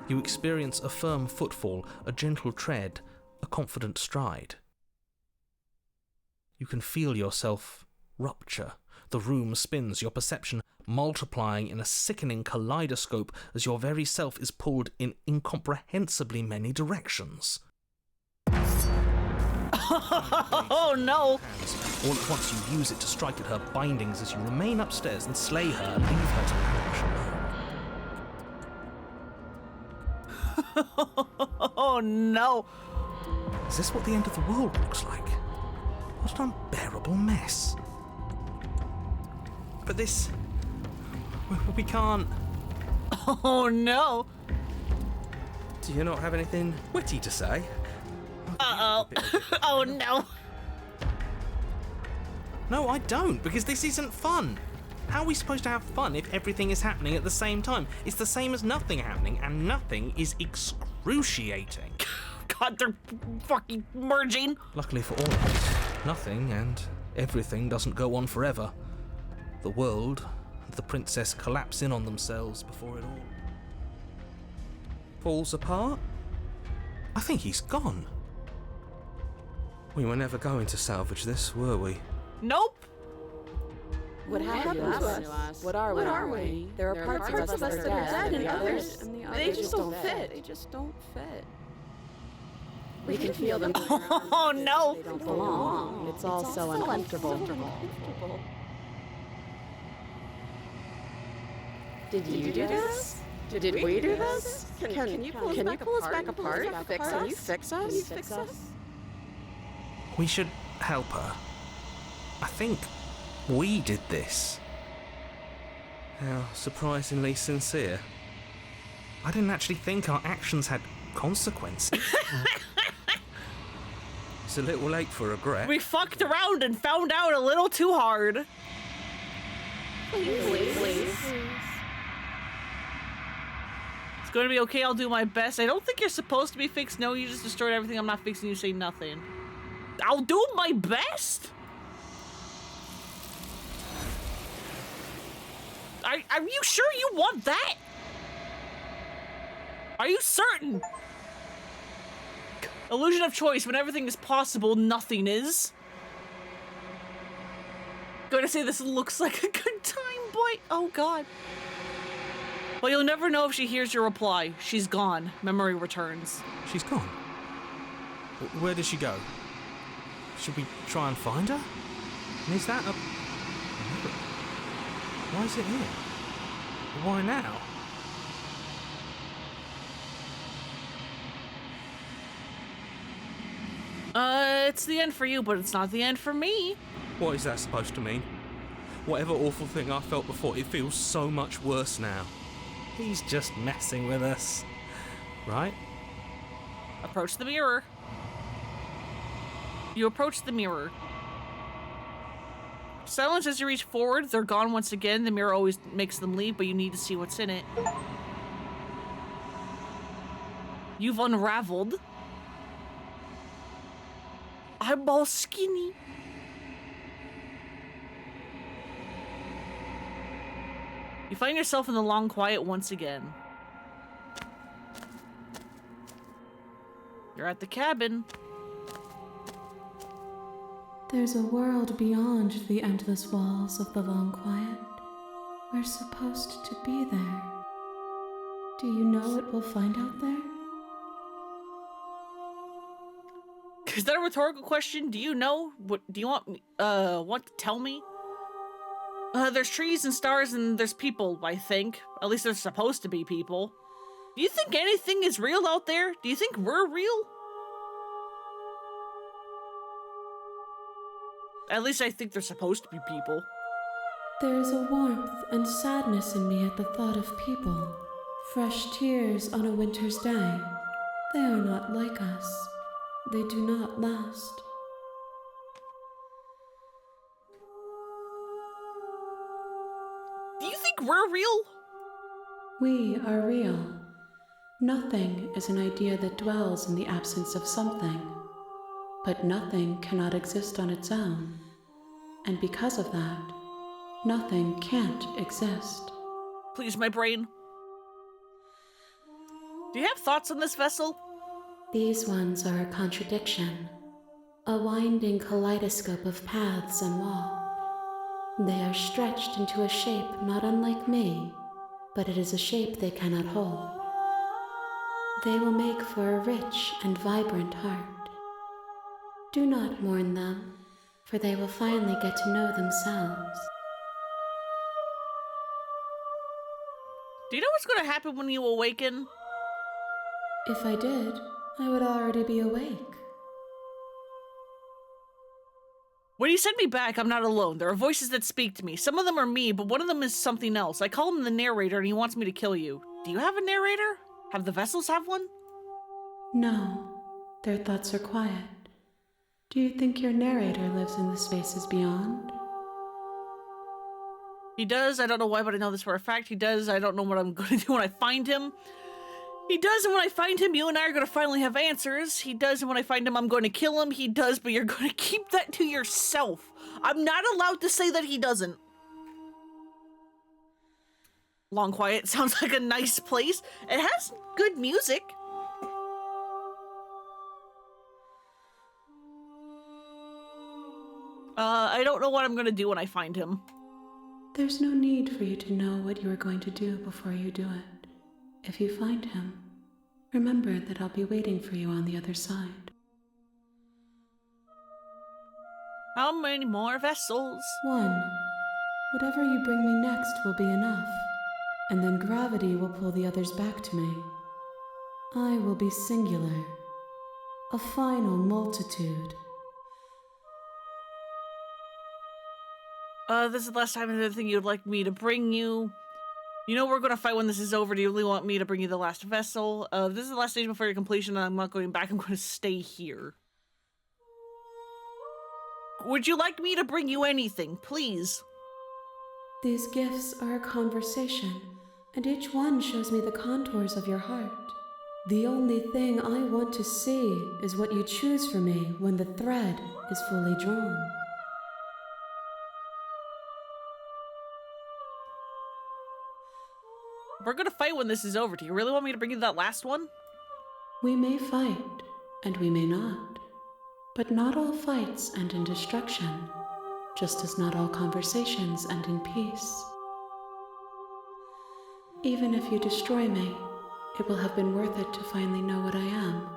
You experience a firm footfall, a gentle tread, a confident stride. You can feel yourself rupture. The room spins, your perception multiplying in a sickening kaleidoscope as your very self is pulled in incomprehensibly many directions. Oh no! All at once you use it to strike at her bindings as you remain upstairs and slay her and leave her to languish alone. Oh no! Is this what the end of the world looks like? What an unbearable mess. But this... we can't... Oh no! Do you not have anything witty to say? Uh-oh. Oh no! No, I don't, because this isn't fun. How are we supposed to have fun if everything is happening at the same time? It's the same as nothing happening, and nothing is excruciating. God, they're fucking merging. Luckily for all of us, nothing and everything doesn't go on forever. The world and the princess collapse in on themselves before it all falls apart. I think he's gone. We were never going to salvage this, were we? Nope. What happened to us? What are we? There are parts of us that are dead, and others, they just don't fit. They just don't fit. We can feel them. Oh no! They don't belong. It's all so uncomfortable. Did you do this? Did we do this? Can you pull us back apart? Can you fix us? We should help her. I think we did this. How surprisingly sincere. I didn't actually think our actions had consequences. It's a little late for regret. We fucked around and found out a little too hard. Please. It's going to be okay, I'll do my best. I don't think you're supposed to be fixed. No, you just destroyed everything. I'm not fixing you, say nothing. I'll do my best? Are you sure you want that? Are you certain? Illusion of choice. When everything is possible, nothing is. Going to say this looks like a good time, boy. Oh, God. Well, you'll never know if she hears your reply. She's gone. Memory returns. She's gone. Where did she go? Should we try and find her? And is that a mirror? Why is it here? Why now? It's the end for you, but it's not the end for me. What is that supposed to mean? Whatever awful thing I felt before, it feels so much worse now. He's just messing with us. Right? Approach the mirror. You approach the mirror. Silence as you reach forward. They're gone once again. The mirror always makes them leave, but you need to see what's in it. You've unraveled. I'm all skinny. You find yourself in the long quiet once again. You're at the cabin. There's a world beyond the endless walls of the long quiet. We're supposed to be there. Do you know what we'll find out there? Is that a rhetorical question? Do you know? What do you want me, want to tell me? There's trees and stars and there's people, I think. At least there's supposed to be people. Do you think anything is real out there? Do you think we're real? At least I think there's supposed to be people. There's a warmth and sadness in me at the thought of people. Fresh tears on a winter's day. They are not like us. They do not last. Do you think we're real? We are real. Nothing is an idea that dwells in the absence of something. But nothing cannot exist on its own. And because of that, nothing can't exist. Please, my brain. Do you have thoughts on this vessel? These ones are a contradiction. A winding kaleidoscope of paths and walls. They are stretched into a shape not unlike me, but it is a shape they cannot hold. They will make for a rich and vibrant heart. Do not mourn them, for they will finally get to know themselves. Do you know what's going to happen when you awaken? If I did, I would already be awake. When you send me back, I'm not alone. There are voices that speak to me. Some of them are me, but one of them is something else. I call him the narrator, and he wants me to kill you. Do you have a narrator? Have the vessels have one? No, their thoughts are quiet. Do you think your narrator lives in the spaces beyond? He does. I don't know why, but I know this for a fact. He does. I don't know what I'm going to do when I find him. He does, and when I find him, you and I are going to finally have answers. He does, and when I find him, I'm going to kill him. He does, but you're going to keep that to yourself. I'm not allowed to say that he doesn't. Long Quiet sounds like a nice place. It has good music. I don't know what I'm going to do when I find him. There's no need for you to know what you are going to do before you do it. If you find him, remember that I'll be waiting for you on the other side. How many more vessels? 1. Whatever you bring me next will be enough, and then gravity will pull the others back to me. I will be singular, a final multitude. This is the last time. Another thing you'd like me to bring you. You know we're gonna fight when this is over. Do you really want me to bring you the last vessel? This is the last stage before your completion, and I'm not going back. I'm gonna stay here. Would you like me to bring you anything, please? These gifts are a conversation, and each one shows me the contours of your heart. The only thing I want to see is what you choose for me when the thread is fully drawn. We're gonna fight when this is over. Do you really want me to bring you that last one? We may fight, and we may not. But not all fights end in destruction, just as not all conversations end in peace. Even if you destroy me, it will have been worth it to finally know what I am,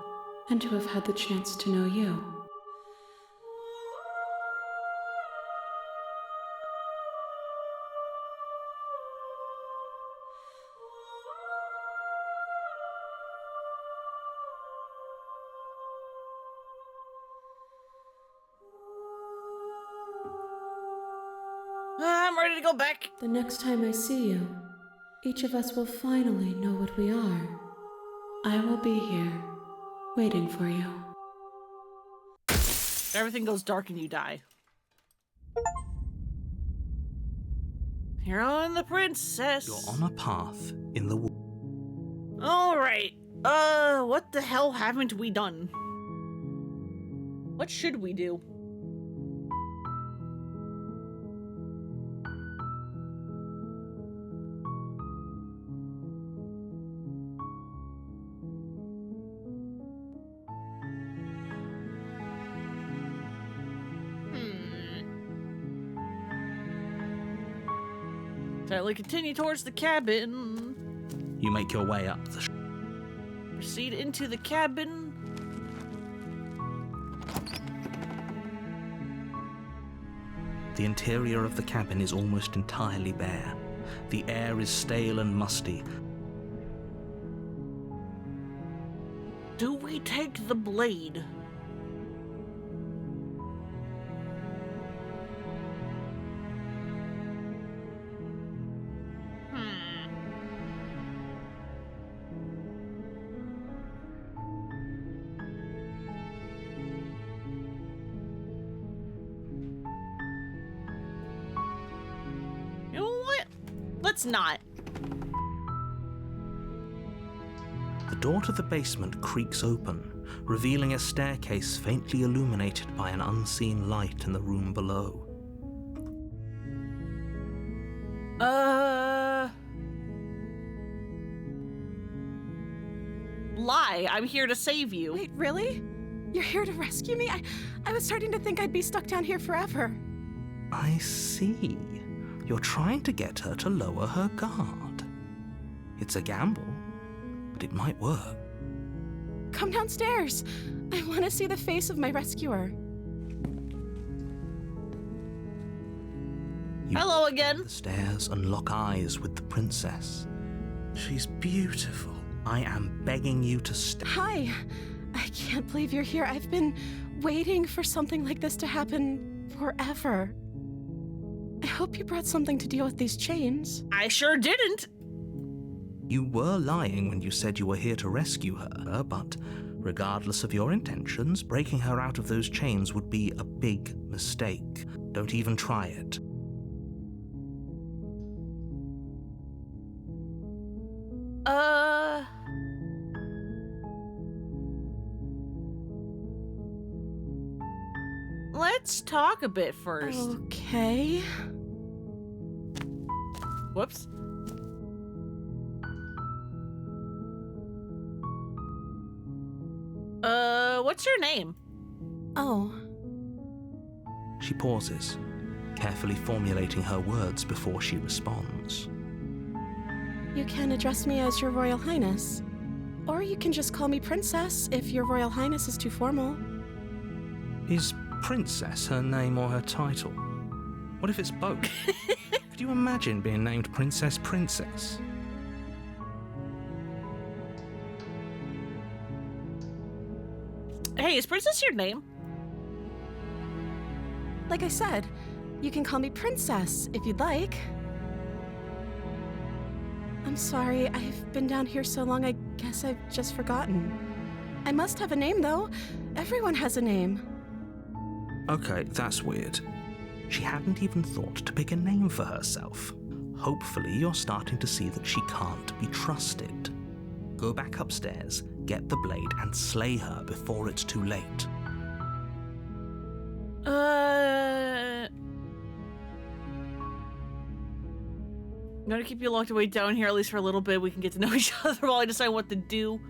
and to have had the chance to know you. I'm ready to go back. The next time I see you, each of us will finally know what we are. I will be here, waiting for you. Everything goes dark and you die. Hero and the princess. You're on a path in the woods. Alright. What the hell haven't we done? What should we do? Tightly continue towards the cabin. You make your way up the Proceed into the cabin. The interior of the cabin is almost entirely bare. The air is stale and musty. Do we take the blade? Let's not. The door to the basement creaks open, revealing a staircase faintly illuminated by an unseen light in the room below. Lie, I'm here to save you. Wait, really? You're here to rescue me? I was starting to think I'd be stuck down here forever. I see. You're trying to get her to lower her guard. It's a gamble, but it might work. Come downstairs. I want to see the face of my rescuer. You Hello again. the stairs and lock eyes with the princess. She's beautiful. I am begging you to stay. Hi. I can't believe you're here. I've been waiting for something like this to happen forever. I hope you brought something to deal with these chains. I sure didn't. You were lying when you said you were here to rescue her, but regardless of your intentions, breaking her out of those chains would be a big mistake. Don't even try it. Let's talk a bit first. Okay. Whoops. What's your name? Oh. She pauses, carefully formulating her words before she responds. You can address me as Your Royal Highness. Or you can just call me Princess if Your Royal Highness is too formal. Is Princess her name or her title? What if it's both? Could you imagine being named Princess Princess? Hey, is Princess your name? Like I said, you can call me Princess if you'd like. I'm sorry, I've been down here so long, I guess I've just forgotten. I must have a name, though. Everyone has a name. Okay, that's weird. She hadn't even thought to pick a name for herself. Hopefully you're starting to see that she can't be trusted. Go back upstairs, get the blade, and slay her before it's too late. I'm gonna keep you locked away down here at least for a little bit. We can get to know each other while I decide what to do.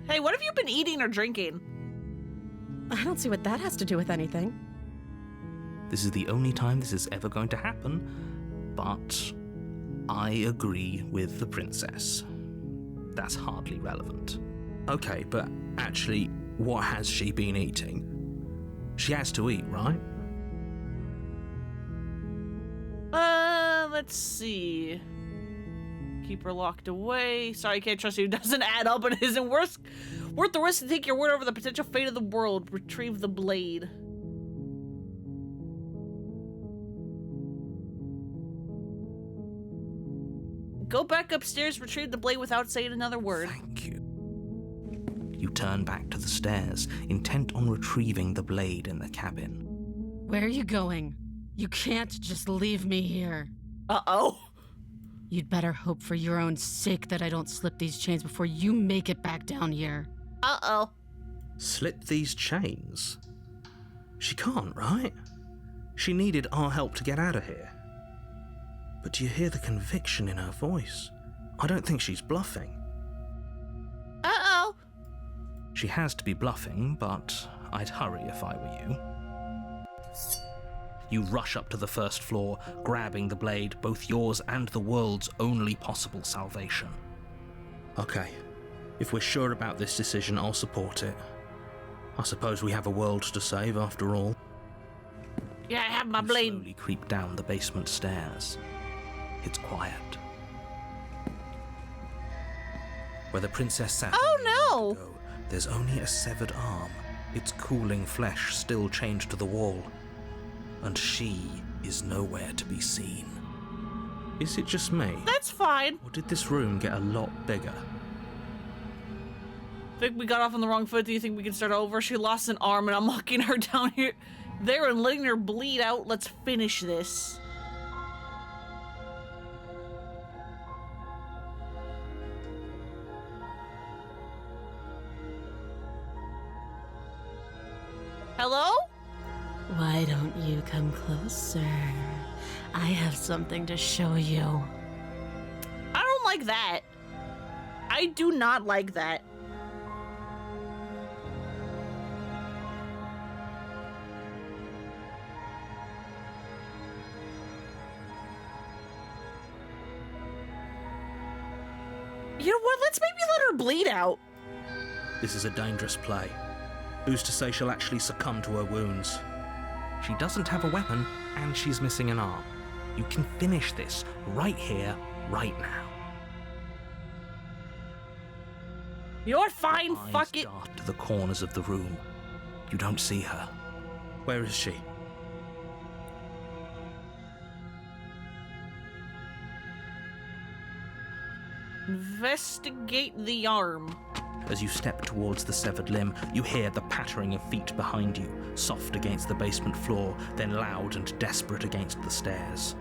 Hey, what have you been eating or drinking? I don't see what that has to do with anything. This is the only time this is ever going to happen, but I agree with the princess. That's hardly relevant. Okay, but actually, what has she been eating? She has to eat, right? Let's see. Keep her locked away. Sorry, I can't trust you. It doesn't add up and isn't worth the risk to take your word over the potential fate of the world. Retrieve the blade. Go back upstairs, retrieve the blade without saying another word. Thank you. You turn back to the stairs, intent on retrieving the blade in the cabin. Where are you going? You can't just leave me here. Uh-oh. You'd better hope for your own sake that I don't slip these chains before you make it back down here. Uh-oh. Slip these chains? She can't, right? She needed our help to get out of here. But do you hear the conviction in her voice? I don't think she's bluffing. Uh-oh. She has to be bluffing, but I'd hurry if I were you. You rush up to the first floor, grabbing the blade, both yours and the world's only possible salvation. Okay, if we're sure about this decision, I'll support it. I suppose we have a world to save after all. Yeah, I have my You blade. slowly creep down the basement stairs. It's quiet. Where the princess sat Oh, a no! moment ago, there's only a severed arm, its cooling flesh still chained to the wall. And she is nowhere to be seen. Is it just me? That's fine. Or did this room get a lot bigger? Think we got off on the wrong foot. Do you think we can start over? She lost an arm and I'm locking her down here, there and letting her bleed out. Let's finish this. Hello? Why don't you come closer? I have something to show you. I don't like that. I do not like that. You know what? Let's maybe let her bleed out. This is a dangerous play. Who's to say she'll actually succumb to her wounds? She doesn't have a weapon, and she's missing an arm. You can finish this right here, right now. You're fine, Eyes fuck it. dart to the corners of the room. You don't see her. Where is she? Investigate the arm. As you step towards the severed limb, you hear the pattering of feet behind you, soft against the basement floor, then loud and desperate against the stairs.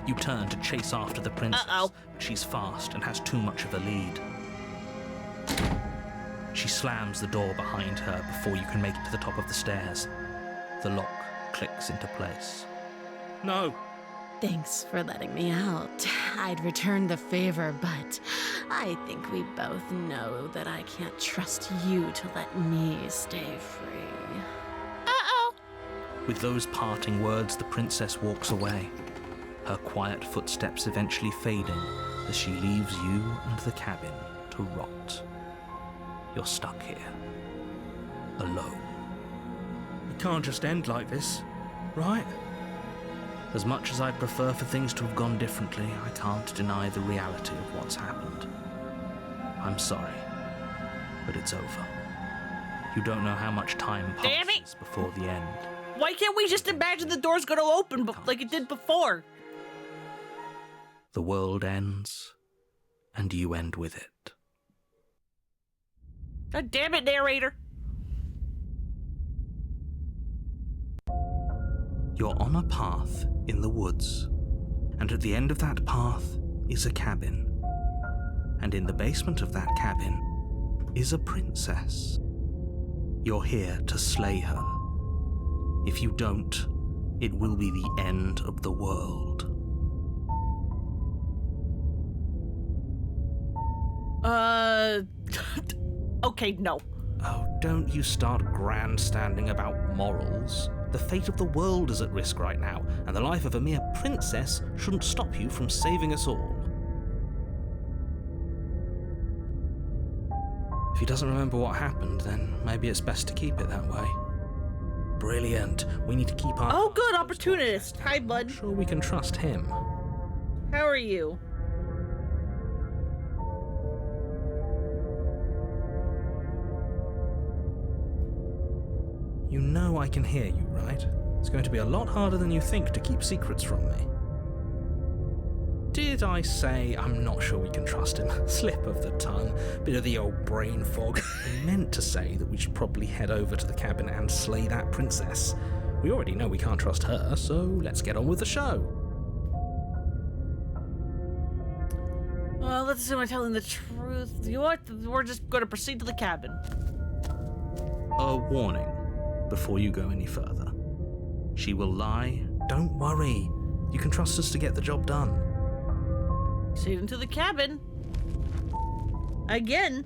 You turn to chase after the princess, Uh-oh. but she's fast and has too much of a lead. She slams the door behind her before you can make it to the top of the stairs. The lock clicks into place. No! Thanks for letting me out. I'd return the favor, but I think we both know that I can't trust you to let me stay free. Uh-oh. With those parting words, the princess walks away, her quiet footsteps eventually fading as she leaves you and the cabin to rot. You're stuck here, alone. It can't just end like this, right? As much as I'd prefer for things to have gone differently, I can't deny the reality of what's happened. I'm sorry, but it's over. You don't know how much time Damn it! passes before the end. Why can't we just imagine the door's gonna open like it did before? The world ends, and you end with it. God damn it, narrator. You're on a path in the woods, and at the end of that path is a cabin. And in the basement of that cabin is a princess. You're here to slay her. If you don't, it will be the end of the world. Okay, no. Oh, don't you start grandstanding about morals. The fate of the world is at risk right now, and the life of a mere princess shouldn't stop you from saving us all. If he doesn't remember what happened, then maybe it's best to keep it that way. Brilliant. We need to keep our... Oh, good, opportunist. Hi, bud. Sure we can trust him. How are you? You know I can hear you, right? It's going to be a lot harder than you think to keep secrets from me. Did I say I'm not sure we can trust him? Slip of the tongue, bit of the old brain fog. I meant to say that we should probably head over to the cabin and slay that princess. We already know we can't trust her, so let's get on with the show. Well, let's assume I'm telling the truth. You know what? We're just going to proceed to the cabin. A warning before you go any further. She will lie. Don't worry. You can trust us to get the job done. Proceed into the cabin. Again.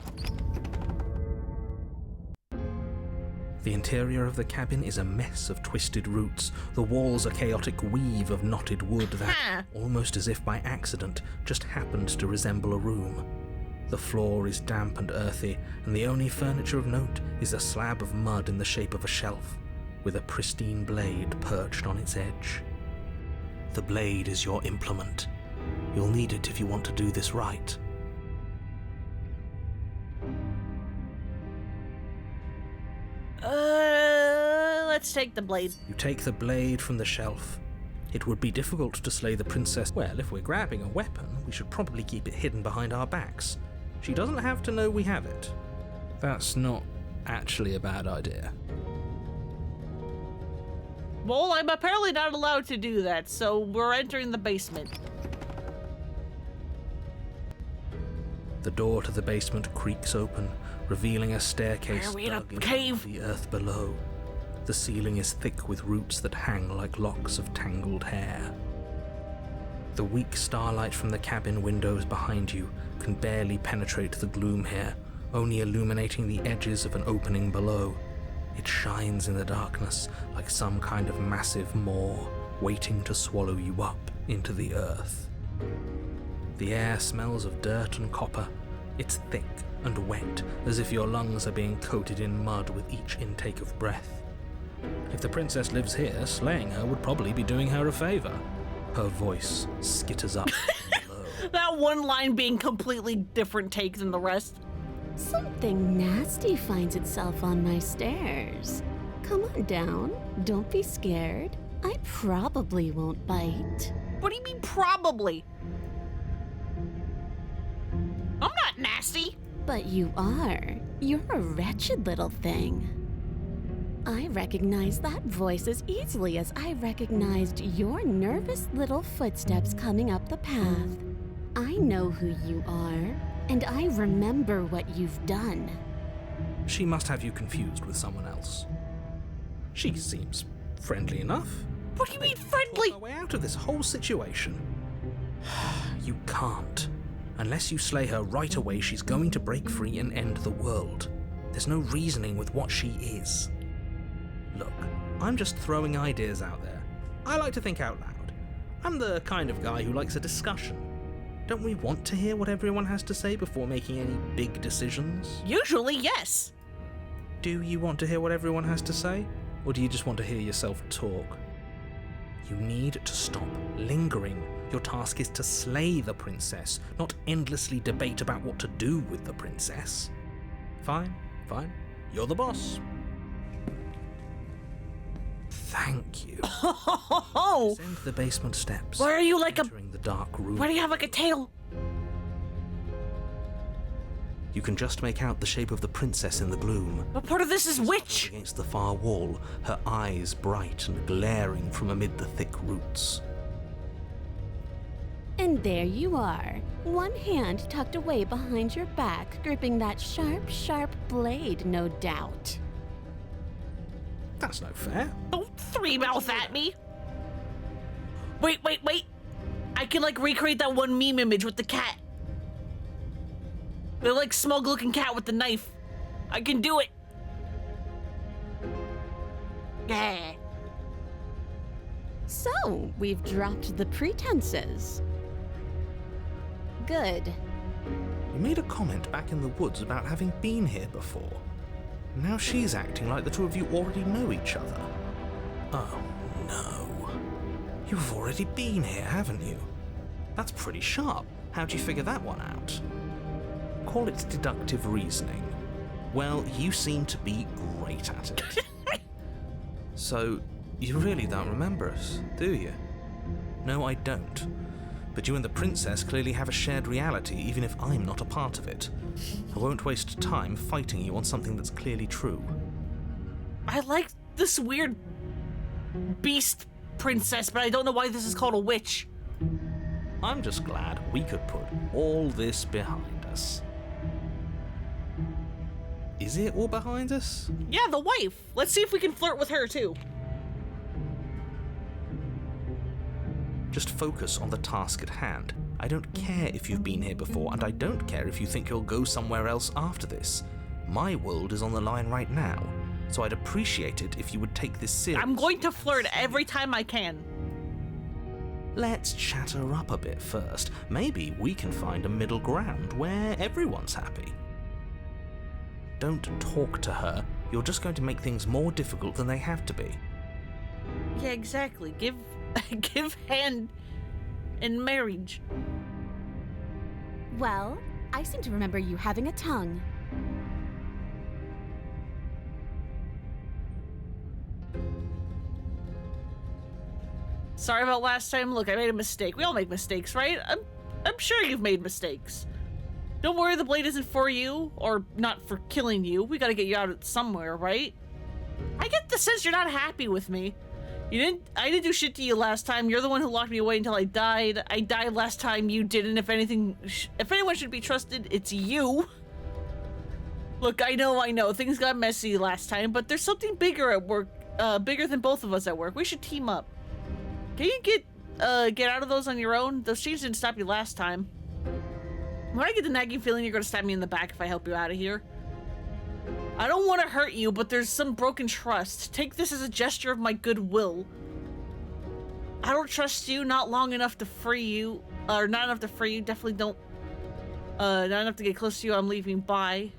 The interior of the cabin is a mess of twisted roots. The walls a chaotic weave of knotted wood that, Ha! almost as if by accident, just happened to resemble a room. The floor is damp and earthy, and the only furniture of note is a slab of mud in the shape of a shelf, with a pristine blade perched on its edge. The blade is your implement. You'll need it if you want to do this right. Let's take the blade. You take the blade from the shelf. It would be difficult to slay the princess. Well, if we're grabbing a weapon, we should probably keep it hidden behind our backs. She doesn't have to know we have it. That's not actually a bad idea. Well, I'm apparently not allowed to do that, so we're entering the basement. The door to the basement creaks open, revealing a staircase Are we in a dug into cave? the earth below. The ceiling is thick with roots that hang like locks of tangled hair. The weak starlight from the cabin windows behind you can barely penetrate the gloom here, only illuminating the edges of an opening below. It shines in the darkness like some kind of massive maw waiting to swallow you up into the earth. The air smells of dirt and copper. It's thick and wet, as if your lungs are being coated in mud with each intake of breath. If the princess lives here, slaying her would probably be doing her a favor. Her voice skitters up low. That one line being completely different take than the rest. Something nasty finds itself on my stairs. Come on down. Don't be scared. I probably won't bite. What do you mean, probably? I'm not nasty. But you are. You're a wretched little thing. I recognize that voice as easily as I recognized your nervous little footsteps coming up the path. I know who you are, and I remember what you've done. She must have you confused with someone else. She seems friendly enough. What do you mean friendly? Talk her way out of this whole situation. You can't. Unless you slay her right away, she's going to break free and end the world. There's no reasoning with what she is. Look, I'm just throwing ideas out there. I like to think out loud. I'm the kind of guy who likes a discussion. Don't we want to hear what everyone has to say before making any big decisions? Usually, yes. Do you want to hear what everyone has to say? Or do you just want to hear yourself talk? You need to stop lingering. Your task is to slay the princess, not endlessly debate about what to do with the princess. Fine. You're the boss. Thank you. Oh! Descend the basement steps. Why are you like entering the dark room. Why do you have like a tail? You can just make out the shape of the princess in the gloom. What part of this is witch? Against the far wall, her eyes bright and glaring from amid the thick roots. And there you are, one hand tucked away behind your back, gripping that sharp, sharp blade, no doubt. That's no fair. Don't three-mouth at me. Wait. I can like recreate that one meme image with the cat. The like smug-looking cat with the knife. I can do it. Yeah. So, we've dropped the pretenses. Good. You made a comment back in the woods about having been here before. Now she's acting like the two of you already know each other. Oh, no. You've already been here, haven't you? That's pretty sharp. How'd you figure that one out? Call it deductive reasoning. Well, you seem to be great at it. So, you really don't remember us, do you? No, I don't. But you and the princess clearly have a shared reality, even if I'm not a part of it. I won't waste time fighting you on something that's clearly true. I like this weird beast princess, but I don't know why this is called a witch. I'm just glad we could put all this behind us. Is it all behind us? Yeah, the wife. Let's see if we can flirt with her too. Just focus on the task at hand. I don't care if you've been here before, and I don't care if you think you'll go somewhere else after this. My world is on the line right now, so I'd appreciate it if you would take this seriously. I'm going to flirt every time I can. Let's chat her up a bit first. Maybe we can find a middle ground where everyone's happy. Don't talk to her. You're just going to make things more difficult than they have to be. Yeah, exactly. Give hand in marriage. Well, I seem to remember you having a tongue. Sorry about last time. Look, I made a mistake. We all make mistakes, right? I'm sure you've made mistakes. Don't worry, the blade isn't for you, or not for killing you. We gotta get you out somewhere, right? I get the sense you're not happy with me. I didn't do shit to you last time. You're the one who locked me away until I died. I died last time. You didn't. If anyone should be trusted, it's you. Look, I know. Things got messy last time, but there's something bigger at work. Bigger than both of us at work. We should team up. Can you get get out of those on your own? Those chains didn't stop you last time. When I get the nagging feeling you're gonna stab me in the back if I help you out of here. I don't want to hurt you, but there's some broken trust. Take this as a gesture of my goodwill. I don't trust you, not long enough to free you. Or not enough to free you, definitely don't. Not enough to get close to you, I'm leaving by.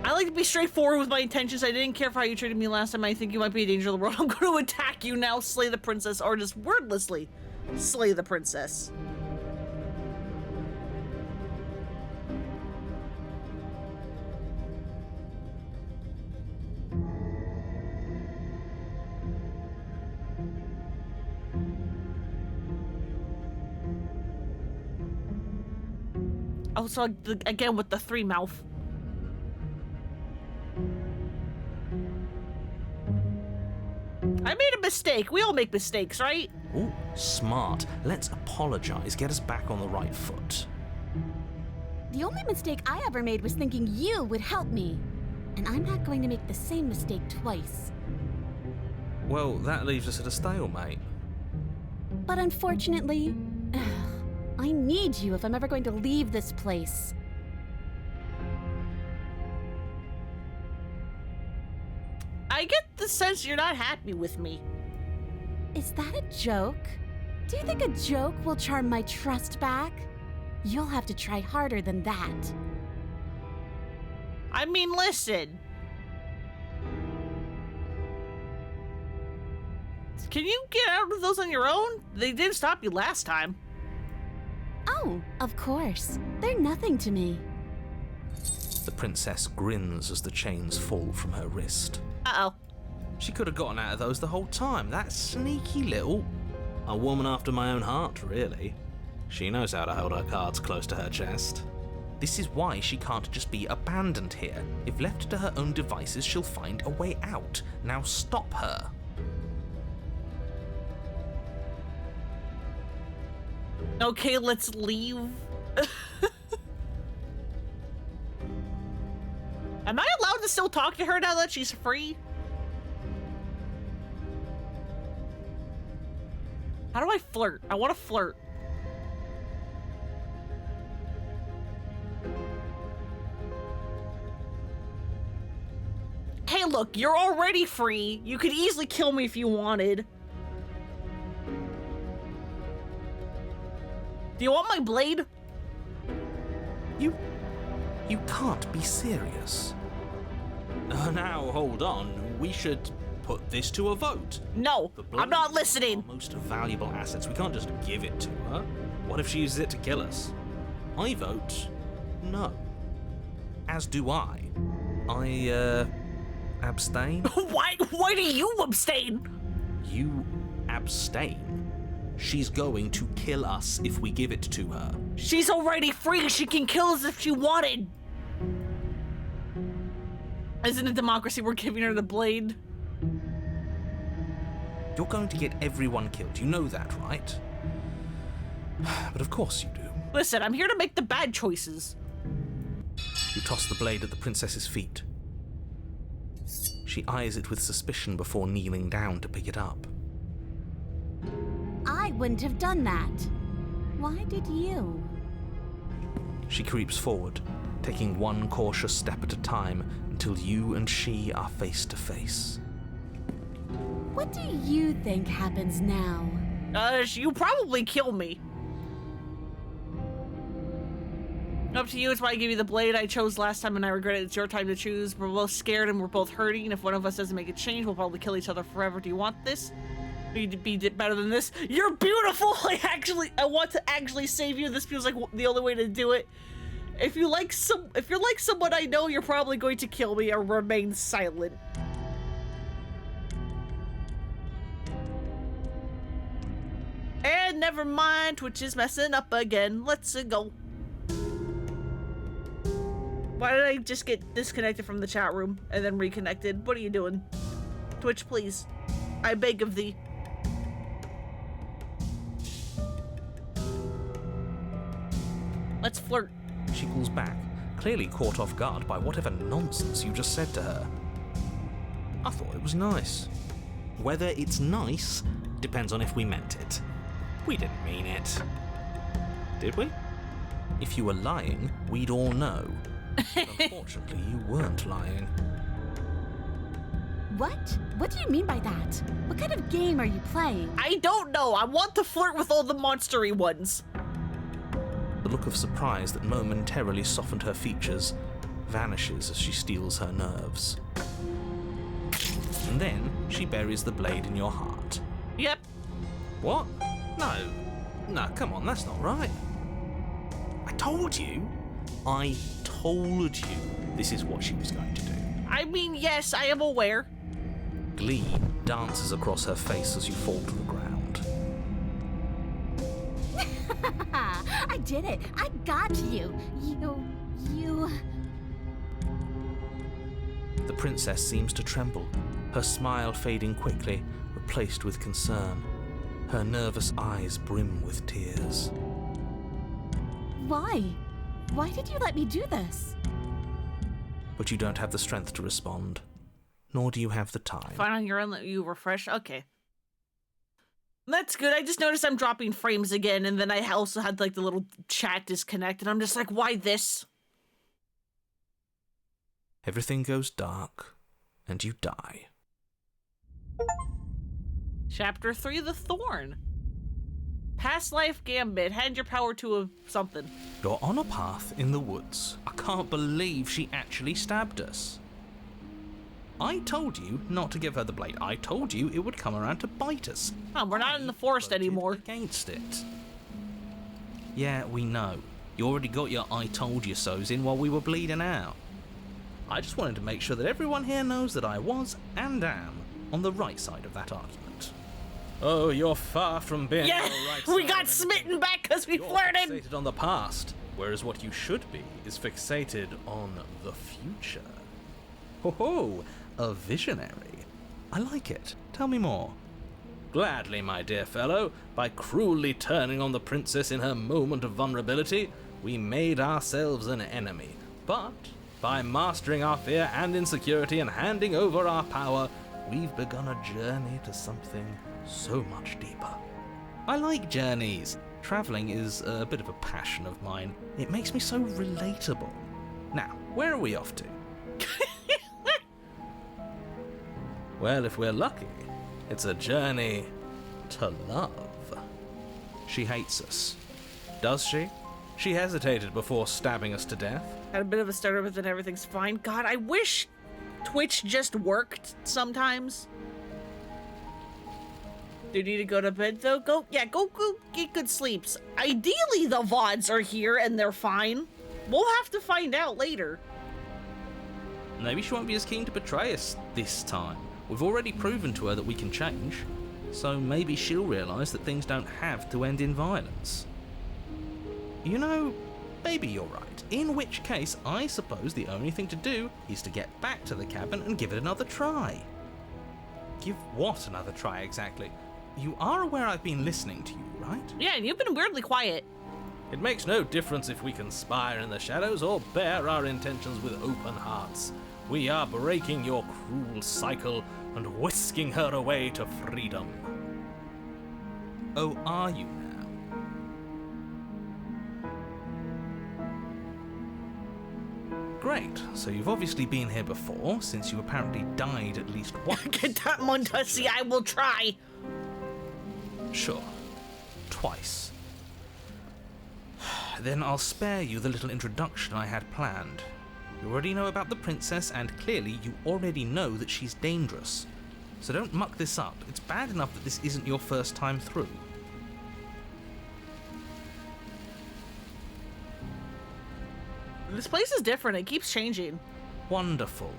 I like to be straightforward with my intentions. I didn't care for how you treated me last time. I think you might be a danger to the world. I'm going to attack you now, slay the princess, or just wordlessly slay the princess. Oh, so again with the 3 mouth. I made a mistake. We all make mistakes, right? Ooh, smart. Let's apologize. Get us back on the right foot. The only mistake I ever made was thinking you would help me. And I'm not going to make the same mistake twice. Well, that leaves us at a stalemate. But unfortunately, I need you if I'm ever going to leave this place. I get the sense you're not happy with me. Is that a joke? Do you think a joke will charm my trust back? You'll have to try harder than that. I mean, listen. Can you get out of those on your own? They didn't stop you last time. Oh, of course. They're nothing to me. The princess grins as the chains fall from her wrist. Uh-oh. She could have gotten out of those the whole time. That sneaky little... A woman after my own heart, really. She knows how to hold her cards close to her chest. This is why she can't just be abandoned here. If left to her own devices, she'll find a way out. Now stop her. Okay, let's leave. Am I allowed to still talk to her now that she's free? How do I flirt? I want to flirt. Hey, look, you're already free. You could easily kill me if you wanted. Do you want my blade? You can't be serious. Now, hold on. We should put this to a vote. No, I'm not listening. Our most valuable assets. We can't just give it to her. What if she uses it to kill us? I vote no. As do I. Abstain? Why do you abstain? You abstain. She's going to kill us if we give it to her. She's already free. She can kill us if she wanted. Isn't it democracy? We're giving her the blade. You're going to get everyone killed. You know that, right? But of course you do. Listen, I'm here to make the bad choices. You toss the blade at the princess's feet. She eyes it with suspicion before kneeling down to pick it up. I wouldn't have done that. Why did you? She creeps forward, taking one cautious step at a time until you and she are face to face. What do you think happens now? You probably kill me. Up to you, it's why I gave you the blade I chose last time and I regret it. It's your time to choose. We're both scared and we're both hurting. If one of us doesn't make a change, we'll probably kill each other forever. Do you want this? You'd be better than this. You're beautiful! I want to actually save you. This feels like the only way to do it. If you're like someone I know, you're probably going to kill me or remain silent. And never mind, Twitch is messing up again. Let's go. Why did I just get disconnected from the chat room and then reconnected? What are you doing? Twitch, please. I beg of thee. Let's flirt. She pulls back, clearly caught off guard by whatever nonsense you just said to her. I thought it was nice. Whether it's nice depends on if we meant it. We didn't mean it. Did we? If you were lying, we'd all know. But unfortunately, you weren't lying. What? What do you mean by that? What kind of game are you playing? I don't know. I want to flirt with all the monstery ones. The look of surprise that momentarily softened her features vanishes as she steals her nerves. And then she buries the blade in your heart. Yep. What? No, come on, that's not right. I told you this is what she was going to do. I mean, yes, I am aware. Glee dances across her face as you fall to the ground. I did it. I got you. You... The princess seems to tremble, her smile fading quickly, replaced with concern. Her nervous eyes brim with tears. Why? Why did you let me do this? But you don't have the strength to respond, nor do you have the time. Fine on your own, let you refresh. Okay. That's good. I just noticed I'm dropping frames again, and then I also had like the little chat disconnect, and I'm just like, why this? Everything goes dark, and you die. Chapter 3, The Thorn. Past life gambit. Hand your power to a something. You're on a path in the woods. I can't believe she actually stabbed us. I told you not to give her the blade. I told you it would come around to bite us. Oh, we're not in the forest voted anymore. Against it. Yeah, we know. You already got your I told you so's in while we were bleeding out. I just wanted to make sure that everyone here knows that I was and am on the right side of that argument. Oh, you're far from being Yeah, on the right we side got of smitten anything. back because we You're flirted. fixated on the past, whereas what you should be is fixated on the future. Ho ho, a visionary. I like it. Tell me more. Gladly, my dear fellow. By cruelly turning on the princess in her moment of vulnerability, we made ourselves an enemy. But by mastering our fear and insecurity and handing over our power, we've begun a journey to something so much deeper. I like journeys. Traveling is a bit of a passion of mine. It makes me so relatable. Now, where are we off to? Well, if we're lucky, it's a journey to love. She hates us. Does she? She hesitated before stabbing us to death. Had a bit of a stutter, but then everything's fine. God, I wish Twitch just worked sometimes. Do you need to go to bed though? Go get good sleeps. Ideally, the VODs are here and they're fine. We'll have to find out later. Maybe she won't be as keen to betray us this time. We've already proven to her that we can change, so maybe she'll realise that things don't have to end in violence. You know, maybe you're right. In which case, I suppose the only thing to do is to get back to the cabin and give it another try. Give what another try exactly? You are aware I've been listening to you, right? Yeah, and you've been weirdly quiet. It makes no difference if we conspire in the shadows or bear our intentions with open hearts. We are breaking your cruel cycle and whisking her away to freedom. Oh, are you now? Great, so you've obviously been here before, since you apparently died at least once. Get that Muntussi, I will try. Sure. Twice. Then I'll spare you the little introduction I had planned. You already know about the princess, and clearly you already know that she's dangerous. So don't muck this up. It's bad enough that this isn't your first time through. This place is different. It keeps changing. Wonderful.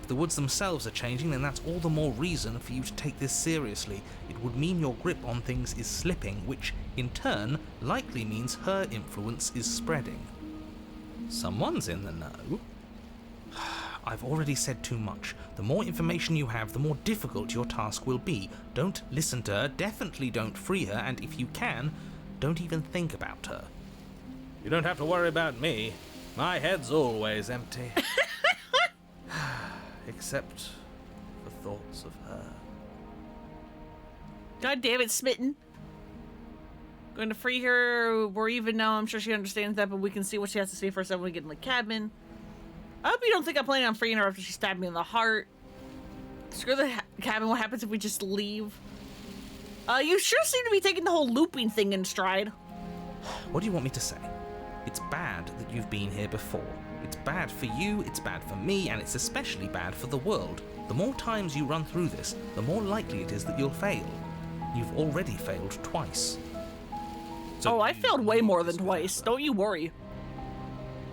If the woods themselves are changing, then that's all the more reason for you to take this seriously. It would mean your grip on things is slipping, which, in turn, likely means her influence is spreading. Someone's in the know. I've already said too much. The more information you have, the more difficult your task will be. Don't listen to her, definitely don't free her, and if you can, don't even think about her. You don't have to worry about me. My head's always empty. Except for thoughts of her. God damn it, Smitten. Going to free her. We're even now. I'm sure she understands that, but we can see what she has to say first when we get in the cabin. I hope you don't think I'm planning on freeing her after she stabbed me in the heart. Screw the cabin. What happens if we just leave? You sure seem to be taking the whole looping thing in stride. What do you want me to say? It's bad that you've been here before. It's bad for you, it's bad for me, and it's especially bad for the world. The more times you run through this, the more likely it is that you'll fail. You've already failed twice. So I failed way more than twice. Don't you worry.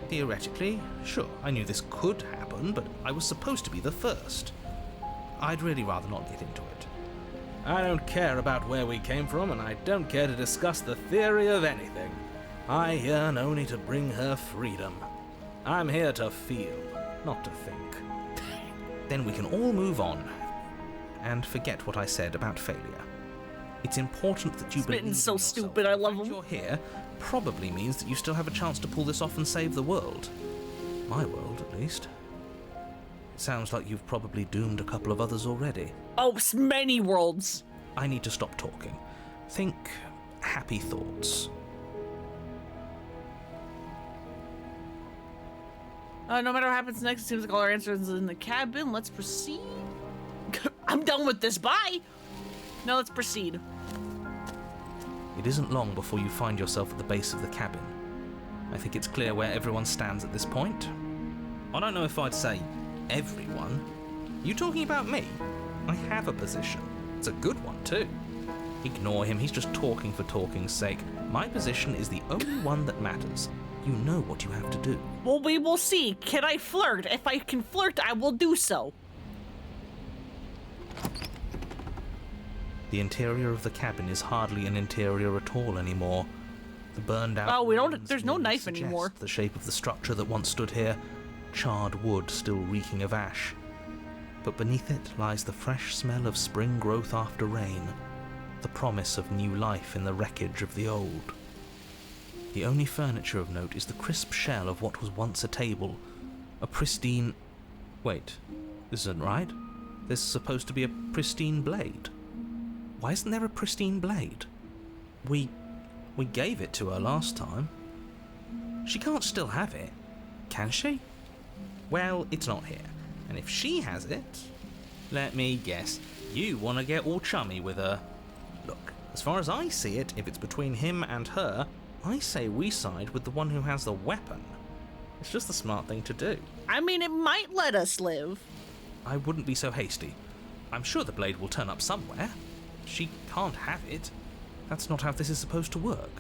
Theoretically, sure, I knew this could happen, but I was supposed to be the first. I'd really rather not get into it. I don't care about where we came from, and I don't care to discuss the theory of anything. I yearn only to bring her freedom. I'm here to feel, not to think. Then we can all move on and forget what I said about failure. It's important that you believe in Smitten's so yourself. stupid, I love The fact him. You're here probably means that you still have a chance to pull this off and save the world. My world, at least. It sounds like you've probably doomed a couple of others already. Oh, many worlds. I need to stop talking. Think happy thoughts. No matter what happens next, it seems like all our answers in the cabin. Let's proceed. I'm done with this. Bye. Now let's proceed. It isn't long before you find yourself at the base of the cabin. I think it's clear where everyone stands at this point. I don't know if I'd say everyone. You talking about me? I have a position. It's a good one, too. Ignore him, he's just talking for talking's sake. My position is the only one that matters. You know what you have to do. Well, we will see. Can I flirt? If I can flirt, I will do so. The interior of the cabin is hardly an interior at all anymore. The burned out... Oh, we don't... ruins There's no merely knife suggest anymore. the shape of the structure that once stood here. Charred wood still reeking of ash. But beneath it lies the fresh smell of spring growth after rain. The promise of new life in the wreckage of the old. The only furniture of note is the crisp shell of what was once a table. A pristine... Wait, this isn't right. There's supposed to be a pristine blade. Why isn't there a pristine blade? We gave it to her last time. She can't still have it, can she? Well, it's not here. And if she has it, let me guess, you want to get all chummy with her. Look, as far as I see it, if it's between him and her, I say we side with the one who has the weapon. It's just the smart thing to do. I mean, it might let us live. I wouldn't be so hasty. I'm sure the blade will turn up somewhere. She can't have it. That's not how this is supposed to work.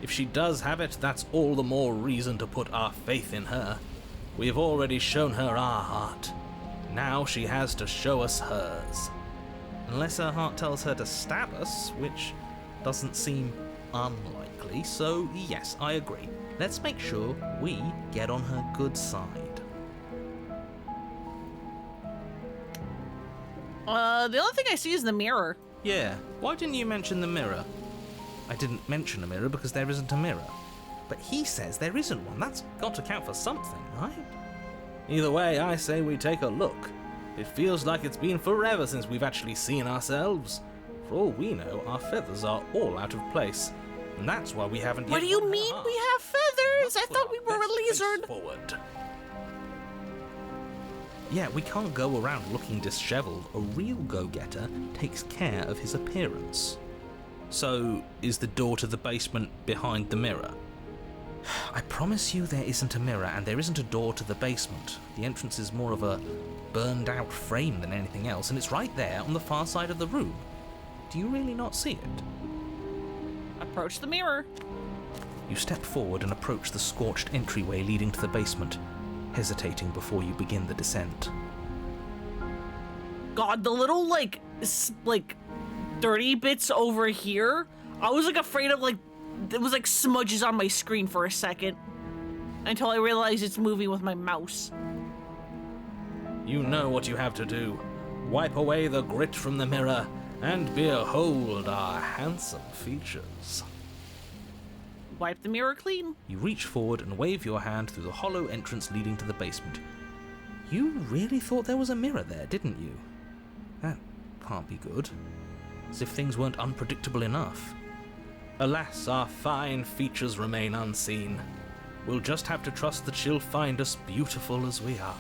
If she does have it, that's all the more reason to put our faith in her. We've already shown her our heart. Now she has to show us hers. Unless her heart tells her to stab us, which doesn't seem unlikely, so yes, I agree. Let's make sure we get on her good side. The only thing I see is the mirror. Yeah, why didn't you mention the mirror? I didn't mention a mirror because there isn't a mirror. But he says there isn't one. That's got to count for something, right? Either way, I say we take a look. It feels like it's been forever since we've actually seen ourselves. For all we know, our feathers are all out of place. And that's why we haven't What yet do you won her mean heart. we have feathers? I Let's put thought we our were a best face lizard. Forward. Yeah, we can't go around looking disheveled. A real go-getter takes care of his appearance. So, is the door to the basement behind the mirror? I promise you there isn't a mirror, and there isn't a door to the basement. The entrance is more of a burned-out frame than anything else, and it's right there on the far side of the room. Do you really not see it? Approach the mirror. You step forward and approach the scorched entryway leading to the basement, hesitating before you begin the descent. God, the little, like, dirty bits over here. I was, like, afraid of, like, it was, like, smudges on my screen for a second. Until I realized it's moving with my mouse. You know what you have to do. Wipe away the grit from the mirror, and behold our handsome features. Wipe the mirror clean. You reach forward and wave your hand through the hollow entrance leading to the basement. You really thought there was a mirror there, didn't you? That can't be good. as if things weren't unpredictable enough. Alas, our fine features remain unseen. We'll just have to trust that she'll find us beautiful as we are.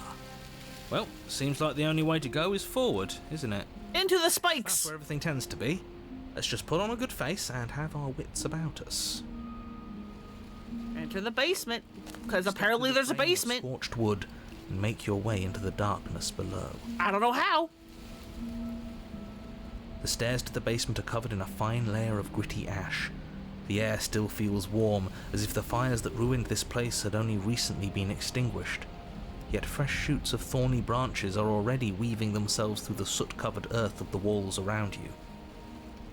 Well, seems like the only way to go is forward, isn't it? Into the That's spikes! where everything tends to be. Let's just put on a good face and have our wits about us. Enter the basement, because apparently Step there's a through the flame of basement. Scorched wood and make your way into the darkness below. I don't know how. The stairs to the basement are covered in a fine layer of gritty ash. The air still feels warm, as if the fires that ruined this place had only recently been extinguished. Yet fresh shoots of thorny branches are already weaving themselves through the soot-covered earth of the walls around you.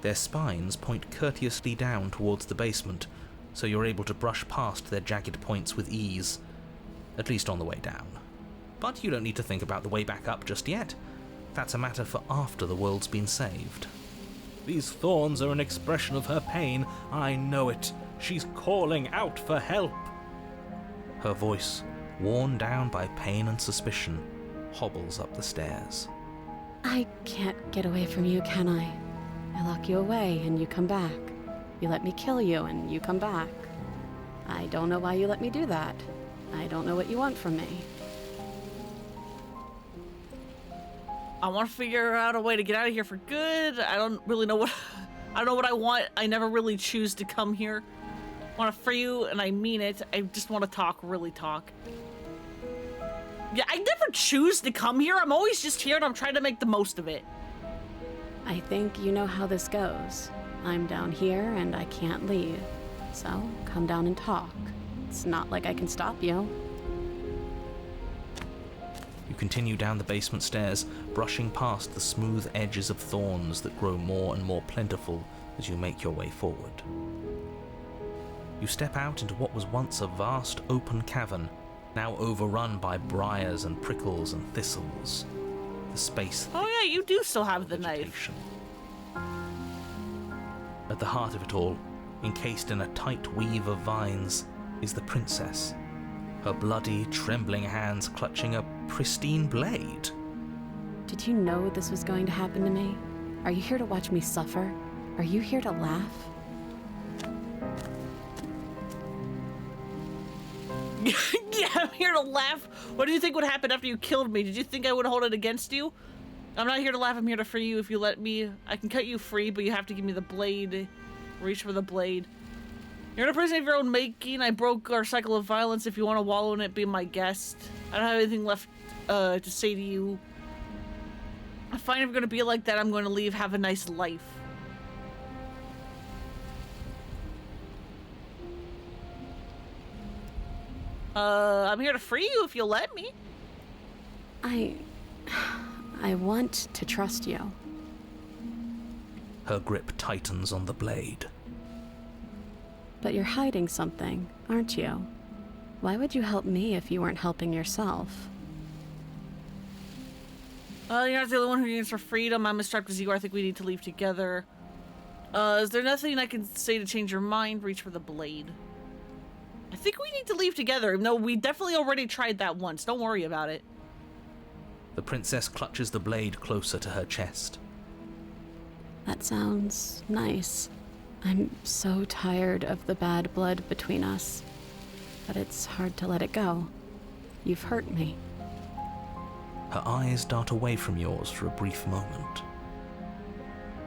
Their spines point courteously down towards the basement, so you're able to brush past their jagged points with ease, at least on the way down. But you don't need to think about the way back up just yet. That's a matter for after the world's been saved. These thorns are an expression of her pain. I know it. She's calling out for help. Her voice, worn down by pain and suspicion, hobbles up the stairs. I can't get away from you, can I? I lock you away and you come back. You let me kill you and you come back. I don't know why you let me do that. I don't know what you want from me. I want to figure out a way to get out of here for good. I don't really know what I don't know what I want. I never really choose to come here. I want to free you, and I mean it. I just want to talk, really talk. Yeah, I never choose to come here. I'm always just here, and I'm trying to make the most of it. I think you know how this goes. I'm down here and I can't leave. So come down and talk. It's not like I can stop you. You continue down the basement stairs, brushing past the smooth edges of thorns that grow more and more plentiful as you make your way forward. You step out into what was once a vast open cavern, now overrun by briars and prickles and thistles. The space Oh yeah, you do still have the knife. vegetation. At the heart of it all, encased in a tight weave of vines, is the princess, her bloody, trembling hands clutching a pristine blade. Did you know this was going to happen to me? Are you here to watch me suffer? Are you here to laugh? Yeah, I'm here to laugh. What do you think would happen after you killed me? Did you think I would hold it against you? I'm not here to laugh, I'm here to free you. If you let me, I can cut you free, but you have to give me the blade. Reach for the blade. You're in a prison of your own making. I broke our cycle of violence. If you want to wallow in it, be my guest. I don't have anything left to say to you. Fine, if you're gonna be like that, I'm going to leave. Have a nice life. I'm here to free you if you'll let me. I want to trust you. Her grip tightens on the blade. But you're hiding something, aren't you? Why would you help me if you weren't helping yourself? You're not the only one who needs for freedom. I'm as strapped as you are. I think we need to leave together. Is there nothing I can say to change your mind? Reach for the blade. I think we need to leave together. No, we definitely already tried that once. Don't worry about it. The princess clutches the blade closer to her chest. That sounds nice. I'm so tired of the bad blood between us, but it's hard to let it go. You've hurt me. Her eyes dart away from yours for a brief moment.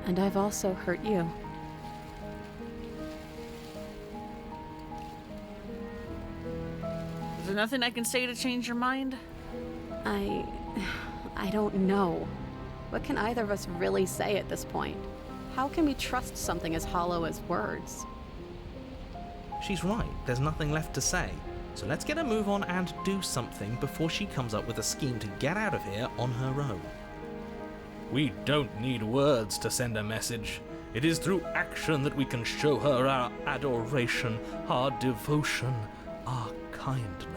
And I've also hurt you. Is there nothing I can say to change your mind? I don't know. What can either of us really say at this point? How can we trust something as hollow as words? She's right, there's nothing left to say. So let's get a move on and do something before she comes up with a scheme to get out of here on her own. We don't need words to send a message. It is through action that we can show her our adoration, our devotion, our kindness.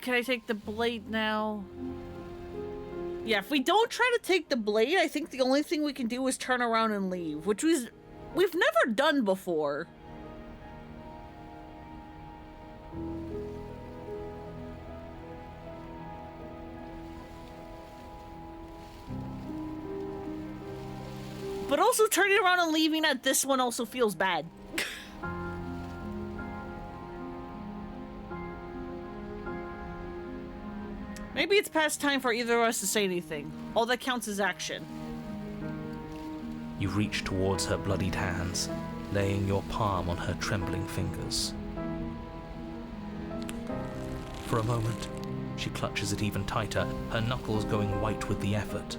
Can I take the blade now? Yeah, if we don't try to take the blade, I think the only thing we can do is turn around and leave, which we've never done before. But also turning around and leaving at this one also feels bad. Maybe it's past time for either of us to say anything. All that counts is action. You reach towards her bloodied hands, laying your palm on her trembling fingers. For a moment, she clutches it even tighter, her knuckles going white with the effort.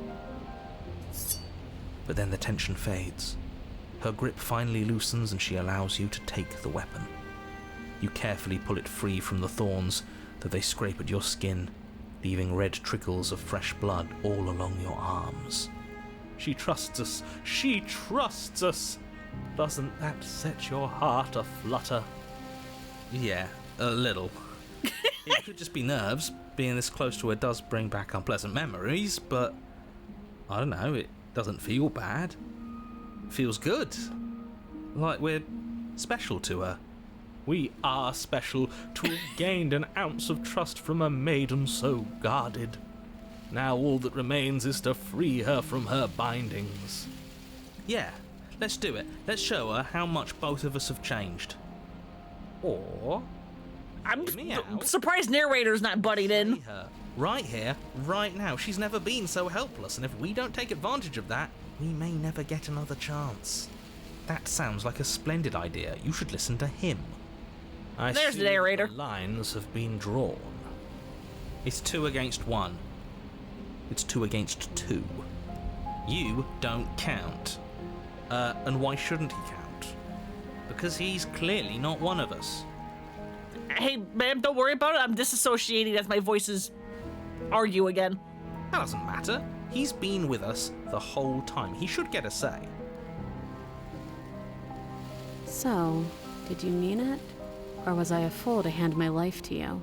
But then the tension fades. Her grip finally loosens and she allows you to take the weapon. You carefully pull it free from the thorns, though they scrape at your skin, leaving red trickles of fresh blood all along your arms. She trusts us. She trusts us. Doesn't that set your heart aflutter? Yeah, a little. It could just be nerves. Being this close to her does bring back unpleasant memories, but I don't know, it doesn't feel bad. It feels good. Like we're special to her. We are special to have gained an ounce of trust from a maiden so guarded. Now all that remains is to free her from her bindings. Yeah, let's do it. Let's show her how much both of us have changed. Or I'm hear me out. surprised narrator's not butting in. See her right here, right now. She's never been so helpless, and if we don't take advantage of that, we may never get another chance. That sounds like a splendid idea. You should listen to him. I There's see the narrator. The lines have been drawn. It's 2 against 1. It's 2 against 2. You don't count. And why shouldn't he count? Because he's clearly not one of us. Hey, ma'am, don't worry about it. I'm disassociating as my voices argue again. That doesn't matter. He's been with us the whole time. He should get a say. So, did you mean it? Or was I a fool to hand my life to you?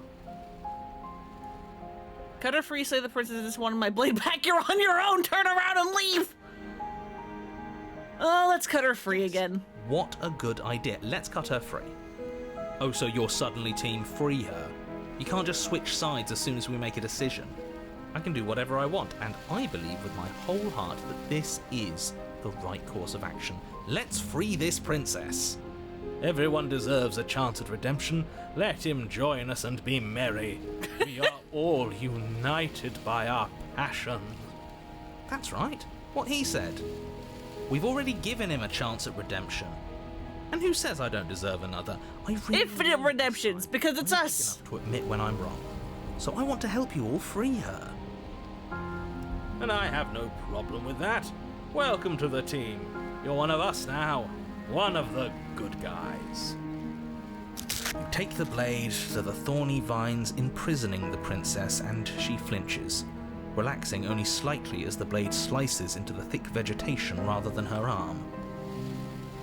Cut her free, say the princess just wanted my blade back. You're on your own. Turn around and leave. Oh, let's cut her free again. What a good idea. Let's cut her free. Oh, so you're suddenly team free her? You can't just switch sides as soon as we make a decision. I can do whatever I want, and I believe with my whole heart that this is the right course of action. Let's free this princess. Everyone deserves a chance at redemption. Let him join us and be merry. We are all united by our passion. That's right. What he said. We've already given him a chance at redemption. And who says I don't deserve another? I really Infinite redemptions, because it's I'm us. big enough to admit when I'm wrong. So I want to help you all free her. And I have no problem with that. Welcome to the team. You're one of us now. One of the good guys. You take the blade to the thorny vines imprisoning the princess, and she flinches, relaxing only slightly as the blade slices into the thick vegetation rather than her arm.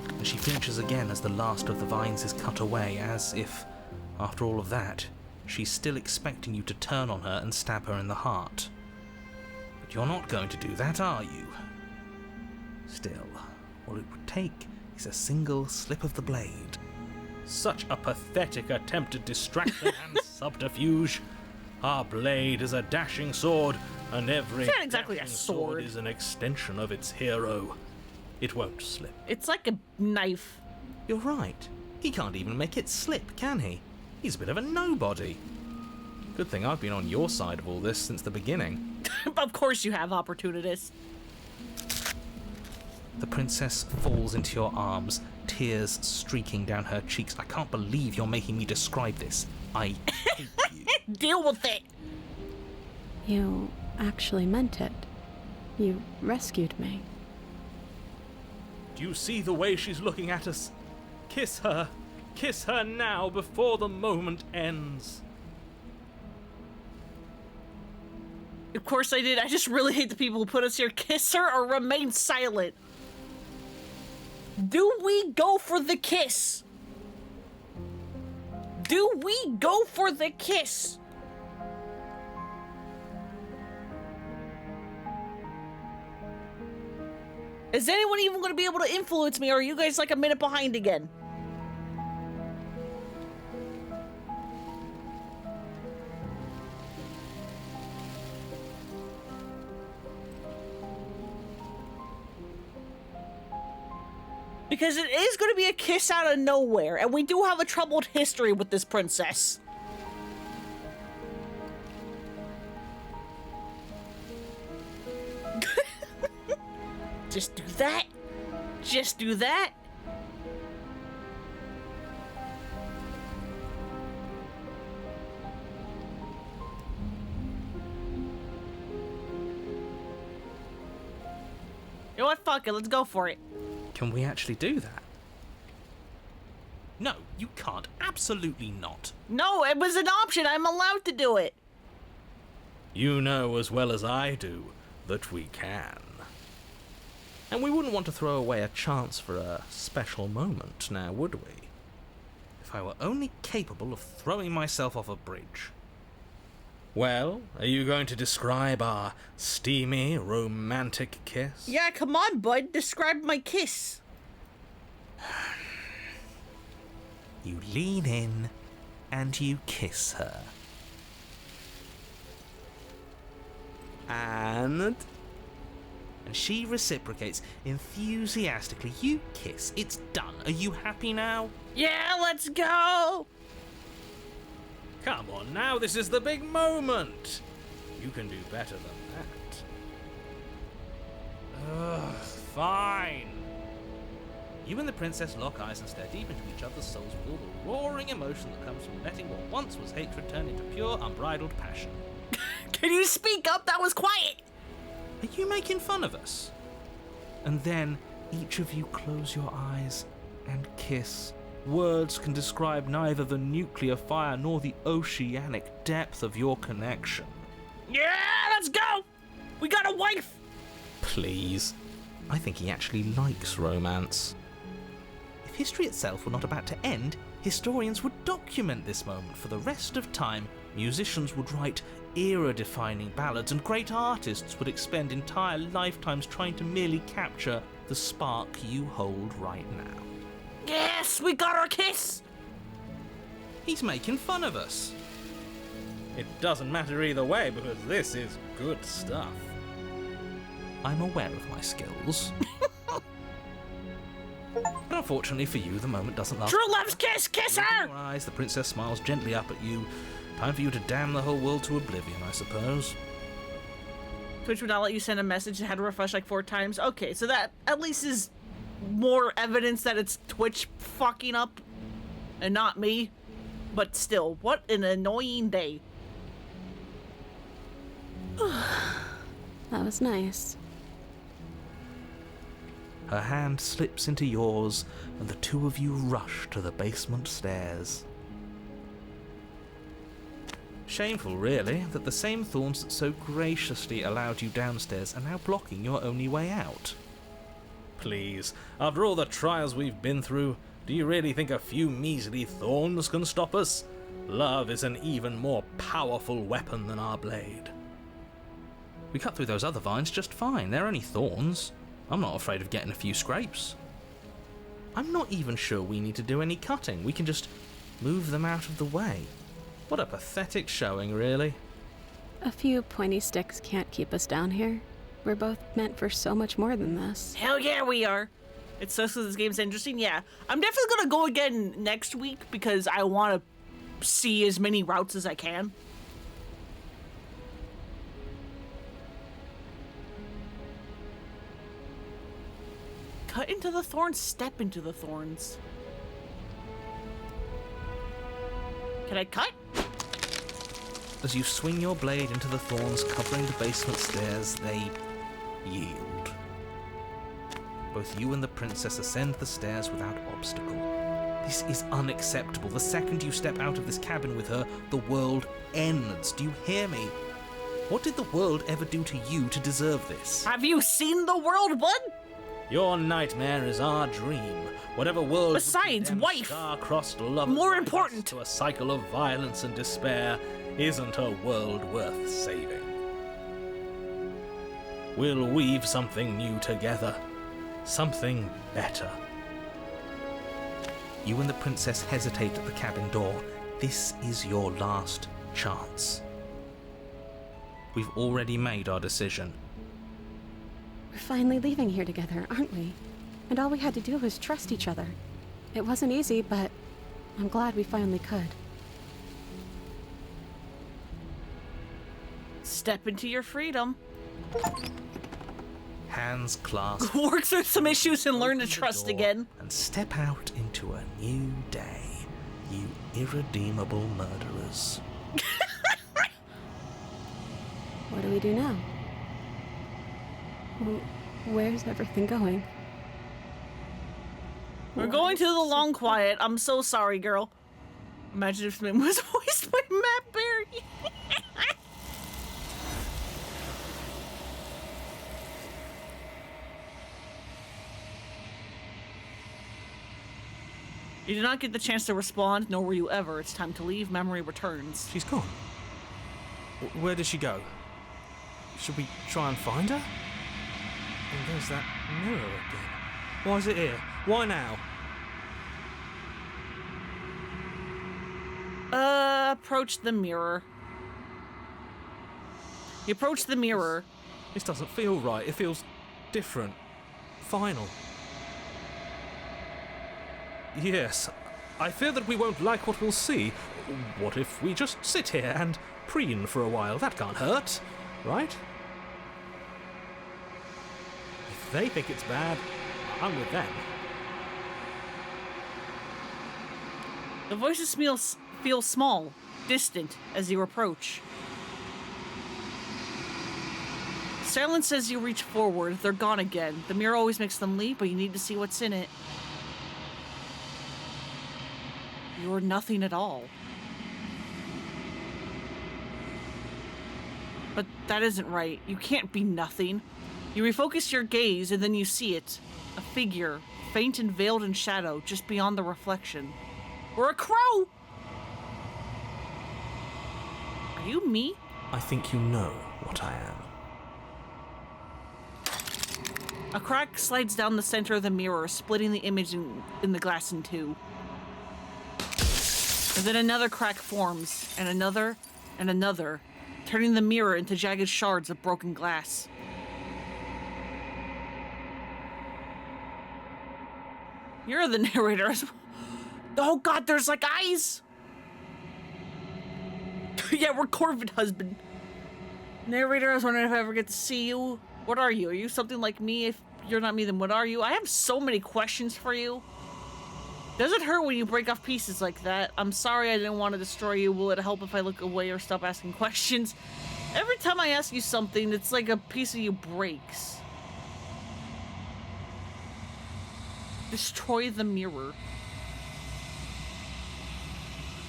And she flinches again as the last of the vines is cut away, as if, after all of that, she's still expecting you to turn on her and stab her in the heart. But you're not going to do that, are you? Still, all it would take is a single slip of the blade. Such a pathetic attempt at distraction and subterfuge. Our blade is a dashing sword, and every It's not exactly a dashing sword. is an extension of its hero. It won't slip. It's like a knife. You're right. He can't even make it slip, can he? He's a bit of a nobody. Good thing I've been on your side of all this since the beginning. Of course you have, opportunist. The princess falls into your arms, tears streaking down her cheeks. I can't believe you're making me describe this. I hate you. Deal with it. You actually meant it. You rescued me. Do you see the way she's looking at us? Kiss her. Kiss her now before the moment ends. Of course I did. I just really hate the people who put us here. Kiss her or remain silent. Do we go for the kiss? Do we go for the kiss? Is anyone even going to be able to influence me, or are you guys like a minute behind again? Because it is going to be a kiss out of nowhere, and we do have a troubled history with this princess. Just do that. Just do that. You know what? Fuck it. Let's go for it. Can we actually do that? No, you can't. Absolutely not. No, it was an option. I'm allowed to do it. You know as well as I do that we can. And we wouldn't want to throw away a chance for a special moment, now would we? If I were only capable of throwing myself off a bridge. Well, are you going to describe our steamy, romantic kiss? Yeah, come on, bud. Describe my kiss. You lean in and you kiss her. And she reciprocates enthusiastically. You kiss. It's done. Are you happy now? Yeah, let's go. Come on now, this is the big moment. You can do better than that. Ugh, fine. You and the princess lock eyes and stare deep into each other's souls with all the roaring emotion that comes from letting what once was hatred turn into pure, unbridled passion. Can you speak up? That was quiet. Are you making fun of us? And then each of you close your eyes and kiss. Words can describe neither the nuclear fire nor the oceanic depth of your connection. Yeah, let's go. We got a wife. Please. I think he actually likes romance. If history itself were not about to end, historians would document this moment for the rest of time. Musicians would write era-defining ballads, and great artists would expend entire lifetimes trying to merely capture the spark you hold right now. Yes, we got our kiss. He's making fun of us. It doesn't matter either way because this is good stuff. I'm aware of my skills. But unfortunately for you, the moment doesn't last. True love's kiss. Kiss her. In your eyes, the princess smiles gently up at you. Time for you to damn the whole world to oblivion, I suppose. Twitch would not let you send a message that had to refresh like 4 times. Okay, so that at least is more evidence that it's Twitch fucking up and not me. But still, what an annoying day. That was nice. Her hand slips into yours, and the two of you rush to the basement stairs. Shameful, really, that the same thorns that so graciously allowed you downstairs are now blocking your only way out. Please, after all the trials we've been through, do you really think a few measly thorns can stop us? Love is an even more powerful weapon than our blade. We cut through those other vines just fine. They're only thorns. I'm not afraid of getting a few scrapes. I'm not even sure we need to do any cutting. We can just move them out of the way. What a pathetic showing, really. A few pointy sticks can't keep us down here. We're both meant for so much more than this. Hell yeah, we are. It's so this game's interesting. Yeah, I'm definitely gonna go again next week because I want to see as many routes as I can. Cut into the thorns, step into the thorns. Can I cut? As you swing your blade into the thorns covering the basement stairs, they yield. Both you and the princess ascend the stairs without obstacle. This is unacceptable. The second you step out of this cabin with her, the world ends. Do you hear me? What did the world ever do to you to deserve this? Have you seen the world, bud? Your nightmare is our dream. Whatever world Besides, wife. star-crossed love More important to a cycle of violence and despair isn't a world worth saving. We'll weave something new together. Something better. You and the princess hesitate at the cabin door. This is your last chance. We've already made our decision. We're finally leaving here together, aren't we? and all we had to do was trust each other. It wasn't easy, but I'm glad we finally could. Step into your freedom. Hands clasped. Work through some issues and learn to open the trust door again. And step out into a new day, you irredeemable murderers. What do we do now? Where's everything going? We're going to the long quiet. I'm so sorry, girl. Imagine if the name was voiced by Matt Berry. You did not get the chance to respond, nor were you ever. It's time to leave. Memory returns. She's gone. Where did she go? Should we try and find her? And there's that mirror again. Why is it here? Why now? Approach the mirror. You approach the mirror. This doesn't feel right. It feels different. Final. Yes, I fear that we won't like what we'll see. What if we just sit here and preen for a while? That can't hurt, right? If they think it's bad, I'm with them. The voices feel small, distant as you approach. Silence as you reach forward. They're gone again. The mirror always makes them leave, but you need to see what's in it. You're nothing at all. But that isn't right. You can't be nothing. You refocus your gaze and then you see it. A figure, faint and veiled in shadow, just beyond the reflection. We're a crow! Are you me? I think you know what I am. A crack slides down the center of the mirror, splitting the image in the glass in two. And then another crack forms, and another, turning the mirror into jagged shards of broken glass. You're the narrator. Oh god, there's like eyes! Yeah, we're Corvid husband. Narrator, I was wondering if I ever get to see you. What are you? Are you something like me? If you're not me, then what are you? I have so many questions for you. Does it hurt when you break off pieces like that? I'm sorry I didn't want to destroy you. Will it help if I look away or stop asking questions? Every time I ask you something, it's like a piece of you breaks. Destroy the mirror.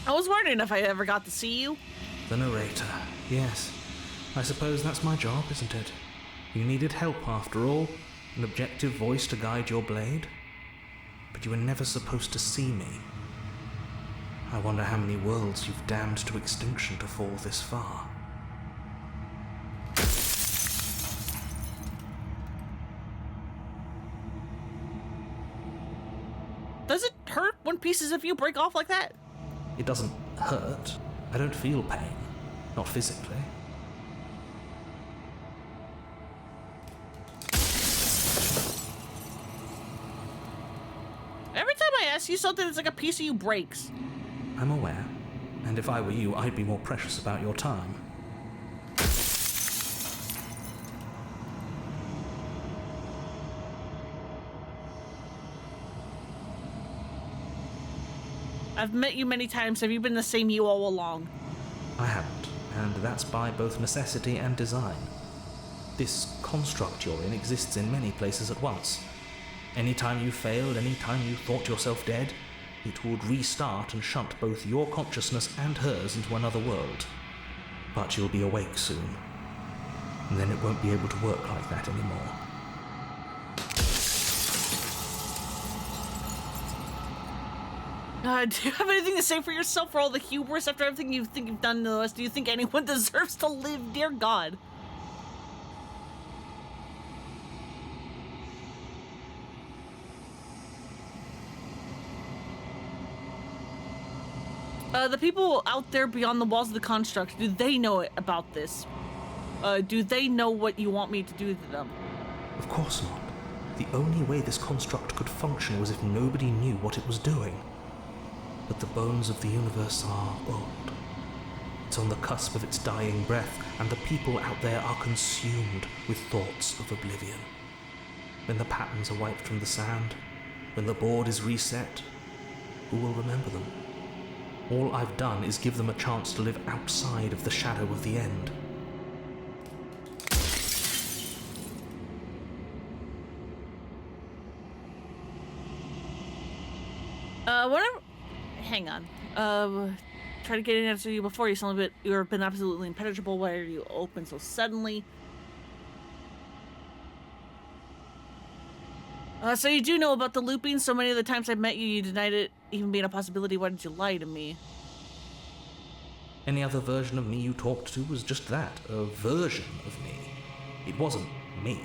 I was wondering if I ever got to see you. The narrator, yes. I suppose that's my job, isn't it? You needed help after all, an objective voice to guide your blade. But you were never supposed to see me. I wonder how many worlds you've damned to extinction to fall this far. Does it hurt when pieces of you break off like that? It doesn't hurt. I don't feel pain. Not physically. Every time I ask you something, it's like a piece of you breaks. I'm aware. And if I were you, I'd be more precious about your time. I've met you many times. Have you been the same you all along? I haven't, and that's by both necessity and design. This construct you're in exists in many places at once. Anytime you failed, anytime you thought yourself dead, it would restart and shunt both your consciousness and hers into another world. But you'll be awake soon, and then it won't be able to work like that anymore. Do you have anything to say for yourself for all the hubris after everything you think you've done to us? Do you think anyone deserves to live? Dear God. The people out there beyond the walls of the construct, do they know about this? Do they know what you want me to do to them? Of course not. The only way this construct could function was if nobody knew what it was doing. But the bones of the universe are old. It's on the cusp of its dying breath, and the people out there are consumed with thoughts of oblivion. When the patterns are wiped from the sand, when the board is reset, who will remember them? All I've done is give them a chance to live outside of the shadow of the end. Hang on. Try to get an answer to you before. You sound a bit. You've been absolutely impenetrable. Why are you open so suddenly? So you do know about the looping. So many of the times I've met you, you denied it even being a possibility. Why did you lie to me? Any other version of me you talked to was just that, a version of me. It wasn't me.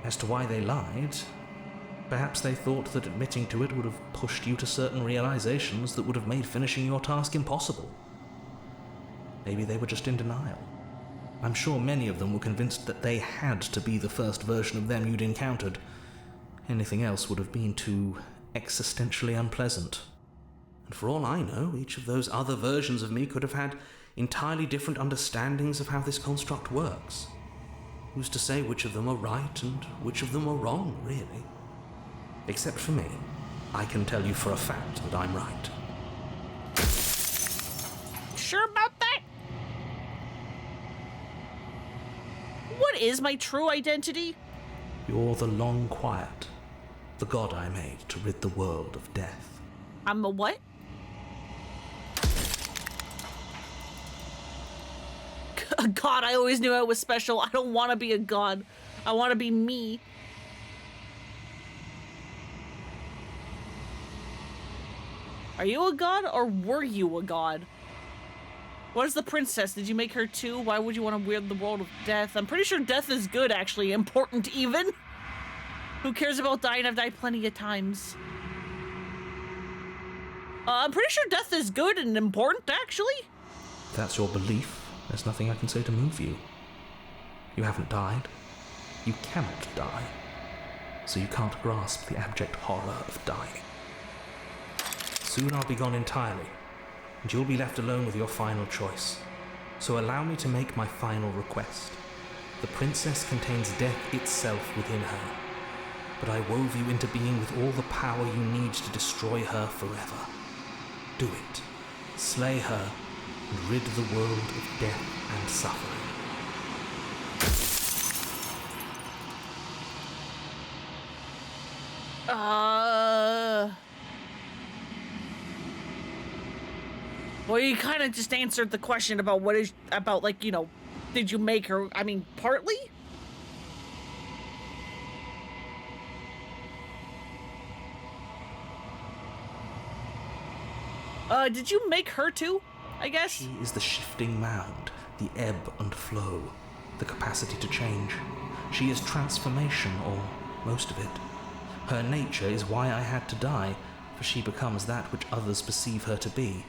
As to why they lied, perhaps they thought that admitting to it would have pushed you to certain realizations that would have made finishing your task impossible. Maybe they were just in denial. I'm sure many of them were convinced that they had to be the first version of them you'd encountered. Anything else would have been too existentially unpleasant. And for all I know, each of those other versions of me could have had entirely different understandings of how this construct works. Who's to say which of them are right and which of them are wrong, really? Except for me, I can tell you for a fact that I'm right. Sure about that? What is my true identity? You're the Long Quiet, the god I made to rid the world of death. I'm a what? God, I always knew I was special. I don't want to be a god. I want to be me. Are you a god, or were you a god? What is the princess? Did you make her too? Why would you want to rid the world of death? I'm pretty sure death is good, actually. Important, even. Who cares about dying? I've died plenty of times. I'm pretty sure death is good and important, actually. If that's your belief, there's nothing I can say to move you. You haven't died. You cannot die. So you can't grasp the abject horror of dying. Soon I'll be gone entirely, and you'll be left alone with your final choice. So allow me to make my final request. The princess contains death itself within her, but I wove you into being with all the power you need to destroy her forever. Do it. Slay her, and rid the world of death and suffering. Well, you kind of just answered the question about what is, about, like, you know, did you make her, I mean, partly? Did you make her too, I guess? She is the shifting mound, the ebb and flow, the capacity to change. She is transformation, or most of it. Her nature is why I had to die, for she becomes that which others perceive her to be.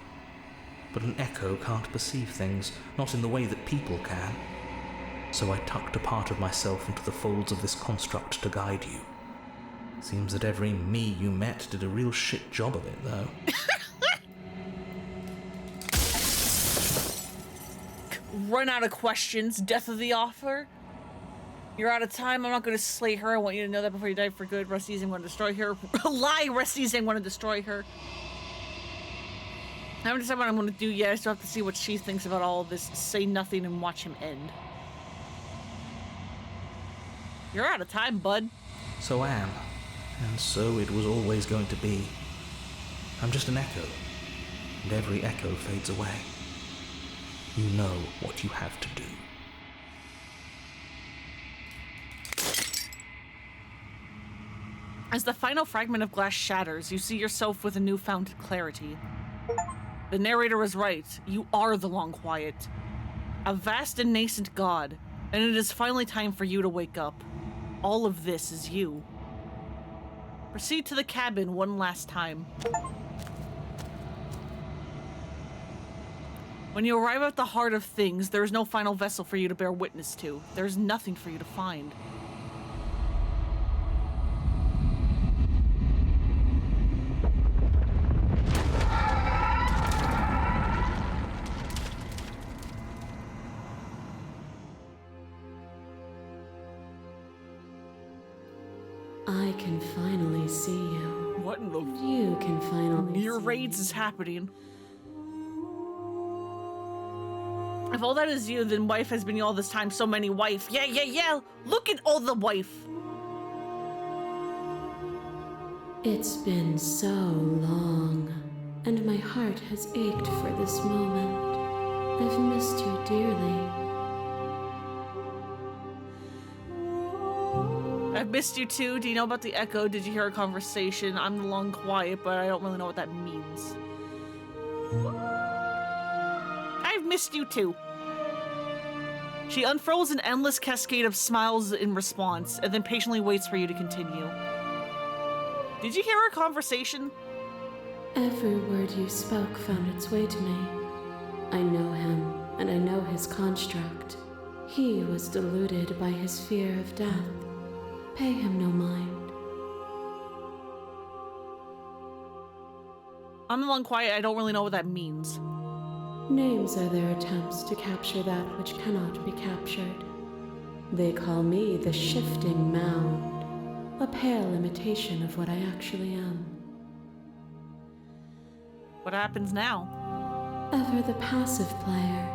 But an echo can't perceive things, not in the way that people can. So I tucked a part of myself into the folds of this construct to guide you. Seems that every me you met did a real shit job of it, though. Run out of questions. Death of the author. You're out of time. I'm not going to slay her. I want you to know that before you die for good. Rusty isn't going to destroy her. Lie! Rusty isn't going to destroy her. I haven't decided what I'm going to do yet. I still have to see what she thinks about all of this. Say nothing and watch him end. You're out of time, bud. So I am. And so it was always going to be. I'm just an echo. And every echo fades away. You know what you have to do. As the final fragment of glass shatters, you see yourself with a newfound clarity. The narrator was right. You are the Long Quiet. A vast and nascent god, and it is finally time for you to wake up. All of this is you. Proceed to the cabin one last time. When you arrive at the heart of things, there is no final vessel for you to bear witness to. There is nothing for you to find. I can finally see you. What in the You can finally near see raids me. is happening? If all that is you, then wife has been you all this time. So many wife. Yeah. Look at all the wife. It's been so long, and my heart has ached for this moment. I've missed you dearly. I've missed you too. Do you know about the echo? Did you hear a conversation? I'm the long quiet, but I don't really know what that means. I've missed you too. She unfurls an endless cascade of smiles in response, and then patiently waits for you to continue. Did you hear our conversation? Every word you spoke found its way to me. I know him, and I know his construct. He was deluded by his fear of death. Pay him no mind. I'm the long quiet. I don't really know what that means. Names are their attempts to capture that which cannot be captured. They call me the shifting mound, a pale imitation of what I actually am. What happens now? Ever the passive player,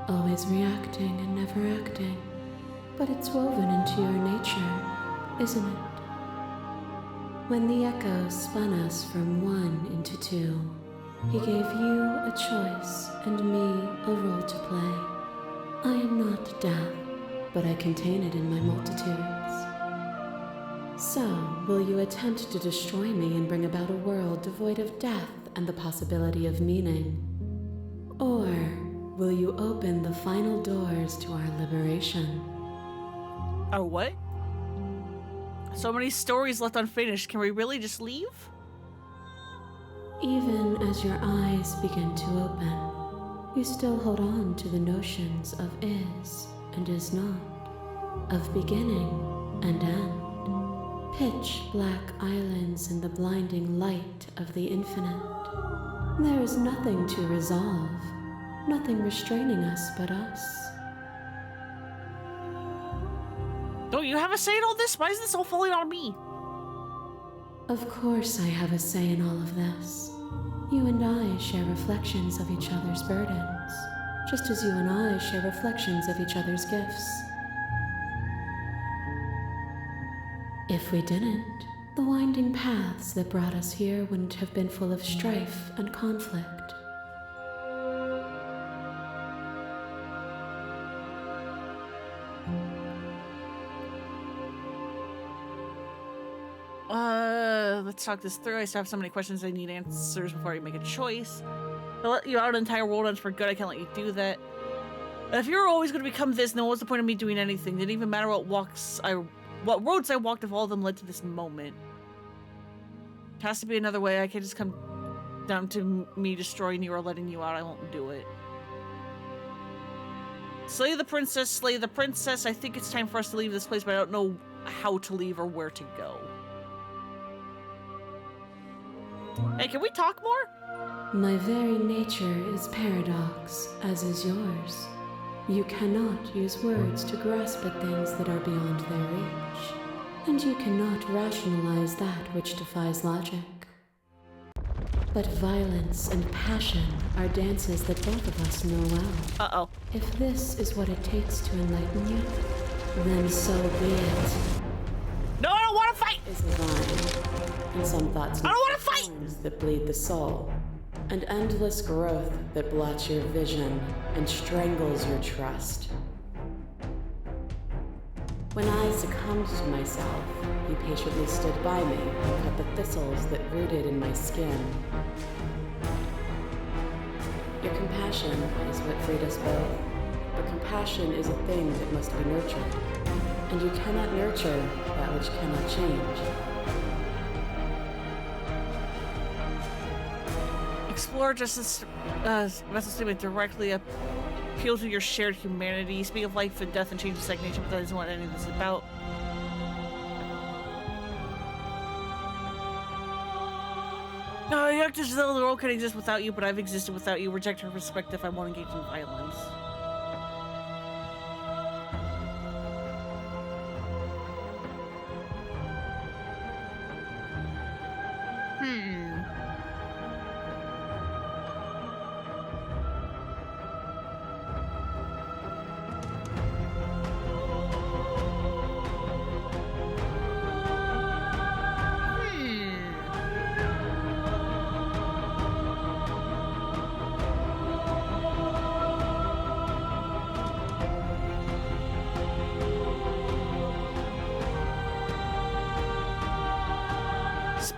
always reacting and never acting. But it's woven into your nature, isn't it? When the echo spun us from one into two, he gave you a choice and me a role to play. I am not death, but I contain it in my multitudes. So, will you attempt to destroy me and bring about a world devoid of death and the possibility of meaning? Or will you open the final doors to our liberation? Or what? So many stories left unfinished. Can we really just leave? Even as your eyes begin to open, you still hold on to the notions of is and is not, of beginning and end, pitch black islands in the blinding light of the infinite. There is nothing to resolve, nothing restraining us but us. Don't you have a say in all this? Why is this all falling on me? Of course I have a say in all of this. You and I share reflections of each other's burdens, just as you and I share reflections of each other's gifts. If we didn't, the winding paths that brought us here wouldn't have been full of strife and conflict. Let's talk this through. I still have so many questions I need answers before I make a choice. I'll let you out an entire world ends for good. I can't let you do that. If you're always going to become this, then what's the point of me doing anything? It didn't even matter what roads I walked if all of them led to this moment. It has to be another way. I can't just come down to me destroying you or letting you out. I won't do it. Slay the princess, slay the princess. I think it's time for us to leave this place, but I don't know how to leave or where to go. Hey, can we talk more? My very nature is paradox, as is yours. You cannot use words to grasp at things that are beyond their reach, and you cannot rationalize that which defies logic. But violence and passion are dances that both of us know well. Uh-oh. If this is what it takes to enlighten you, then so be it. No, I don't want to fight! Is mine, and some thoughts I don't want to fight! that bleed the soul, and endless growth that blots your vision and strangles your trust. When I succumbed to myself, you patiently stood by me and cut the thistles that rooted in my skin. Your compassion is what freed us both, but compassion is a thing that must be nurtured, and you cannot nurture that which cannot change. Explore justice, message statement directly appeal to your shared humanity. Speak of life and death and change the stagnation, but that isn't what any of this is about. No, you have to know the world can exist without you, but I've existed without you. Reject her perspective. I won't engage in violence.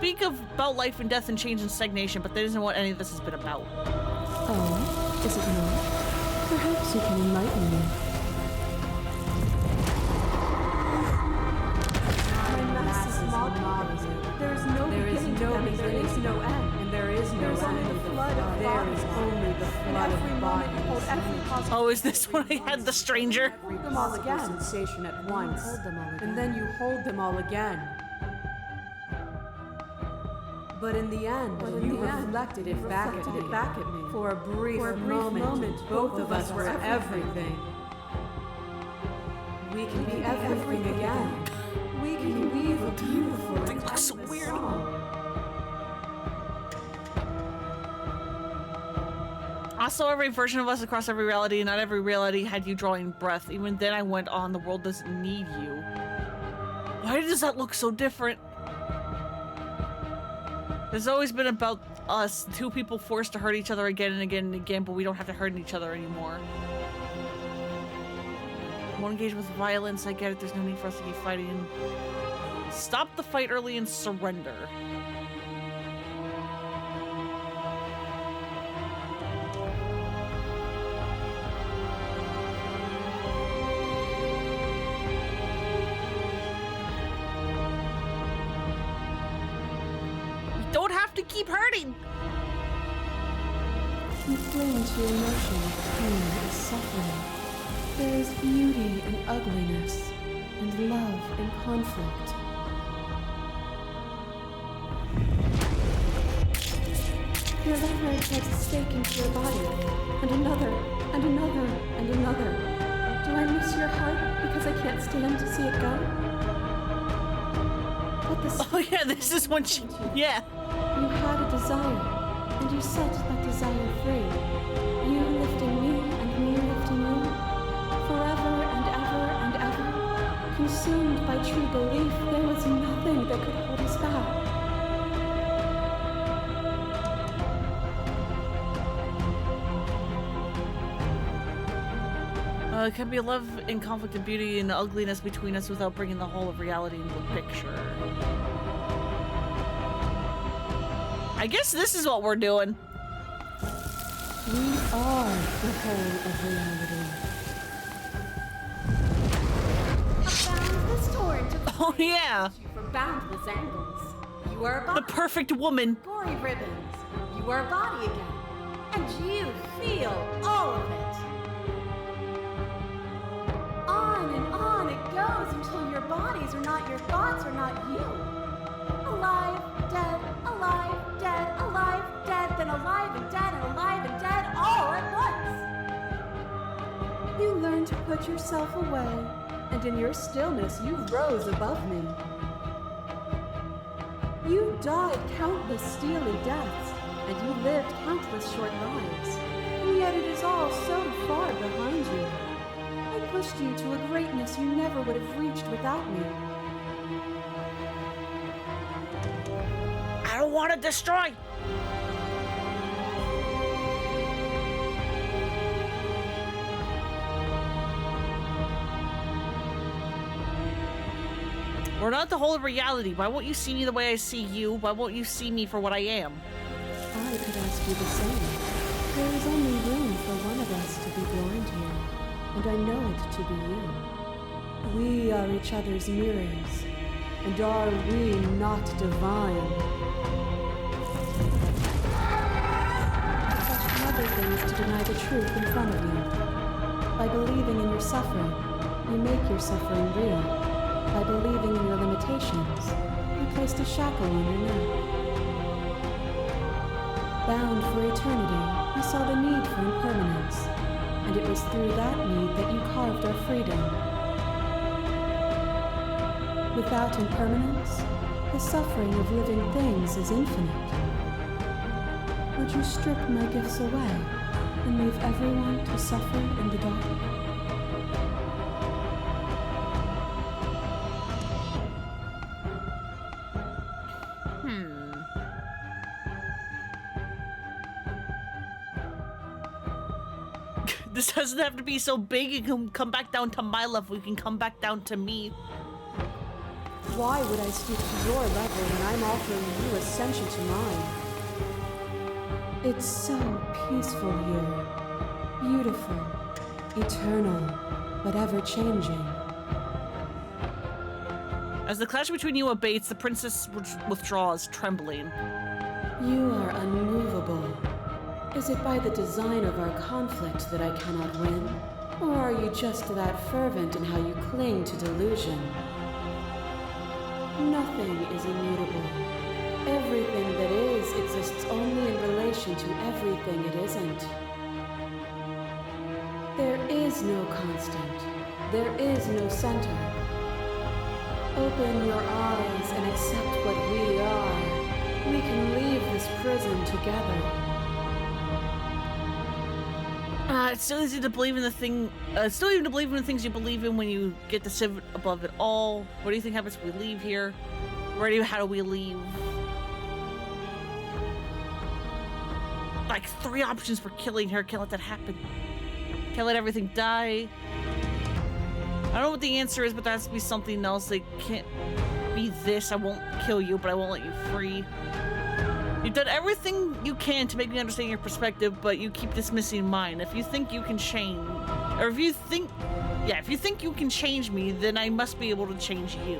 speak about life and death and change and stagnation, but that isn't what any of this has been about. Oh, is it not? Perhaps you can enlighten me. There is no beginning, there is no end, and there is no end. Only the flood of there is only the flood of bodies. Oh, is this when I had the stranger? Hold them all again. Sensation at once, and then you hold them all again. But in the end, you reflected it back at me. For a brief moment, both of us were everything. We can be everything again. We can weave a beautiful and looks so weird. Also, every version of us across every reality, and not every reality had you drawing breath. Even then I went on, the world doesn't need you. Why does that look so different? There's always been about us, two people forced to hurt each other again and again and again, but we don't have to hurt each other anymore. Won't engage with violence, I get it, there's no need for us to keep fighting. Stop the fight early and surrender. You don't have to keep hurting! You cling to your notion of pain and suffering. There is beauty in ugliness, and love in conflict. Your lover drives a stake into your body, and another, and another, and another. Do I miss your heart because I can't stand to see it go? But the Oh yeah, this is when she... yeah. You had a desire, and you set that desire free. You lifting me, and me lifting you. Forever and ever and ever. Consumed by true belief, there was nothing that could hold us back. It can be love in conflict and beauty and ugliness between us without bringing the whole of reality into the picture. I guess this is what we're doing. We are the whole of reality. bound this torrent to Oh yeah, from boundless angles. You are a the body, perfect woman. gory ribbons. You are a body again, and you feel all of it. On it goes until your bodies are not your thoughts, are not you. Alive, dead, then alive and dead, all at once. You learn to put yourself away, and in your stillness you rose above me. You died countless steely deaths, and you lived countless short lives, and yet it is all so far behind you. I pushed you to a greatness you never would have reached without me. I don't want to destroy. We're not the whole of reality. Why won't you see me the way I see you? Why won't you see me for what I am? I could ask you the same. There is only room for one of us to be blind here, and I know it to be you. We are each other's mirrors, and are we not divine? Such another thing is to deny the truth in front of you. By believing in your suffering, you make your suffering real. By believing in your limitations, you placed a shackle on your neck. Bound for eternity, you saw the need for impermanence, and it was through that need that you carved our freedom. Without impermanence, the suffering of living things is infinite. Would you strip my gifts away and leave everyone to suffer in the dark? This doesn't have to be so big. You can come back down to my level. You can come back down to me. Why would I stoop to your level when I'm offering you ascension to mine? It's so peaceful here. Beautiful, eternal, but ever-changing. As the clash between you abates, the princess withdraws, trembling. You are unmovable. Is it by the design of our conflict that I cannot win? Or are you just that fervent in how you cling to delusion? Nothing is immutable. Everything that is exists only in relation to everything it isn't. There is no constant. There is no center. Open your eyes and accept what we are. We can leave this prison together. It's still easy to believe in the thing. It's still easy to believe in the things you believe in when you get to sit above it all. What do you think happens if we leave here? How do we leave? Like 3 options for killing her. Can't let that happen. Can't let everything die. I don't know what the answer is, but there has to be something else. It can't be this. I won't kill you, but I won't let you free. You've done everything you can to make me understand your perspective, but you keep dismissing mine. If you think you can change, or if you think you can change me, then I must be able to change you.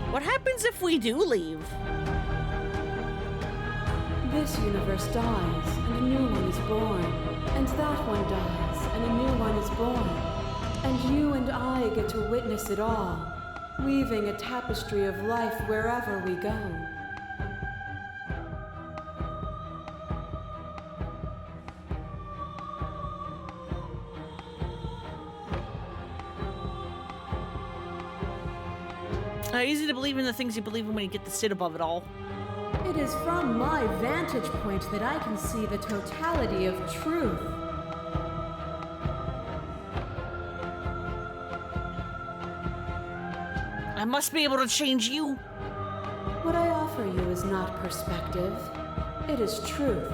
What happens if we do leave? This universe dies, and a new one is born. And that one dies, and a new one is born. And you and I get to witness it all, weaving a tapestry of life wherever we go. Easy to believe in the things you believe in when you get to sit above it all. It is from my vantage point that I can see the totality of truth. I must be able to change you. What I offer you is not perspective. It is truth.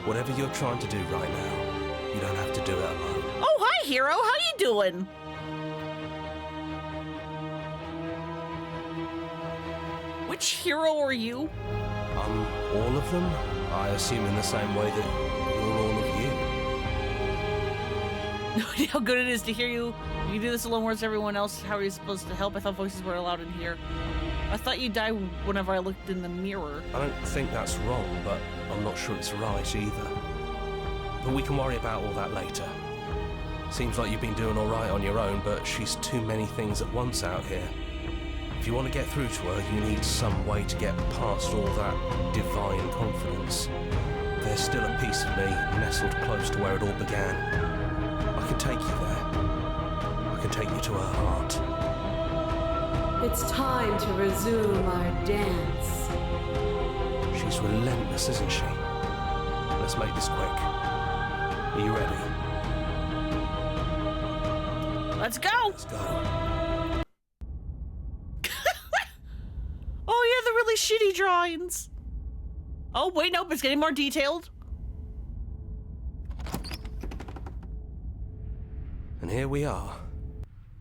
Whatever you're trying to do right now, you don't have to do it alone. Oh, hi, hero. How you doing? Which hero are you? All of them? I assume in the same way that you're all of you. No idea how good it is to hear you. You do this alone, whereas everyone else. How are you supposed to help? I thought voices were allowed in here. I thought you died whenever I looked in the mirror. I don't think that's wrong, but I'm not sure it's right either. But we can worry about all that later. Seems like you've been doing all right on your own, but she's too many things at once out here. If you want to get through to her, you need some way to get past all that divine confidence. There's still a piece of me nestled close to where it all began. I can take you there. I can take you to her heart. It's time to resume our dance. She's relentless, isn't she? Let's make this quick. Are you ready? Let's go! Let's go. Oh yeah, the really shitty drawings. Oh wait, nope, it's getting more detailed. And here we are.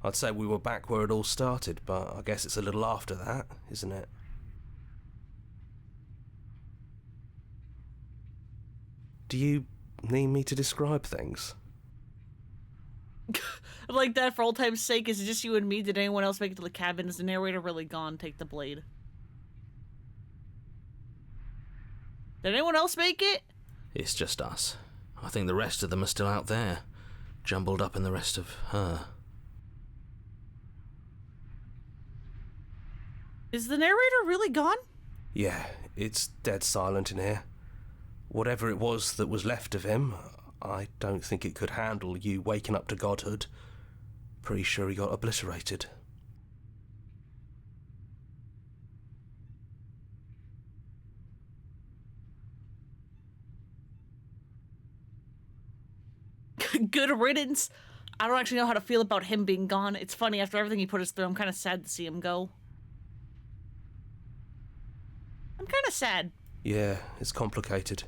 I'd say we were back where it all started, but I guess it's a little after that, isn't it? Do you need me to describe things? Like that for old time's sake, is it just you and me? Did anyone else make it to the cabin? Is the narrator really gone? Take the blade. Did anyone else make it? It's just us. I think the rest of them are still out there, jumbled up in the rest of her. Is the narrator really gone? Yeah, it's dead silent in here. Whatever it was that was left of him, I don't think it could handle you waking up to godhood. Pretty sure he got obliterated. Good riddance. I don't actually know how to feel about him being gone. It's funny, after everything he put us through, I'm kind of sad to see him go. I'm kind of sad. Yeah, it's complicated.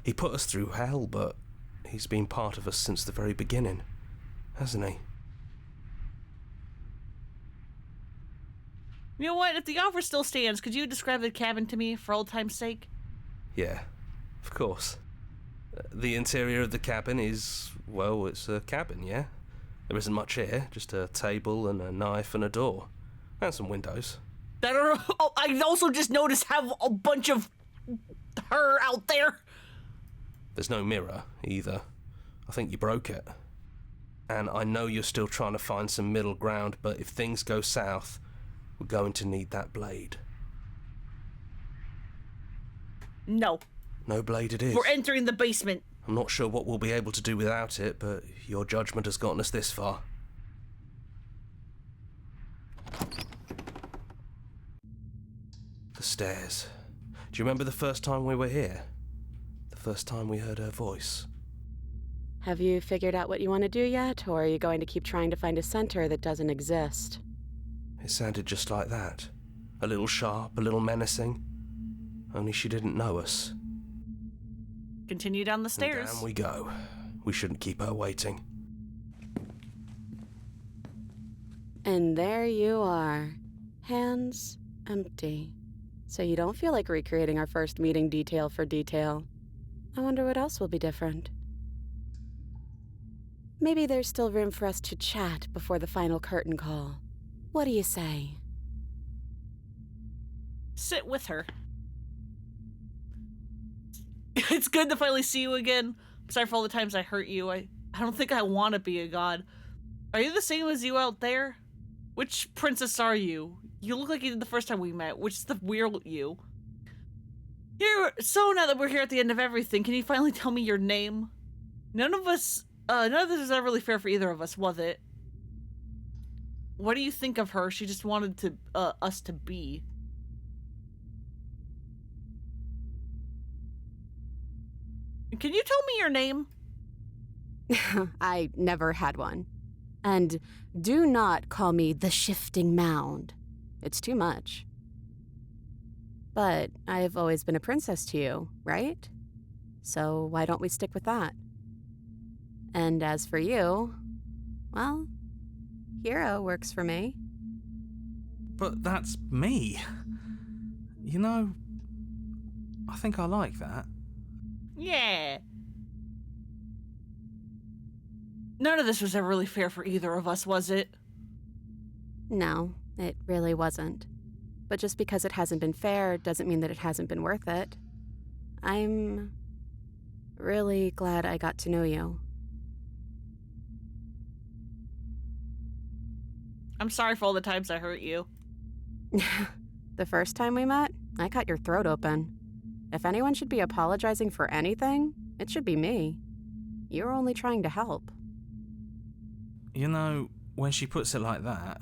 He put us through hell, but he's been part of us since the very beginning, hasn't he? You know what? If the offer still stands, could you describe the cabin to me for old time's sake? Yeah, of course. The interior of the cabin is, well, it's a cabin, yeah? There isn't much here, just a table and a knife and a door. And some windows. Oh, I also just noticed have a bunch of her out there. There's no mirror, either. I think you broke it. And I know you're still trying to find some middle ground, but if things go south, we're going to need that blade. No. No blade it is. We're entering the basement. I'm not sure what we'll be able to do without it, but your judgment has gotten us this far. The stairs. Do you remember the first time we were here? The first time we heard her voice? Have you figured out what you want to do yet, or are you going to keep trying to find a center that doesn't exist? It sounded just like that. A little sharp, a little menacing. Only she didn't know us. Continue down the stairs. And down we go. We shouldn't keep her waiting. And there you are. Hands empty. So you don't feel like recreating our first meeting detail for detail. I wonder what else will be different. Maybe there's still room for us to chat before the final curtain call. What do you say? Sit with her. It's good to finally see you again. I'm sorry for all the times I hurt you. I don't think I want to be a god. Are you the same as you out there? Which princess are you? You look like you did the first time we met. Which is the weird you? So now that we're here at the end of everything, can you finally tell me your name? None of this was ever really fair for either of us, was it? What do you think of her? She just wanted to us to be. Can you tell me your name? I never had one. And do not call me the Shifting Mound. It's too much. But I've always been a princess to you, right? So why don't we stick with that? And as for you, well, Hero works for me. But that's me. You know, I think I like that. Yeah. None of this was ever really fair for either of us, was it? No, it really wasn't. But just because it hasn't been fair doesn't mean that it hasn't been worth it. I'm really glad I got to know you. I'm sorry for all the times I hurt you. The first time we met, I cut your throat open. If anyone should be apologizing for anything, it should be me. You're only trying to help. You know, when she puts it like that...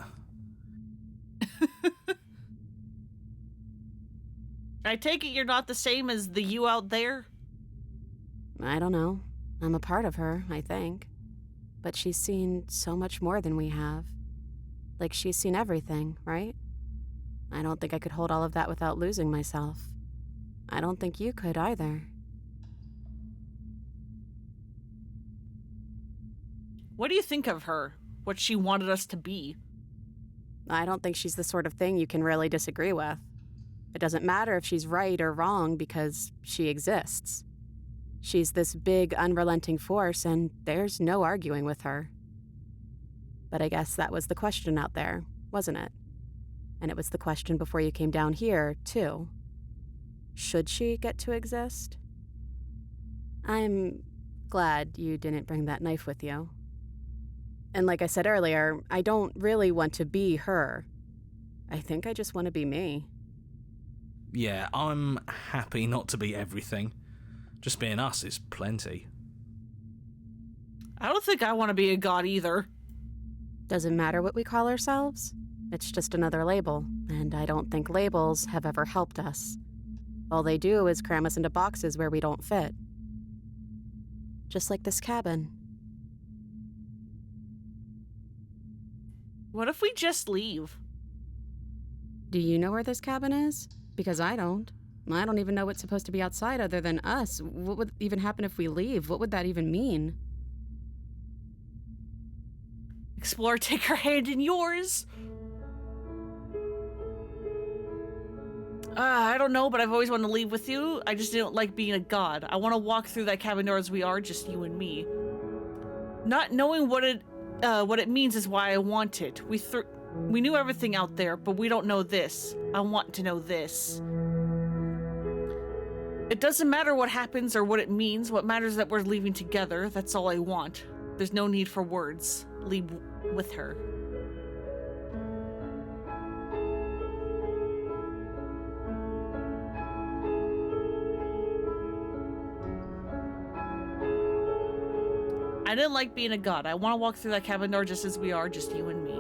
I take it you're not the same as the you out there? I don't know. I'm a part of her, I think. But she's seen so much more than we have. Like, she's seen everything, right? I don't think I could hold all of that without losing myself. I don't think you could either. What do you think of her? What she wanted us to be? I don't think she's the sort of thing you can really disagree with. It doesn't matter if she's right or wrong because she exists. She's this big, unrelenting force, and there's no arguing with her. But I guess that was the question out there, wasn't it? And it was the question before you came down here, too. Should she get to exist? I'm glad you didn't bring that knife with you. And like I said earlier, I don't really want to be her. I think I just want to be me. Yeah, I'm happy not to be everything. Just being us is plenty. I don't think I want to be a god either. Doesn't matter what we call ourselves. It's just another label, and I don't think labels have ever helped us. All they do is cram us into boxes where we don't fit. Just like this cabin. What if we just leave? Do you know where this cabin is? Because I don't. I don't even know what's supposed to be outside other than us. What would even happen if we leave? What would that even mean? Explore, take her hand in yours. I don't know, but I've always wanted to leave with you. I just didn't like being a god. I want to walk through that cabin door as we are, just you and me. Not knowing what it means is why I want it. We knew everything out there, but we don't know this. I want to know this. It doesn't matter what happens or what it means. What matters is that we're leaving together. That's all I want. There's no need for words. Leave with her. I didn't like being a god. I want to walk through that cabin door just as we are, just you and me.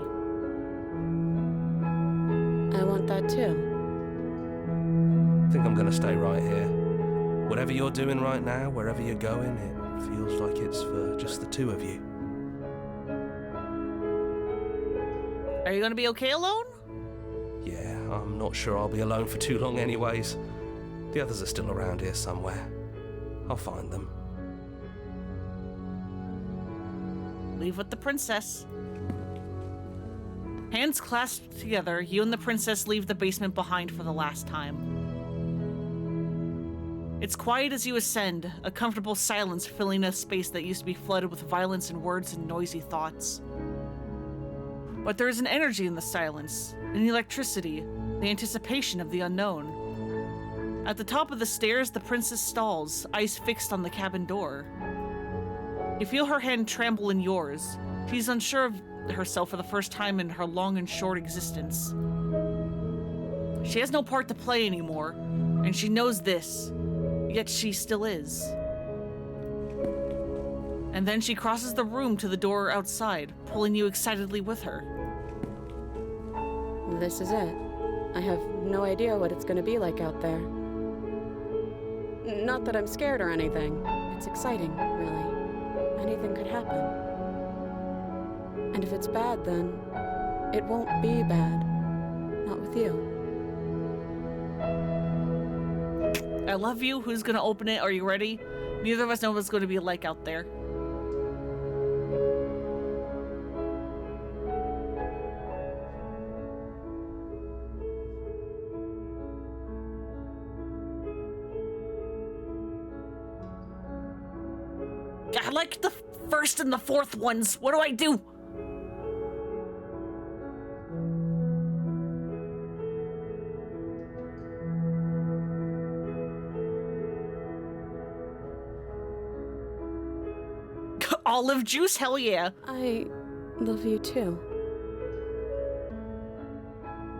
I want that too. I think I'm gonna stay right here. Whatever you're doing right now, wherever you're going, it feels like it's for just the two of you. Are you gonna be okay alone? Yeah, I'm not sure I'll be alone for too long anyways. The others are still around here somewhere. I'll find them. Leave with the princess. Hands clasped together, you and the princess leave the basement behind for the last time. It's quiet as you ascend, a comfortable silence filling a space that used to be flooded with violence and words and noisy thoughts. But there is an energy in the silence, an electricity, the anticipation of the unknown. At the top of the stairs, the princess stalls, eyes fixed on the cabin door. You feel her hand tremble in yours. She's unsure of herself for the first time in her long and short existence. She has no part to play anymore, and she knows this, yet she still is. And then she crosses the room to the door outside, pulling you excitedly with her. This is it. I have no idea what it's going to be like out there. Not that I'm scared or anything. It's exciting, really. Anything could happen. And if it's bad, then it won't be bad. Not with you. I love you. Who's gonna open it? Are you ready? Neither of us know what it's going to be like out there. I like the first and the fourth ones. What do I do? Olive juice? Hell yeah. I love you too.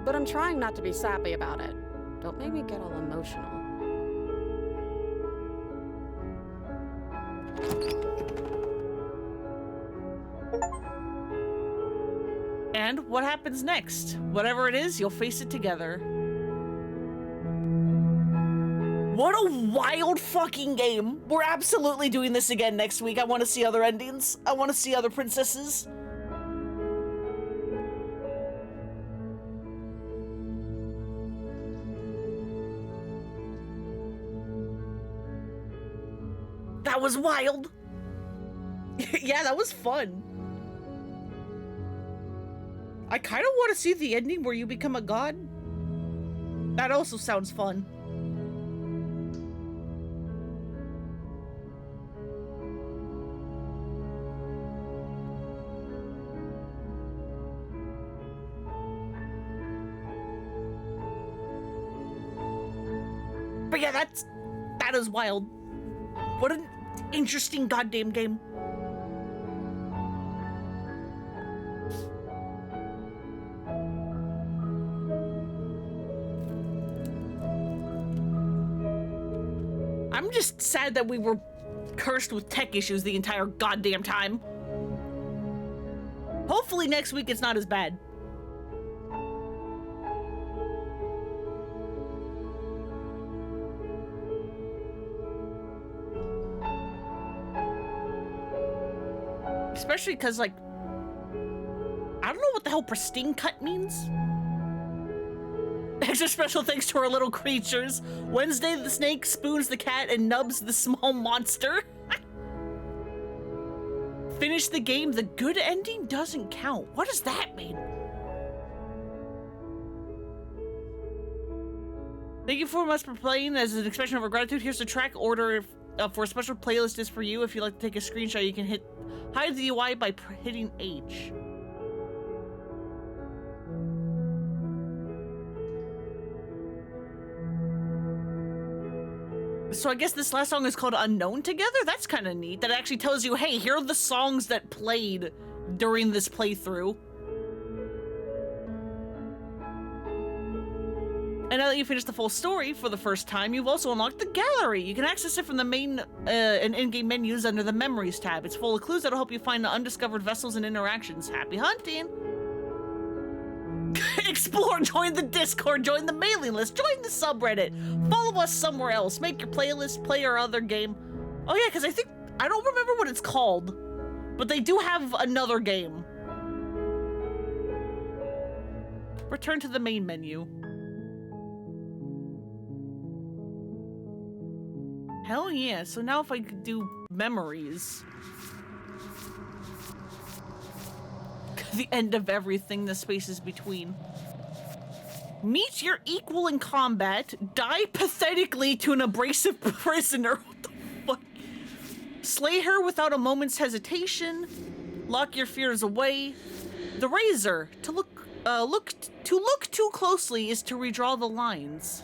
But I'm trying not to be sappy about it. Don't make me get all emotional. And what happens next? Whatever it is, you'll face it together. What a wild fucking game. We're absolutely doing this again next week. I want to see other endings. I want to see other princesses. That was wild. Yeah, that was fun. I kind of want to see the ending where you become a god. That also sounds fun. But yeah, that is wild. What an interesting goddamn game. I'm just sad that we were cursed with tech issues the entire goddamn time. Hopefully next week it's not as bad. Especially because, like, I don't know what what the hell pristine cut means? Extra special thanks to our little creatures. Wednesday the snake, Spoons the cat, and Nubs the small monster. Finish the game, the good ending doesn't count. What does that mean? Thank you so much for playing. As an expression of our gratitude, here's the track order for a special playlist is for you. If you'd like to take a screenshot, you can hide the UI by hitting H. So I guess this last song is called Unknown Together? That's kind of neat. That actually tells you, hey, here are the songs that played during this playthrough. And now that you finished the full story for the first time, you've also unlocked the gallery. You can access it from the main and in-game menus under the Memories tab. It's full of clues that'll help you find the undiscovered vessels and interactions. Happy hunting! Explore, join the Discord, join the mailing list, join the subreddit, follow us somewhere else, make your playlist, play our other game. Oh yeah, because I don't remember what it's called, but they do have another game. Return to the main menu. Hell yeah, so now if I could do memories. The end of everything, the spaces between. Meet your equal in combat, die pathetically to an abrasive prisoner. What the fuck? Slay her without a moment's hesitation. Lock your fears away. The razor. To look too closely is to redraw the lines.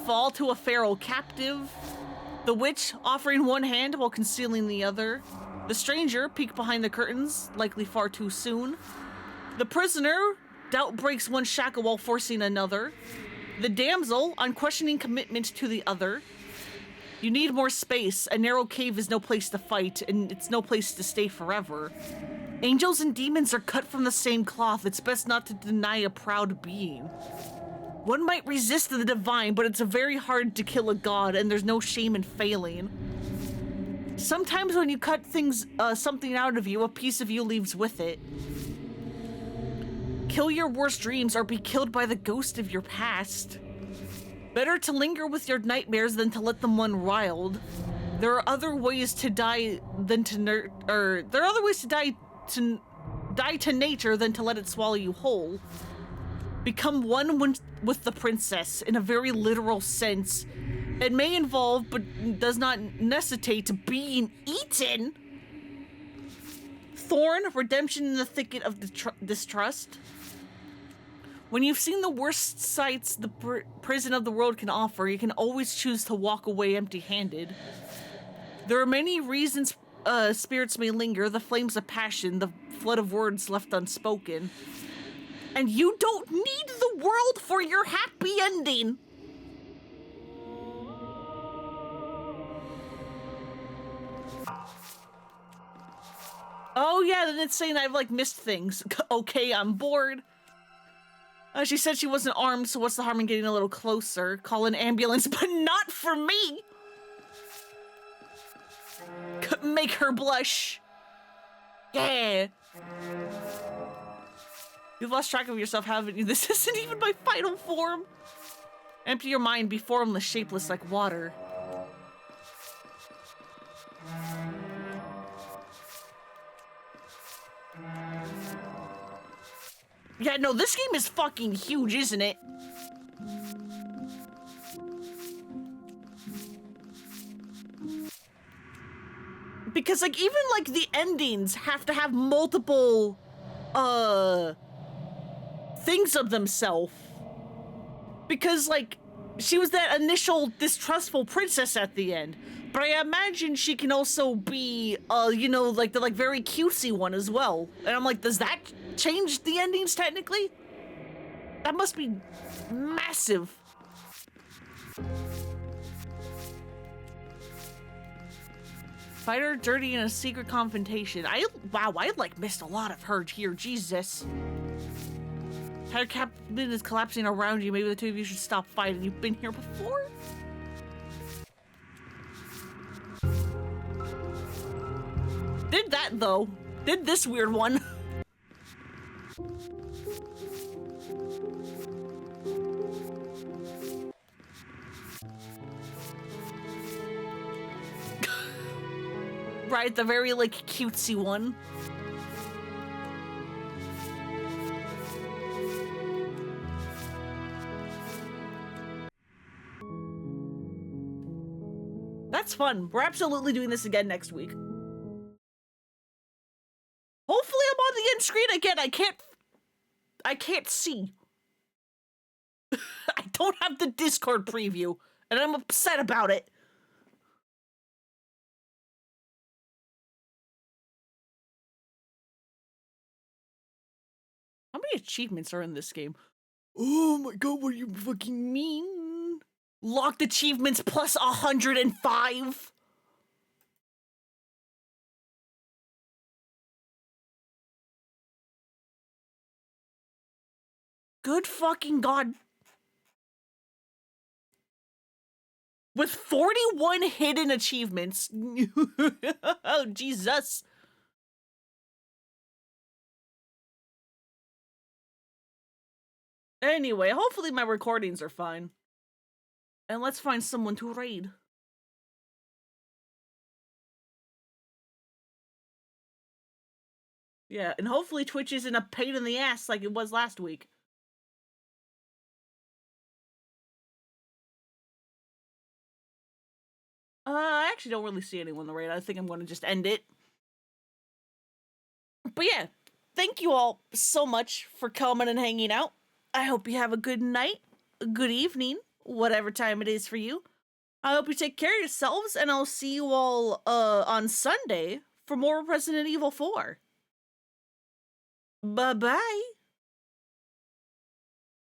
Fall to a feral captive. The witch, offering one hand while concealing the other. The stranger, peek behind the curtains, likely far too soon. The prisoner, doubt breaks one shackle while forcing another. The damsel, unquestioning commitment to the other. You need more space. A narrow cave is no place to fight, and it's no place to stay forever. Angels and demons are cut from the same cloth. It's best not to deny a proud being. One might resist the divine, but it's very hard to kill a god, and there's no shame in failing. Sometimes when you cut something out of you, a piece of you leaves with it. Kill your worst dreams or be killed by the ghost of your past. Better to linger with your nightmares than to let them run wild. There are other ways to die than to die to nature than to let it swallow you whole. Become one with the princess in a very literal sense. It may involve, but does not necessitate, being eaten. Thorn, redemption in the thicket of distrust. When you've seen the worst sights the prison of the world can offer, you can always choose to walk away empty-handed. There are many reasons spirits may linger, the flames of passion, the flood of words left unspoken. And you don't need the world for your happy ending. Oh yeah, then it's saying I've missed things. Okay, I'm bored. She said she wasn't armed, so what's the harm in getting a little closer? Call an ambulance, but not for me! Make her blush. Yeah. You've lost track of yourself, haven't you? This isn't even my final form. Empty your mind, be formless, shapeless like water. Yeah, no, this game is fucking huge, isn't it? Because, even, the endings have to have multiple, things of themselves. Because, she was that initial distrustful princess at the end. But I imagine she can also be, the very cutesy one as well. And I'm like, does that change the endings technically? That must be massive. Fighter dirty in a secret confrontation. Wow, I missed a lot of her here, Jesus. Her captain is collapsing around you. Maybe the two of you should stop fighting. You've been here before? Did that though. Did this weird one. right? The very, like, cutesy one. That's fun. We're absolutely doing this again next week. Hopefully I'm on the end screen again. I can't see. I don't have the Discord preview, and I'm upset about it. How many achievements are in this game? Oh my god, what do you fucking mean? Locked achievements plus 105. Good fucking god. With 41 hidden achievements. Oh, Jesus. Anyway, hopefully my recordings are fine. And let's find someone to raid. Yeah, and hopefully Twitch isn't a pain in the ass like it was last week. I actually don't really see anyone in the raid. I think I'm going to just end it. But yeah, thank you all so much for coming and hanging out. I hope you have a good night, a good evening, whatever time it is for you. I hope you take care of yourselves, and I'll see you all on Sunday for more Resident Evil 4. Bye-bye.